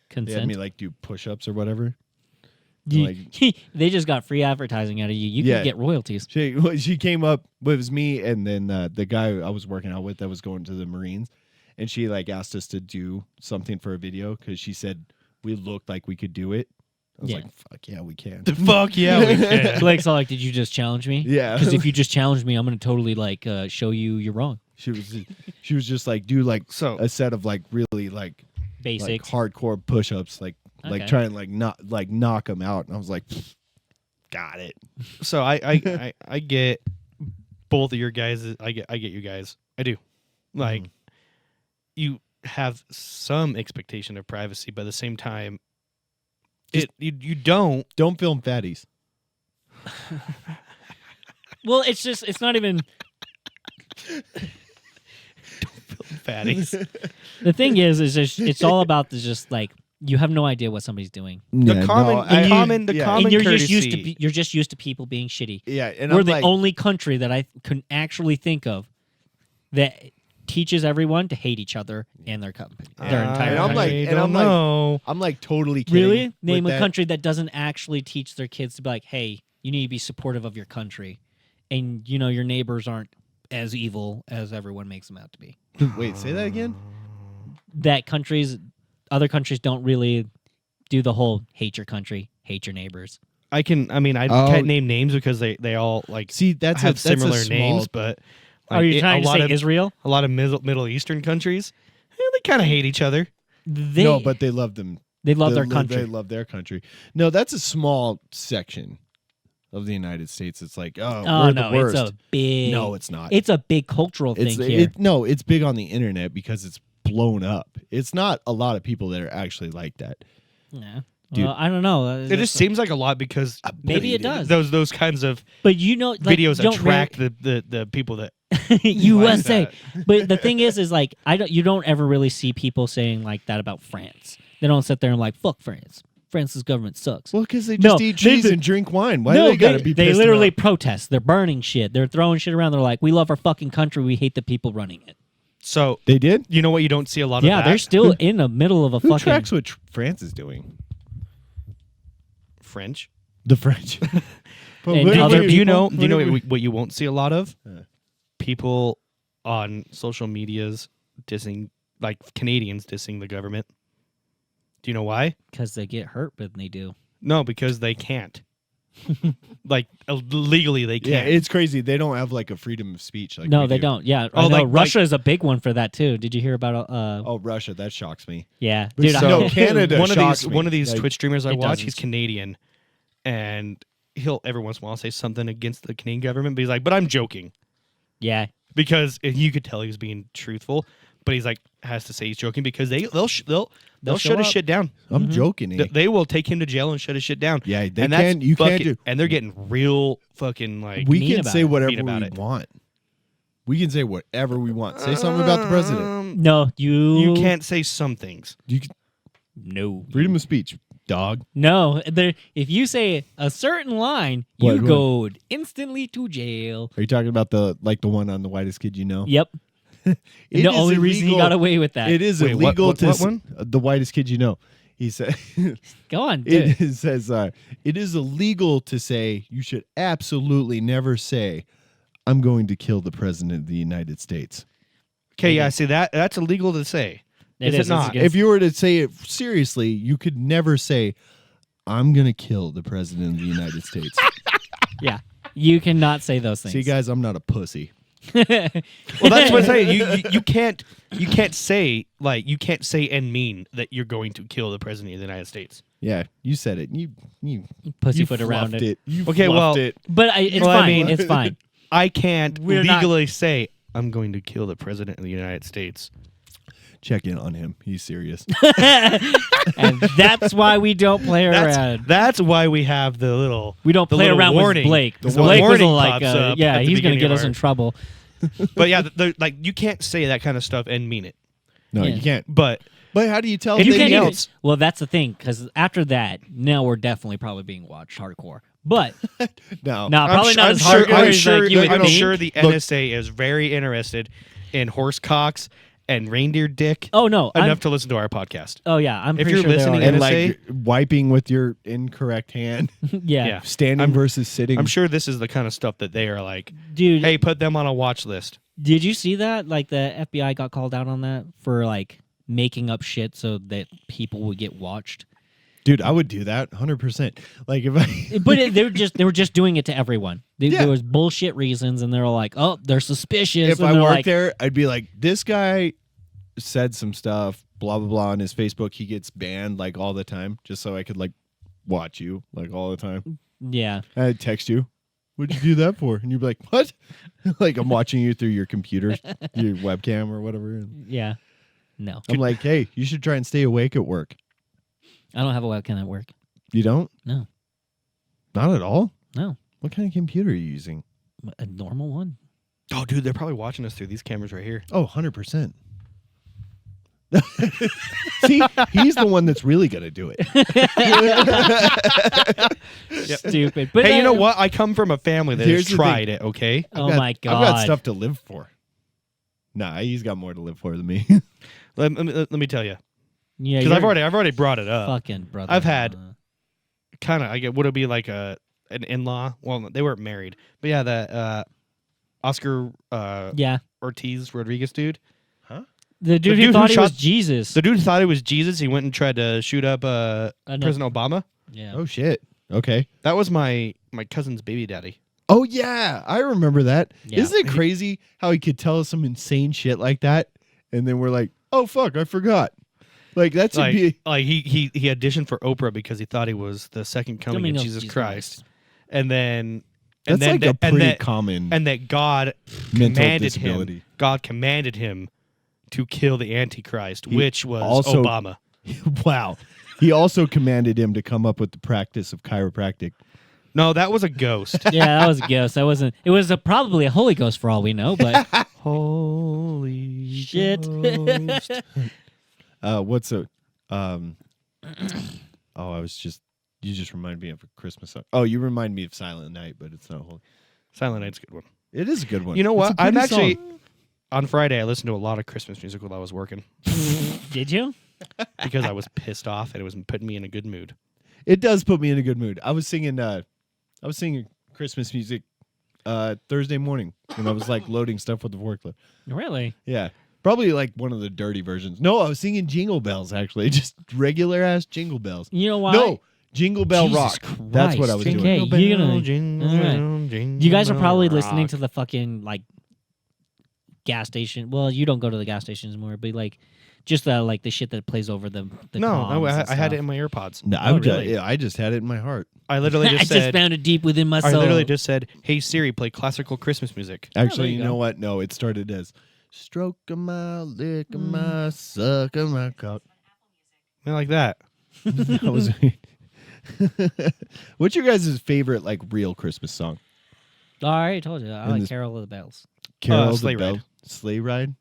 Consent. me like do push-ups or whatever. You- like- they just got free advertising out of you. You Yeah. can get royalties. She came up. It was me and then the guy I was working out with that was going to the Marines, and she like asked us to do something for a video because she said we looked like we could do it. I was Yeah. like, "Fuck yeah, we can." Fuck yeah, we can. Blake's all like, "Did you just challenge me?" Yeah. Because if you just challenge me, I'm gonna totally like show you you're wrong. She was just like do like So a set of like really like Basics. hardcore push-ups like Okay. try and like knock them out, and I was like, got it. So I get both of your guys. I get you guys. I do. Like you have some expectation of privacy, but at the same time, you don't. Don't film fatties. Well, it's not even. Fatties. The thing is just, it's all about the just like you have no idea what somebody's doing, The common and you're courtesy. just used to you're just used to people being shitty. Yeah, and We're I'm the like, only country that I can actually think of that teaches everyone to hate each other and their company, their entire and I'm country. like- I and don't I'm like- know. I'm like totally kidding. Really? with Name a that. country that doesn't actually teach their kids to be like, hey, you need to be supportive of your country, and you know your neighbors aren't as evil as everyone makes them out to be. Wait, say that again. That other countries don't really do the whole hate your country, hate your neighbors. I can't name names because they all like See, that's have a similar small, names, but Are you trying to say Israel? A lot of Middle Eastern countries, they kind of hate each other. No, but they love them. They love their country. They love their country. No, that's a small section of the United States. It's like, Oh we're no, the worst. it's a big. No, it's not. It's a big cultural It's thing here. no, it's big on the internet because it's blown up. It's not a lot of people that are actually like that. Yeah. Dude. Well, I don't know. It just seems like a lot because Maybe it does. Those kinds of But you know, like, videos you don't attract the people that USA. that. But the thing is like you don't ever really see people saying like that about France. They don't sit there and like fuck France. France's government sucks. Well, because they No, just eat cheese and drink wine. Why do they gotta be? They pissed literally about- protest. They're burning shit. They're throwing shit around. They're like, we love our fucking country. We hate the people running it. So They did. you know what you don't see a lot of. Yeah, that? they're still in the middle of a Who fucking. tracks what France is doing? French. The French. But And what other Do you people- know? what Do you know we- what you won't see a lot of? Huh. People on social medias dissing, like Canadians dissing the government. Do you know why? Because they get hurt when they do. No, because they can't. Like legally, they Yeah, can't. it's crazy. They don't have like a freedom of speech. Like No, we they do. don't. Yeah, Oh, I know. like- Russia is a big one for that too. Did you hear about? Oh, Russia, that shocks me. Yeah, But dude. no, I, Canada one of shocks these me. one of these Like, Twitch streamers I it watch, he's doesn't. Canadian, and he'll every once in a while say something against the Canadian government, but he's like, "But I'm joking," yeah, because you could tell he was being truthful, but he's like has to say he's joking because they'll show shut his up. shit down. I'm joking. Eh? They will take him to jail and shut his shit down. Yeah, they and that's can. You can't fucking- do. and they're getting real fucking like We mean can about say it. whatever Mean about we it. want. We can say whatever we want. Say something about the president. no, You can't say some things. You can, No, freedom of speech, dog. no. There, if you say a certain line, you What? go instantly to jail. Are you talking about the one on the whitest kid you know? Yep. It the is only reason he illegal- got away with that. It is Wait, what- illegal what to one? the whitest kid you know. He said, Go on, do it. it says, it is illegal to say, you should absolutely never say, I'm going to kill the president of the United States. Okay, yeah, see that's illegal to say. Is it It's not? against- If you were to say it seriously, you could never say, I'm going to kill the president of the United States. Yeah, you cannot say those things. See, guys, I'm not a pussy. Well, that's what I'm saying. You can't say you can't say and mean that you're going to kill the president of the United States. Yeah, you said it. You Pussyfoot around fluffed it. You Okay, well, fluffed it. But it's Well, I fine. mean- It's fine. I can't We're not- legally say I'm going to kill the president of the United States. Check in on him. He's serious. And that's why we don't play around. That's why we have the little. We don't the play little around warning. with Blake. The Blake was warning like, pops up yeah, at the he's gonna beginning get of us our- in trouble. But yeah, like you can't say that kind of stuff and mean it. No, Yeah. you can't. But But how do you tell If You anything can't even- else- well, that's the thing, because after that, now we're definitely probably being watched hardcore. But No. no, probably not as sure, hardcore I'm as sure, like you would I'm think. sure the Look- NSA is very interested in horse cocks and reindeer dick Oh no, enough to listen to our podcast. oh yeah, I'm if pretty you're sure they're listening already- And NSA? like wiping with your incorrect hand, yeah. Yeah. standing versus sitting. I'm sure this is the kind of stuff that they are like, Dude, hey, put them on a watch list. did you see that? Like the FBI got called out on that for like making up shit so that people would get watched. Dude, I would do that 100%. Like if I But they were just doing it to everyone. Yeah. There was bullshit reasons, and they were like, "Oh, they're suspicious." if and I they're worked like, there, I'd be like, this guy said some stuff, blah blah blah on his Facebook. He gets banned like all the time, just so I could like watch you like all the time. yeah, I'd text you. What'd you do that for? And you'd be like, what? Like I'm watching you through your computer, your webcam or whatever. yeah. No, I'm like, hey, you should try and stay awake at work. I don't have a webcam at work. You don't? No, Not at all? no, What kind of computer are you using? a normal one. Oh, dude, they're probably watching us through these cameras right here. Oh, 100%. See, he's the one that's really going to do it. Stupid. But Hey, you know what? I come from a family that Here's has the thing. tried it, okay? Oh my I've got God. stuff to live for. Nah, he's got more to live for than me. Let me tell you. Yeah, Because I've you're already brought it up. fucking brother. I've had- Kind of, I get, would it be like an in-law? Well, they weren't married. But yeah, that Oscar yeah, Ortiz Rodriguez dude. the dude dude who who thought he was shot- Jesus. The dude thought it was Jesus. He went and tried to shoot up know. President Obama. Yeah. Oh, shit. Okay. That was my cousin's baby daddy. Oh, yeah. I remember that. Yeah. Isn't it crazy how he could tell us some insane shit like that? And then we're like, oh, fuck, I forgot. Like, that should be. Like he auditioned for Oprah because he thought he was the second coming of Jesus Christ. And then That's then like a and pretty that, common and that God mental commanded disability. him. God commanded him to kill the Antichrist, He which was also- Obama. Wow. He also commanded him to come up with the practice of chiropractic. No, that was a ghost. Yeah, that was a ghost. That wasn't. It was probably a Holy Ghost for all we know. But Holy shit. Ghost. What's a oh, you just remind me of a Christmas song. Oh, you remind me of Silent Night, but it's not holy. Silent Night's a good one. It is a good one. You know It's what? a I'm pretty actually song. on Friday. I listened to a lot of Christmas music while I was working did you? because I was pissed off and it was putting me in a good mood. It does put me in a good mood. I was singing Christmas music Thursday morning when I was like loading stuff with the forklift. Really? Yeah. Probably like one of the dirty versions. No, I was singing Jingle Bells actually. Just regular ass Jingle Bells. You know why? No, Jingle Bell Jesus Rock. That's what I was Christ. doing. Okay, you're gonna. Jingle all right. bell, jingle You guys are bell probably listening rock. to the fucking like gas station. Well, you don't go to the gas stations anymore, but like just the like the shit that plays over the No, comms and I had it stuff. in my AirPods. No, Oh, really? I just had it in my heart. I literally I just just said. found it deep within my I soul. literally just said, "Hey Siri, play classical Christmas music." Actually, you you go. know what? No, it started as stroke of my, lick of my, suck of my cock. I like that. That was What's your guys' favorite like real Christmas song? All right, I told you. I In like this- Carol of the Bells. Carol of Sleigh the Bell. Ride. Sleigh Ride?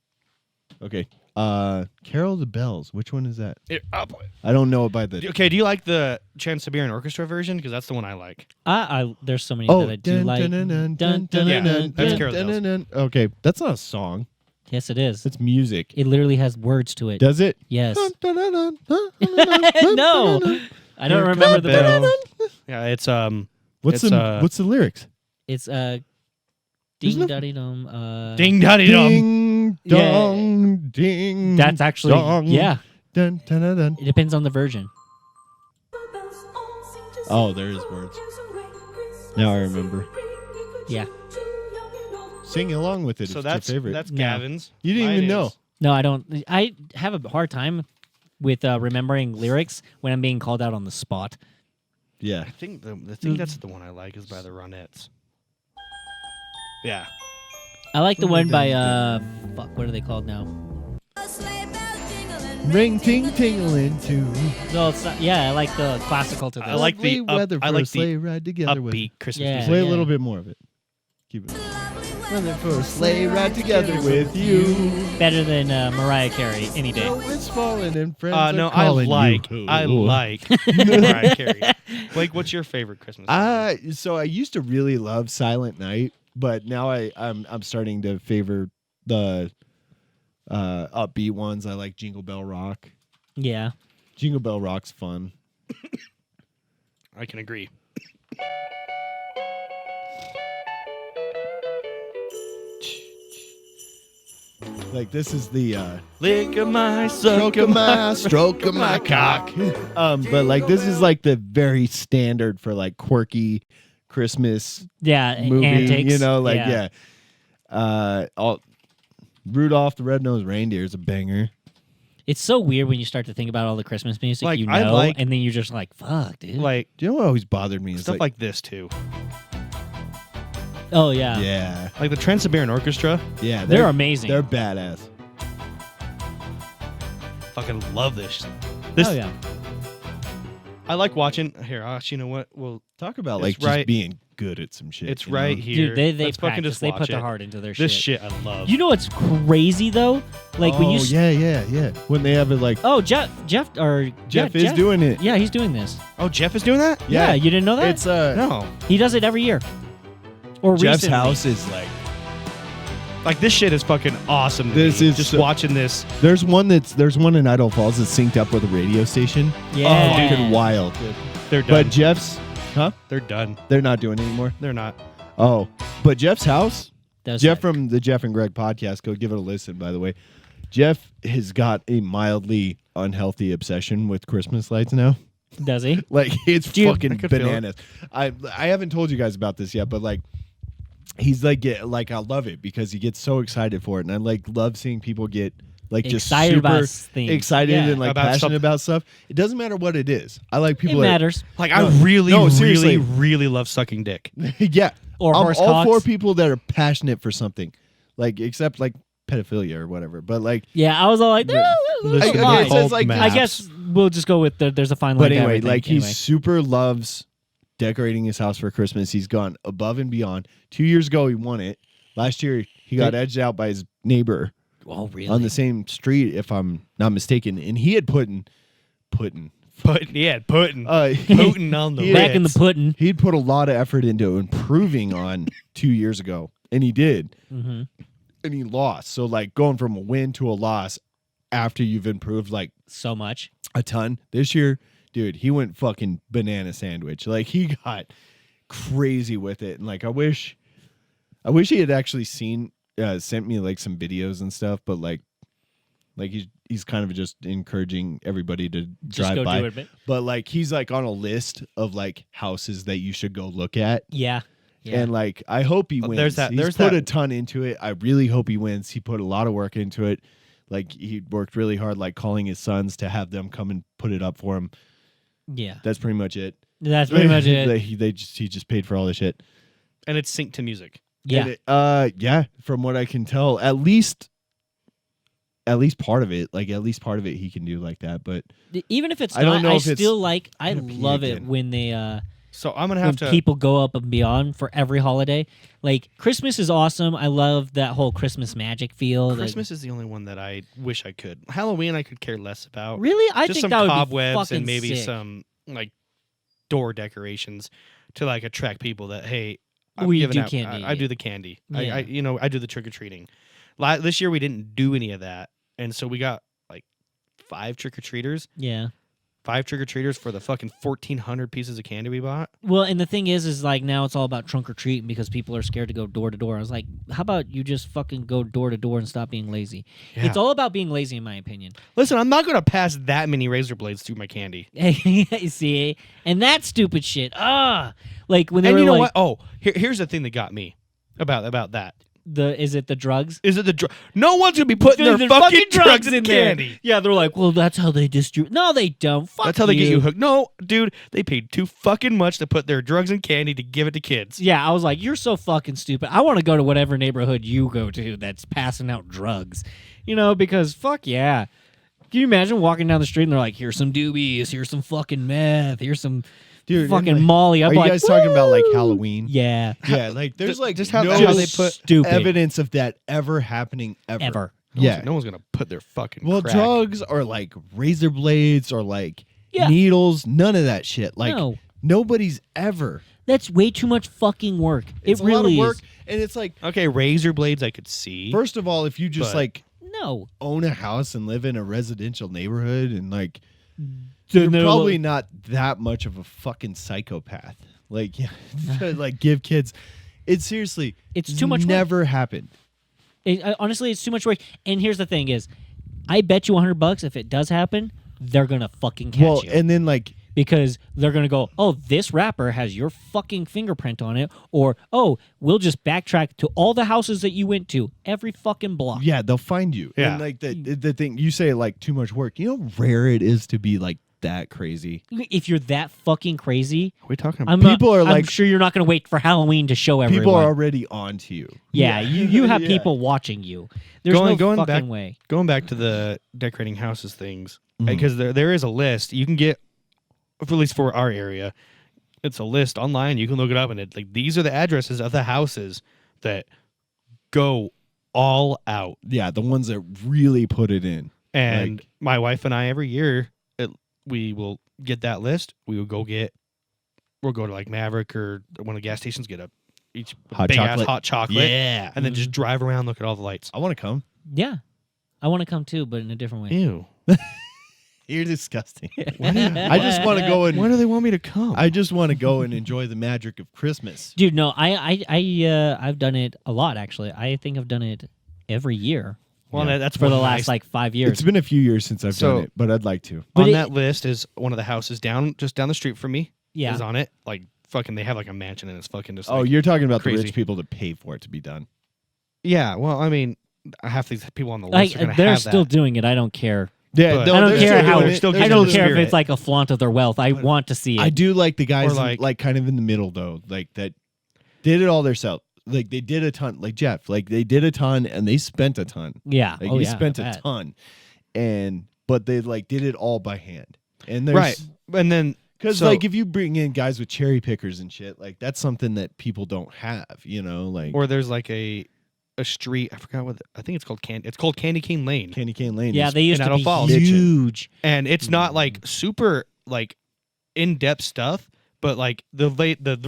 Okay. Carol of the Bells. Which one is that? I'll play. I don't know it by the Okay, do you like the Trans-Siberian Orchestra version? Because that's the one I like. There's so many Oh, that I do like. dun, dun, dun, Dun, dun, dun, Yeah, dun, that's dun, Carol of the dun, Bells. dun, dun. Okay, that's not a song. Yes, it is. It's music. It literally has words to it. Does it? Yes. no. No, I don't remember the bell. words. Yeah, it's What's It's, the lyrics? It's There's ding no- duddy dum. ding dotty dum. Ding Yeah. dong, ding. That's actually dong. yeah. Dun, dun, dun, dun. It depends on the version. Oh, there is words. Now I remember. Yeah. Sing along with it. So if that's it's your favorite. that's No. Gavin's. You didn't Mine even know. is- No, I don't. I have a hard time with remembering lyrics when I'm being called out on the spot. Yeah. I think that's the one I like is by the Ronettes. Yeah. I like the one by fuck. What are they called now? Ring ting tingling too. No, it's not. Yeah, I like the classical to this. I like the Lovely weather I for like a sleigh ride together with. upbeat Christmas Yeah. music. Play a yeah. little bit more of it. Keep it. Weather for a sleigh ride together with you. better than Mariah Carey any day. Snow is falling and friends are No, I calling like you. Mariah Carey. Blake, what's your favorite Christmas song? So I used to really love Silent Night, but now I'm starting to favor the upbeat ones. I like Jingle Bell Rock. Yeah. Jingle Bell Rock's fun. I can agree. Like this is the Lick of my stroke of my stroke of my cock. But like this is like the very standard for like quirky Christmas Yeah. movie. Antics. You know, like yeah. all Rudolph the Red-Nosed Reindeer is a banger. It's so weird when you start to think about all the Christmas music Like, you I know, like- and then you're just like, "Fuck, dude." Like Do you know what always bothered me? Is stuff like this too. oh yeah, yeah, Like the Trans-Siberian Orchestra. yeah, they're amazing. They're badass. Fucking love this. This oh yeah. I like watching. Here, actually, you know what? Well, Talk about It's like right- just being good at some shit. it's you know? right here. Dude, they Let's fucking practice. just They watch put their it. heart into their This shit. shit I love. You know what's crazy though? Like when you. yeah. When they have it like Oh, Jeff Jeff is doing it. Yeah, he's doing this. Oh, Jeff is doing that? Yeah, you didn't know that? It's No. He does it every year. Or Jeff's recently. house is like Like this shit is fucking awesome. To This me. is just so- watching this. there's one in Idaho Falls that's synced up with a radio station. Yeah. Oh, fucking wild. They're done. But Jeff's They're done. they're not doing it anymore. They're not. Oh, but Jeff's house. That's Jeff right. from the Jeff and Greg podcast. Go give it a listen, by the way. Jeff has got a mildly unhealthy obsession with Christmas lights now. Does he? Like it's you- fucking I could feel it. bananas. I haven't told you guys about this yet, but like he's like I love it because he gets so excited for it, and I like love seeing people get like just Excited super about things. excited Yeah. and like About passionate something. about stuff. It doesn't matter what it is. I like It people that matters. Like No, I really, no, really, seriously. really love sucking dick. yeah. Or I'm horse all cocks. for people that are passionate for something, like except like pedophilia or whatever. But like, Yeah, I was all like, Listen, okay, fine. it says, like, I guess we'll just go with there's a fine line. but to anyway, everything. like he Anyway. super loves decorating his house for Christmas. He's gone above and beyond. 2 years ago, he won it. Last year, he got edged out by his neighbor Oh, really? on the same street, if I'm not mistaken. And he had putting. Pudding Putin on the Back in the Ritz. pudding. He'd put a lot of effort into improving on 2 years ago, and he did. Mm-hmm. And he lost. So like going from a win to a loss after you've improved like So much. a ton this year, dude, he went fucking banana sandwich. Like he got crazy with it, and like I wish he had actually sent me like some videos and stuff, but like he's kind of just encouraging everybody to Just drive go by. do it a bit. But like he's like on a list of like houses that you should go look at. Yeah. Yeah. And like I hope he wins. there's that- He's there's put that- a ton into it. I really hope he wins. He put a lot of work into it. Like he worked really hard, like calling his sons to have them come and put it up for him. yeah. That's pretty much it. That's pretty much it. he just paid for all the shit. And it's synced to music. Yeah. And yeah. From what I can tell, at least part of it, he can do like that. But Even if it's I don't not, know I if it's still like. I gonna pee love it again. when they So I'm gonna when have to. people go up and beyond for every holiday. Like Christmas is awesome. I love that whole Christmas magic feel. that- Christmas is the only one that I wish I could. Halloween I could care less about. Really, I Just think some that would cobwebs be fucking and maybe sick. some like door decorations to like attract people that hey, I'm We giving do out, candy. I do the candy. Yeah. I do the trick or treating. This year we didn't do any of that, and so we got like 5 trick-or-treaters. Yeah. 5 trick-or-treaters for the fucking 1,400 pieces of candy we bought. Well, and the thing is like now it's all about trunk or treat because people are scared to go door to door. I was like, how about you just fucking go door to door and stop being lazy? Yeah. It's all about being lazy, in my opinion. Listen, I'm not going to pass that many razor blades through my candy. You see, and that stupid shit. Like when they And were you know like, what? Oh, here's the thing that got me about that. is it the drugs? Is it the drug? No one's gonna be putting their fucking drugs in candy. There. Yeah, they're like, well, that's how they distribute. No, they don't. Fuck That's how they get you hooked. No, dude, they paid too fucking much to put their drugs in candy to give it to kids. Yeah, I was like, you're so fucking stupid. I want to go to whatever neighborhood you go to that's passing out drugs. Because fuck yeah. Can you imagine walking down the street and they're like, here's some doobies, here's some fucking meth, here's some fucking Molly. I'm Are you like, guys talking about like "Woo!" Halloween? Yeah. Yeah, like there's like just how no they put stupid. evidence of that ever happening ever. Yeah. No one's gonna put their fucking Well, crack. drugs or like razor blades or like Yeah. needles, none of that shit. Like No. nobody's ever. That's way too much fucking work. It's it really a lot of work, is. and it's like Okay, razor blades I could see. first of all, if you just But- like No. own a house and live in a residential neighborhood and like Then you're they're probably like- not that much of a fucking psychopath. Like to like give kids it's seriously It's too much work. never happened. Honestly, it's too much work. And here's the thing: is, I bet you $100 if it does happen, they're gonna fucking catch Well, you and then like because they're gonna go, "Oh, this rapper has your fucking fingerprint on it," or "Oh, we'll just backtrack to all the houses that you went to, every fucking block." yeah, they'll find you. Yeah. And like the thing you say like too much work. You know how rare it is to be like that crazy. If you're that fucking crazy, What are we talking about? I'm People are like- sure you're not gonna wait for Halloween to show everyone. People are already on to you. yeah, you have Yeah. people watching you. There's no Going fucking back- way. Going back to the decorating houses things, Mhm. because there is a list you can get, at least for our area. It's a list online. You can look it up, and it like these are the addresses of the houses that go all out. Yeah, the ones that really put it in. And Like- my wife and I every year, we will get that list. We'll go to like Maverick or one of the gas stations, get each Hot big chocolate. ass hot chocolate, Yeah. and then just drive around, look at all the lights. I want to come. Yeah, I want to come too, but in a different way. Ew. You're disgusting. I I just want to go and Why do they want me to come? I just want to go and enjoy the magic of Christmas. Dude, no, I've done it a lot actually. I think I've done it every year well, Yeah. that's for the one last nice- like 5 years. It's been a few years since I've So- done it, but I'd like to. But on it- that list is one of the houses just down the street from me. Yeah. Is on it. Like fucking, they have like a mansion, and it's fucking just. Oh, like, you're talking about the crazy. rich people that pay for it to be done. yeah. Well, I mean, half these people on the Like list are gonna they're have still that. doing it. I don't care. Yeah, But- no, I don't they're care still how. doing it. still They're I getting don't the still care if spirit. it's like a flaunt of their wealth. I want to see it. I do like the guys Or like kind of in the middle though, like that did it all themselves. Like they did a ton, like Jeff, like they did a ton and they spent a ton. Yeah. Like oh he yeah. spent I a bet. ton, but they like did it all by hand. And there's Right, and then because so- like if you bring in guys with cherry pickers and shit, like that's something that people don't have, you know, like or there's like a street. I forgot what I think it's called. It's called Candy Cane Lane, Candy Cane Lane. Yeah, is they used in to Idle be Falls. huge. and it's not like super like in depth stuff, but like the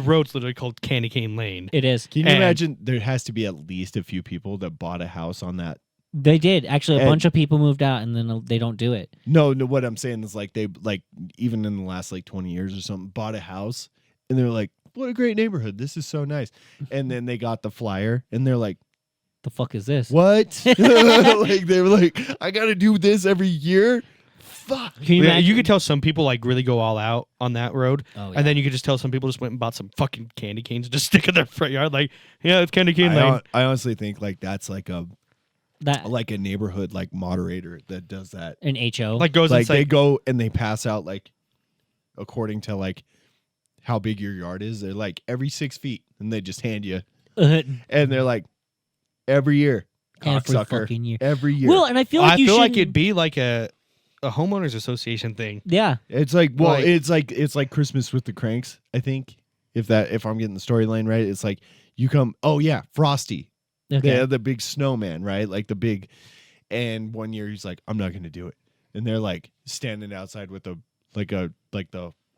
road's literally called Candy Cane Lane. It is. Can you and- imagine there has to be at least a few people that bought a house on that? They did actually. A And- bunch of people moved out, and then they don't do it. No, what I'm saying is like they like even in the last like 20 years or something bought a house and they're like, what a great neighborhood. This is so nice. And then they got the flyer and they're like, The fuck is this? what? Like they were like, I got to do this every year. Fuck. Can you Yeah, imagine? you could tell some people like really go all out on that road, Oh, yeah. and then you could just tell some people just went and bought some fucking candy canes and just stick in their front yard. Like, yeah, it's Candy Cane Lane. I honestly think like that's like a that neighborhood like moderator that does that. an HO. Like goes Like and they say, go and they pass out like according to like how big your yard is. They're like every 6 feet and they just hand you and they're like every year. Every Cocksucker. fucking year. Every year. Well, and I feel like I you feel like shouldn't- it'd be like a homeowners association thing. Yeah. It's like Like- it's like Christmas with the Cranks, I think. If I'm getting the storyline right, it's like you come, oh yeah, Frosty. Okay. The big snowman, right? Like the big and one year he's like, I'm not gonna do it. And they're like standing outside with the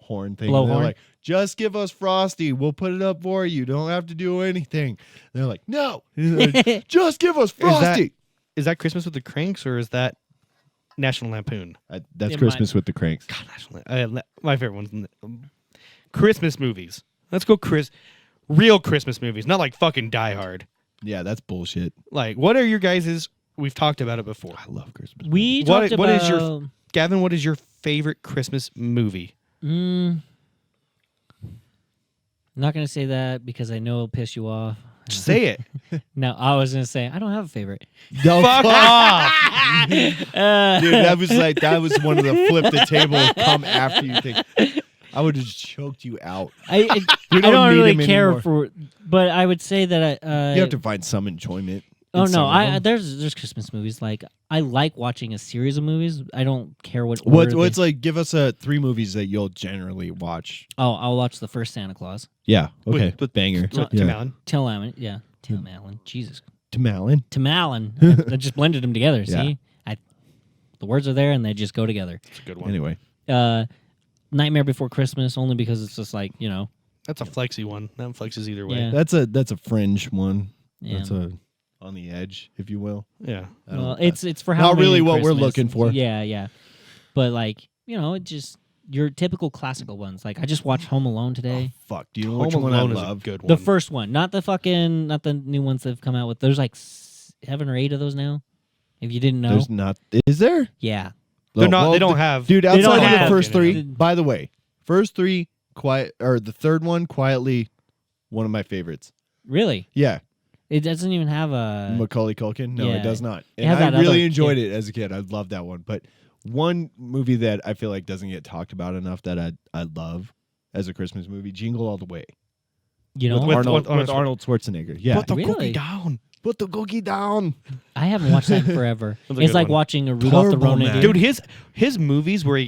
horn thing. Blow And they're horn? like, just give us Frosty. We'll put it up for you. Don't have to do anything. And they're like, no. And they're like, just give us Frosty. is that Christmas with the Cranks or is that National Lampoon? That's It Christmas with the Cranks. God, my favorite one's Christmas movies. Let's go real Christmas movies, not like fucking Die Hard. Yeah, that's bullshit. Like, what are your guys's? We've talked about it before. I love Christmas. We What- talked what about. is your- Gavin, what is your favorite Christmas movie? I'm not gonna say that because I know it'll piss you off. Just say it. No, I was gonna say I don't have a favorite. No, Fuck off. dude. That was one of the flip the table come after you thing. I would have choked you out. I We don't don't need really him care anymore. for, but I would say that You have to find some enjoyment. Oh in some no, of them. there's Christmas movies. Like I like watching a series of movies. I don't care what order What's they- like? Give us 3 movies that you'll generally watch. Oh, I'll watch the first Santa Claus. Yeah. Okay. With banger. Tim yeah. Allen. Tim Allen, yeah, Tim Allen. Jesus, Tim Allen. Tim Allen. I just blended them together. Yeah. See, the words are there and they just go together. It's a good one. Anyway. Nightmare Before Christmas, only because it's just like That's a flexy one. That flexes either way. Yeah. That's a fringe one. Yeah. That's a on the edge, if you will. Yeah. I don't Well, know. it's for Not Halloween really and what we're Christmas. looking for. Yeah, yeah. But like it just your typical classical ones. Like I just watched Home Alone today. Fuck. Do you know Home which one I Alone is love? a good one. The first one, not the new ones they've come out with. There's like 7 or 8 of those now. If you didn't know, There's not. Is there? yeah. They're not. Well, they don't have. Dude, don't outside of the have- first 3, Yeah. by the way, first 3 quiet, or the third one quietly, one of my favorites. Really, Yeah, it doesn't even have a. Macaulay Culkin. No, yeah. it does not. It And has I that really other enjoyed kid. it as a kid. I loved that one. But one movie that I feel like doesn't get talked about enough that I love as a Christmas movie, Jingle All the Way. You know, with Arnold Schwarzenegger. Yeah. Put the Really? cookie down. Put the cookie down. I haven't watched that in forever. That's a It's good like one. watching a Rudolph the Turbo Red-Nosed Man. Dude, his movies where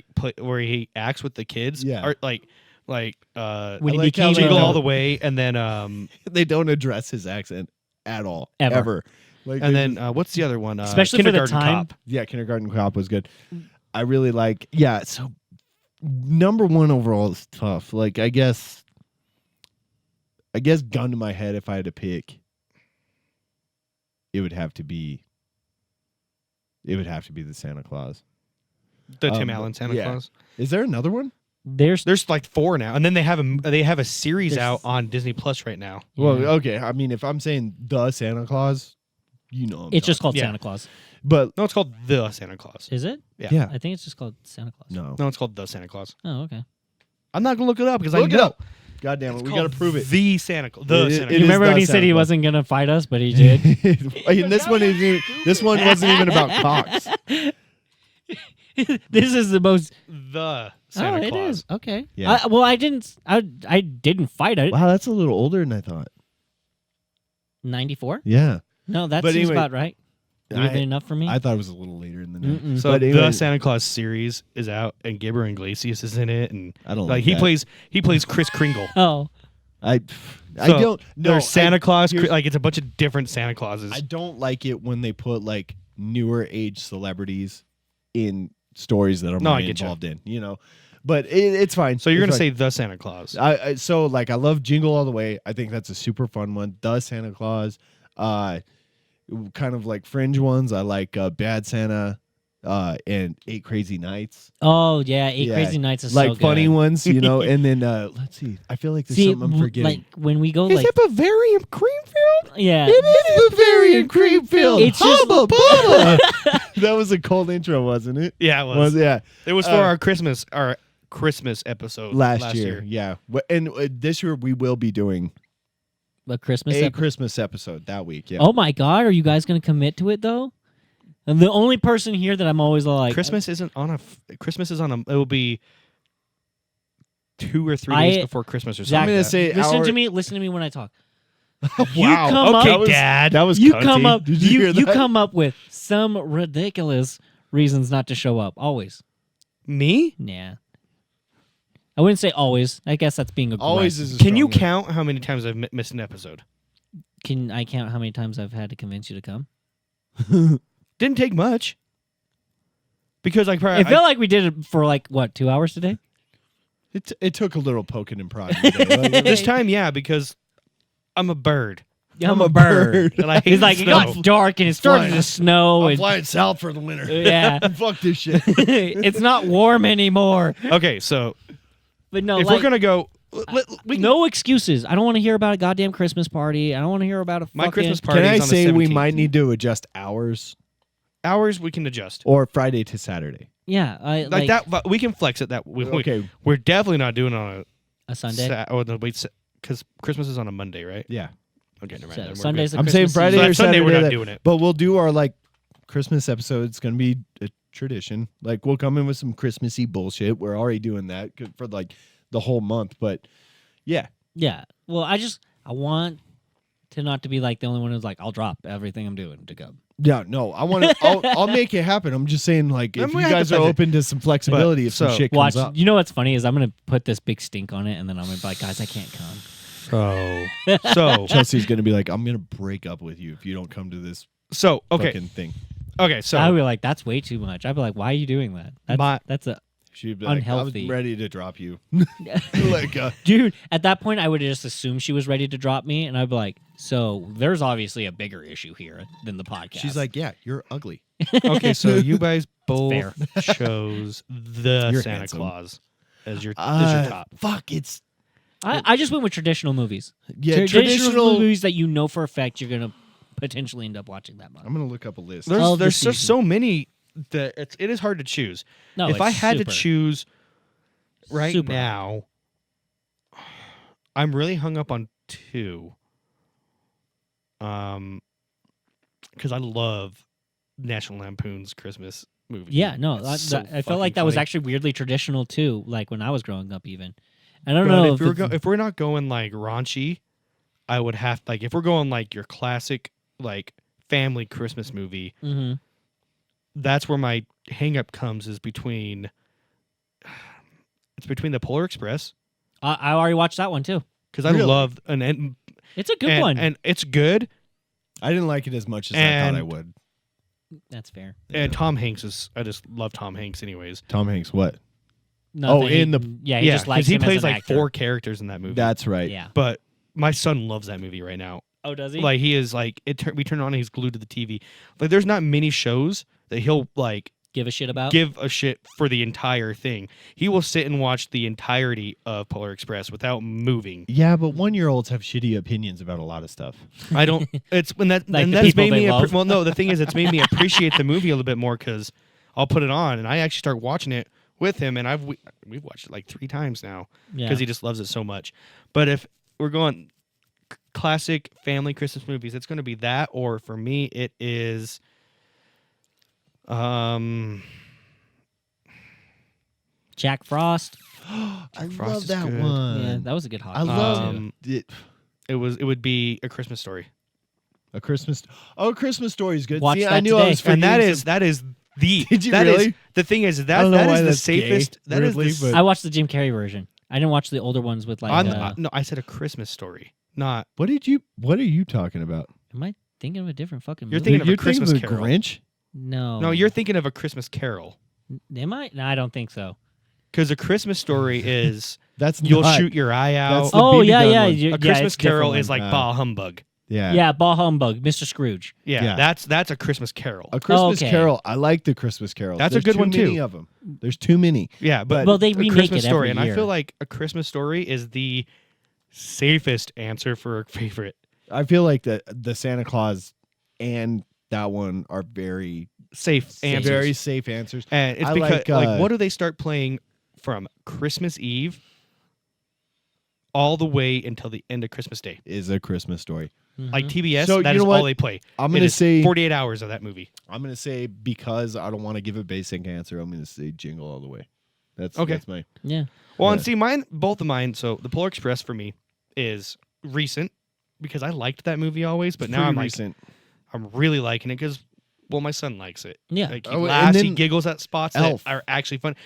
he acts with the kids Yeah. are like when he I like became how they Jingle don't- All the Way, and then They don't address his accent at all. Ever. Like and they then what's the other one? Especially for the Kindergarten time. Cop. Yeah, Kindergarten Cop was good. I really like. Yeah, so number 1 overall is tough. Like I guess gun to my head, if I had to pick, it would have to be the Santa Claus. The Tim Allen Santa yeah. Claus. Is there another one? There's There's like 4 now, and then they have a series There's- out on Disney Plus right now. Well, Yeah. okay. I mean, if I'm saying the Santa Claus, you know, it's just called Yeah. Santa Claus. But No, it's called The Santa Claus. Is it? yeah, I think it's just called Santa Claus. no. No, it's called The Santa Claus. Oh, okay. I'm not gonna look it up because I Look it know. up. God damn it, It's we got to called prove it. The Santa Claus. The It- Santa it You Claus. is remember when the he said Santa he Claus. wasn't gonna fight us, but he did. And this one wasn't even about cocks. This is the most. The Santa Oh, it Claus. is okay. Yeah. I didn't. I didn't fight it. Wow, that's a little older than I thought. 94. Yeah, No, that But seems anyway, about right. Weirdly enough for me. I thought it was a little later in the night. Mm-mm. So But the anyway- Santa Claus series is out, and Gibber Iglesias is in it, and I don't like like he that. plays Kris Kringle. oh, I So, don't. No, There's Santa Claus, here's- like it's a bunch of different Santa Clauses. I don't like it when they put like newer age celebrities in stories that I'm No, I really get ya. involved in. You know, but it's fine. so you're It's gonna fine. say the Santa Claus? So like I love Jingle All the Way. I think that's a super fun one. The Santa Claus, kind of like fringe ones. I like Bad Santa, and 8 Crazy Nights. oh yeah, Eight Yeah, Crazy Nights is like so funny good. ones, you know. And then let's see. I feel like there's See, something I'm forgetting. like when we go, Is like it Bavarian Creamfield? yeah, It is Bavarian Creamfield. It's just- Hubba Bubba. That was a cold intro, wasn't it? Yeah, it was. Yeah. It was for our Christmas episode Last year. Yeah. And this year we will be doing a Christmas. a episode. Christmas episode that week. Yeah. Oh my God, are you guys gonna commit to it though? And the only person here that I'm always like Christmas isn't on Christmas is on a. It will be 2 or 3 I- days before Christmas or Zach, something. gonna say listen our- to me. Listen to me when I talk. Wow. come up- Okay, That was- Dad. That was You cunty. come up. Did you hear You that? come up with some ridiculous reasons not to show up. Always. Me? Nah. I wouldn't say always. I guess that's being aggressive. Always is. A Can you strong count how many times I've missed an episode? Can I count how many times I've had to convince you to come? Didn't take much. Because like I felt like we did it for like what 2 hours today. It took a little poking and prodding. Today. Like, this time, yeah, because I'm a bird. I'm a bird. And I hate He's like, the it got snow. dark and it started Flying. to snow. I'm And, flying south for the winter. yeah. Fuck this shit. It's not warm anymore. Okay, so But no, if like, we're gonna go, we can, no excuses. I don't want to hear about a goddamn Christmas party. I don't want to hear about a my fucking... Christmas party. Can I is on the say we 17th. might need to adjust hours hours? We can adjust or Friday to Saturday? Yeah, like that. But we can flex it. That Okay. we're definitely not doing it on a Sunday. Oh no, wait, because Christmas is on a Monday, right? Yeah. Okay, never mind. So then we're Sunday's good. the I'm saying Christmas Friday So or that Sunday Saturday. we're not that- doing it. But we'll do our like Christmas episode. It's gonna be a tradition. Like we'll come in with some Christmassy bullshit. We're already doing that for like the whole month. But yeah, Yeah. Well, I want to not to be like the only one who's like, I'll drop everything I'm doing to go. yeah. No, I want to. I'll make it happen. I'm just saying, like, if I'm you gonna have guys to are flex it. open to some flexibility, if some so, shit Watch. comes up. You know what's funny is I'm gonna put this big stink on it, and then I'm gonna be like, guys, I can't come. So Chelsea's gonna be like, I'm gonna break up with you if you don't come to this okay, fucking thing. okay. So I would be like, that's way too much. I'd be like, why are you doing that? That's a She'd be like, Unhealthy. I'm ready to drop you. Like, dude. At that point, I would just assume she was ready to drop me, and I'd be like, so there's obviously a bigger issue here than the podcast. she's like, yeah, you're ugly. okay, so you guys both fair. chose the You're Santa handsome. Claus as your top. Fuck, it's I just went with traditional movies. yeah, Traditional traditional. movies that you know for a fact you're gonna potentially end up watching that month. I'm gonna look up a list. There's Of the there's just season. so many that it is hard to choose. No, if it's I had super. to choose right Super. now, I'm really hung up on two. Because I love National Lampoon's Christmas movie. Yeah, no, It's so I felt like fucking that was funny. actually weirdly traditional too. Like when I was growing up, even. I don't But know if we're not going like raunchy, I would have like if we're going like your classic like family Christmas movie. hmm That's where my hang up comes is between the Polar Express I already watched that one too. because I Really? love and It's a good one. and it's good. I didn't like it as much as I And- thought I would. That's fair. And Tom Hanks is I just love Tom Hanks anyways. Tom Hanks, what? Nothing. in the- he just likes he him plays as an like actor. 4 characters in that movie. That's right. Yeah. But my son loves that movie right now. Oh, does he? Like he is like we turn it on and he's glued to the TV. Like there's not many shows that he'll like Give a shit about. give a shit for the entire thing. He will sit and watch the entirety of Polar Express without moving. Yeah, but 1-year-olds have shitty opinions about a lot of stuff. I don't. It's when that Like and the that's people made they me. love. Well, no, the thing is, it's made me appreciate the movie a little bit more because I'll put it on and I actually start watching it with him, and we've watched it like 3 times now Yeah. because he just loves it so much. But if we're going classic family Christmas movies, it's going to be that, or for me, it is. Jack Frost. I Frost love is that good. one. Yeah, that was a good hockey. I movie, love too. it. It would be A Christmas Story, A Christmas. Oh, Christmas Story is good. Watch See, I that knew I today. was and that forgetting is the. Did you that is- really? the thing is I that don't know that why is the that's gay, safest. That is weirdly, the but- I watched the Jim Carrey version. I didn't watch the older ones with like. no, I said A Christmas Story, not. What are you talking about? Am I thinking of a different fucking movie? You're thinking of You're A Christmas thinking of the Carol. Grinch? No. No, you're thinking of A Christmas Carol. Am I? No, I don't think so. Because A Christmas Story is That's you'll not- shoot your eye out. That's the Oh BB yeah, gun yeah. one. yeah, A Christmas it's a different Carol one. is like bah humbug. Yeah. Yeah, Ball Humbug, Mr. Scrooge. Yeah, Yeah. that's A Christmas Carol. A Christmas Okay. Carol. I like the Christmas Carol. That's a good one, Many too. of them. There's too many. Yeah, but Well, they A remake Christmas it Story, every and year. I feel like A Christmas Story is the safest answer for a favorite. I feel like the Santa Claus and that one are very Safe answers. very safe answers. And it's I because like, what do they start playing from Christmas Eve all the way until the end of Christmas Day? Is a Christmas Story. Like TBS, So, that you is know all what? they play. I'm It gonna is say 48 hours of that movie. I'm gonna say because I don't want to give a basic answer. I'm gonna say Jingle All the Way. That's Okay. That's my Yeah. Well, and Yeah. see, both of mine. So the Polar Express for me is recent because I liked that movie always, but now pretty I'm like, recent. I'm really liking it because, well, my son likes it. Yeah. Like he Oh, and laughs, he then giggles at spots Elf. that are actually fun.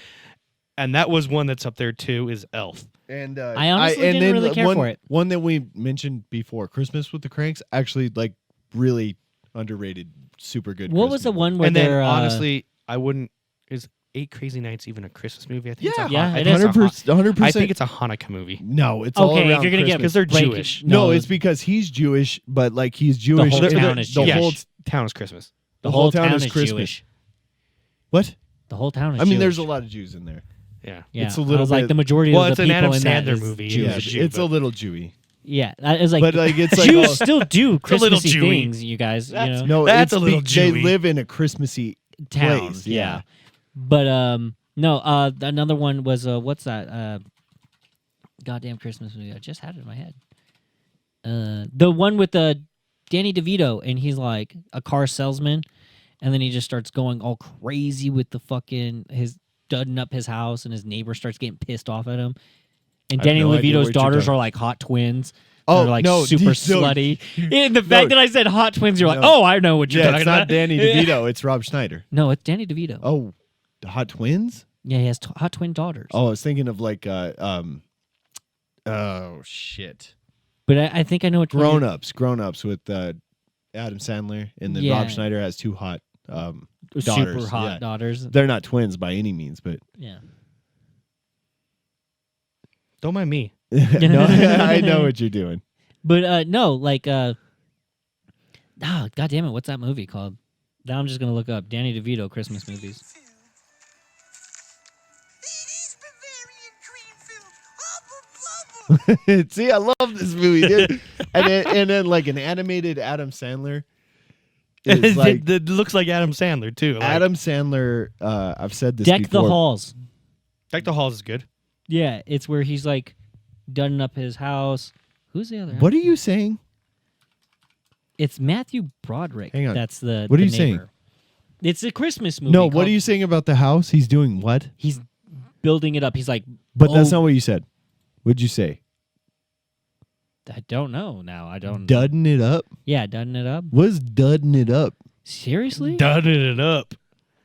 And that was one that's up there too. Is Elf? And I honestly and didn't then really care one, for it. One that we mentioned before, Christmas with the Cranks, actually like really underrated, super good. What was the Christmas one where And then they're honestly, I wouldn't. Is Eight Crazy Nights even a Christmas movie? I think it's a Yeah, it is. 100%. I think it's a Hanukkah movie. No, it's all Okay, around if you're gonna get because they're Blake, Jewish. No, it's because he's Jewish, but like he's Jewish. whole town is the Jewish. whole town is Christmas. the whole town is Christmas. Jewish. What? The whole town is. I mean, there's a Jewish. lot of Jews in there. Yeah. Yeah, it's a little I was like bit- the majority Well, of it's the an people Adam in that Sandler is movie. Jewish. Yeah, a Jew, it's a but- little Jewy. Yeah, I was like, But like it's like Jews all- still do a little Christmassy Jewy. things, you guys. You know, no, That's it's a little They Jewy. live in a Christmassy town. place. Yeah. But no, another one was what's that? Goddamn Christmas movie. I just had it in my head. The one with Danny DeVito, and he's like a car salesman, and then he just starts going all crazy with the fucking his dudding up his house, and his neighbor starts getting pissed off at him. And I have Danny no idea DeVito's what you're daughters talking- are like hot twins. Oh, They're like no, super no. slutty. And the fact that I said hot twins, you're like, No. oh, I know what you're Yeah, talking it's not about. Danny DeVito. It's Rob Schneider. No, it's Danny DeVito. Oh, the Hot Twins. Yeah, he has hot twin daughters. Oh, I was thinking of like oh shit. But I think I know what Grown Ups with Adam Sandler, and then Yeah. Rob Schneider has two hot daughters. super hot Yeah. daughters. They're not twins by any means, but Yeah. Don't mind me. no, I know what you're doing. But no, like God damn it, what's that movie called? Now I'm just gonna look up Danny DeVito Christmas movies. See, I love this movie, dude. and then like an animated Adam Sandler. Is like It looks like Adam Sandler too. Like, Adam Sandler. I've said this Deck before. the Halls. Deck the Halls is good. Yeah, it's where he's like done up his house. Who's the other? What are you saying? It's Matthew Broderick. Hang on. That's the. What are the you saying? neighbor. It's a Christmas movie. No, what called- are you saying about the house? He's doing what? He's building it up. He's like, But that's oh, not what you said. What'd you say? I don't know now. I don't. Dudding it up? Yeah, dudding it up. What's dudding it up? Seriously? Dudding it up.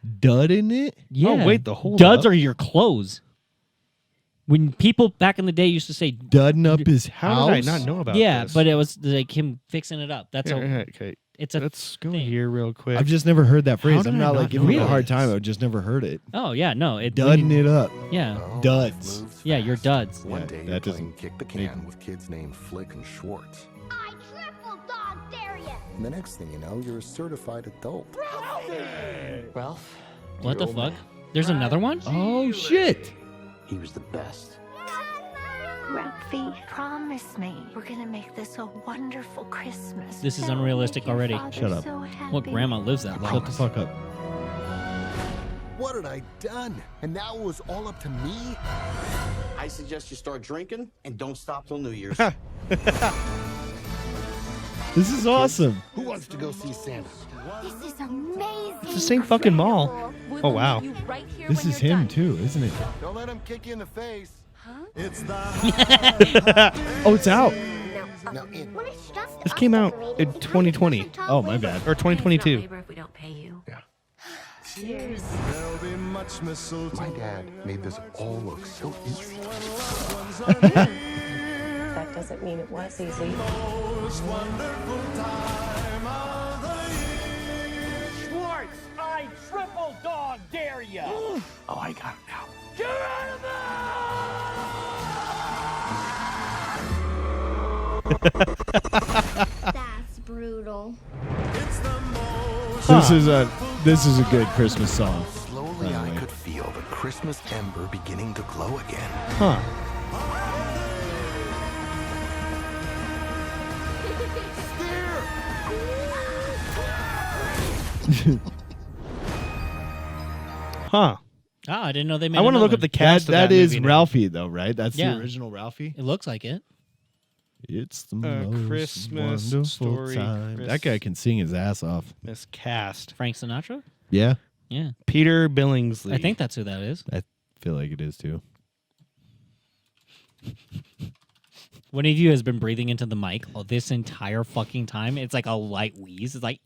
Dudding it? Yeah. Oh wait, the whole Duds are your clothes. When people back in the day used to say, Dudding up his house? How did I not know about yeah, this? but it was like him fixing it up. That's Yeah, all. yeah, okay. It's a Let's go thing. here real quick. I've just never heard that phrase. did I'm I not not like giving you a know hard this? time. I've just never heard it. Oh yeah, no, it Dudding it up. Yeah, Duds. yeah, you're duds. Yeah, that doesn't kick the make- can with kids named Flick and Schwartz. I triple dog dare ya! And the next thing you know, you're a certified adult. Ralph, What the fuck? There's another one? Oh, shit. He was the best. Ralphie, promise me we're gonna make this a wonderful Christmas. This is That will unrealistic make your already. father Shut up. so happy. What grandma lives that Shut long? the fuck up. What had I done? And now it was all up to me? I suggest you start drinking and don't stop till New Year's. This is awesome. Who wants to go see Santa? This is amazing. It's the same fucking mall. Oh wow. This is him, too, isn't it? Don't let him kick you in the face. It's the... Oh, it's out. Now in. When it's just This us came out decorating, in we have 2020. to talk Oh, my later. bad. Or 2022. If we don't pay you. Yeah. Cheers. There'll be much mistletoe. My dad made this all look so easy. That doesn't mean it was easy. Schwartz, I triple dog dare ya! Oh, I got it now. That's brutal. This is a good Christmas song. Slowly, I could feel the Christmas ember beginning to glow again. Huh. Huh. Oh, I didn't know they made. I want to look up another the cast of that that is movie now. Ralphie, though, right? That's Yeah. the original Ralphie. one. It looks like it. It's the A most Christmas wonderful story, time. Chris- That guy can sing his ass off. Miscast. Frank Sinatra. Yeah, Yeah, Peter Billingsley. I think that's who that is. I feel like it is too. One of you has been breathing into the mic this entire fucking time. It's like a light wheeze. It's like.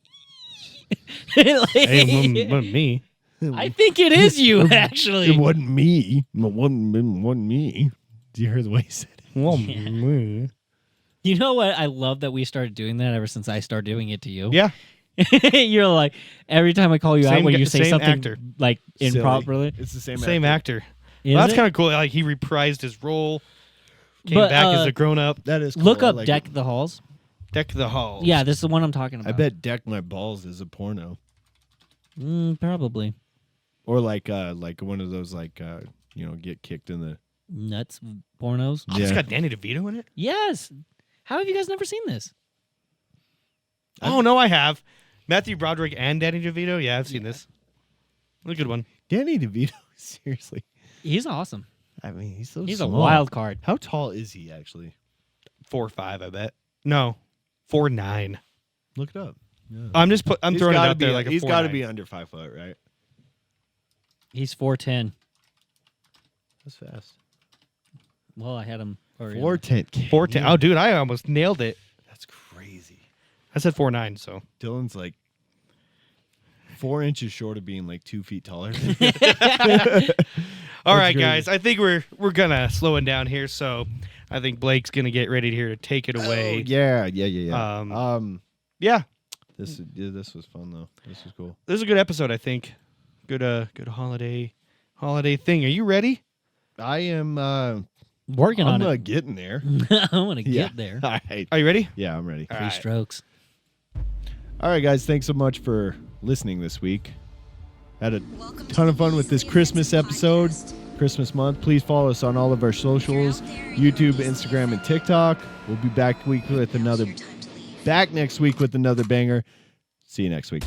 Hey, wasn't me. I think it is you, actually. It wasn't me. It wasn't me. Do you hear the way he said it? Well, Yeah. me. You know what? I love that we started doing that ever since I started doing it to you. Yeah. You're like, every time I call you out Same when gu- you say same something actor. like Silly. improperly. It's the same. Same actor. actor. Is Well, that's it? kind of cool. Like he reprised his role, came But, back as a grown up. That is. Cool. Look I up like Deck it. the Halls. Deck the Halls. Yeah, this is the one I'm talking about. I bet Deck My Balls is a porno, Probably. or like one of those get kicked in the. Nuts pornos. Oh, it's got Danny DeVito in it. Yes. How have you guys never seen this? Oh no, I have. Matthew Broderick and Danny DeVito. Yeah, I've seen this. A good one. Danny DeVito, seriously. He's awesome. I mean, he's so He's small. a wild card. How tall is he actually? 4'5", I bet. No, 4'9". Look it up. Yeah. I'm throwing it out there like a he's got to 4'9". be under 5 foot, right? He's 4'10". That's fast. Well, I had him. 4'10". 4'10". Oh, dude, I almost nailed it. That's crazy. I said 4'9", so. Dylan's like 4 inches short of being like 2 feet taller. All right, crazy. guys. I think we're gonna slowing down here, so I think Blake's gonna get ready here to take it away. Yeah. Yeah. This was fun though. This was cool. This is a good episode, I think. Good holiday thing. Are you ready? I am Working on I'm it. getting there. I want to get there. All right. Are you ready? Yeah, I'm ready. All 3 right. strokes. All right, guys. Thanks so much for listening this week. Had a ton of fun with this Christmas episode, Christmas month. Please follow us on all of our socials, YouTube, Instagram, and TikTok. We'll be back next week with another banger. See you next week.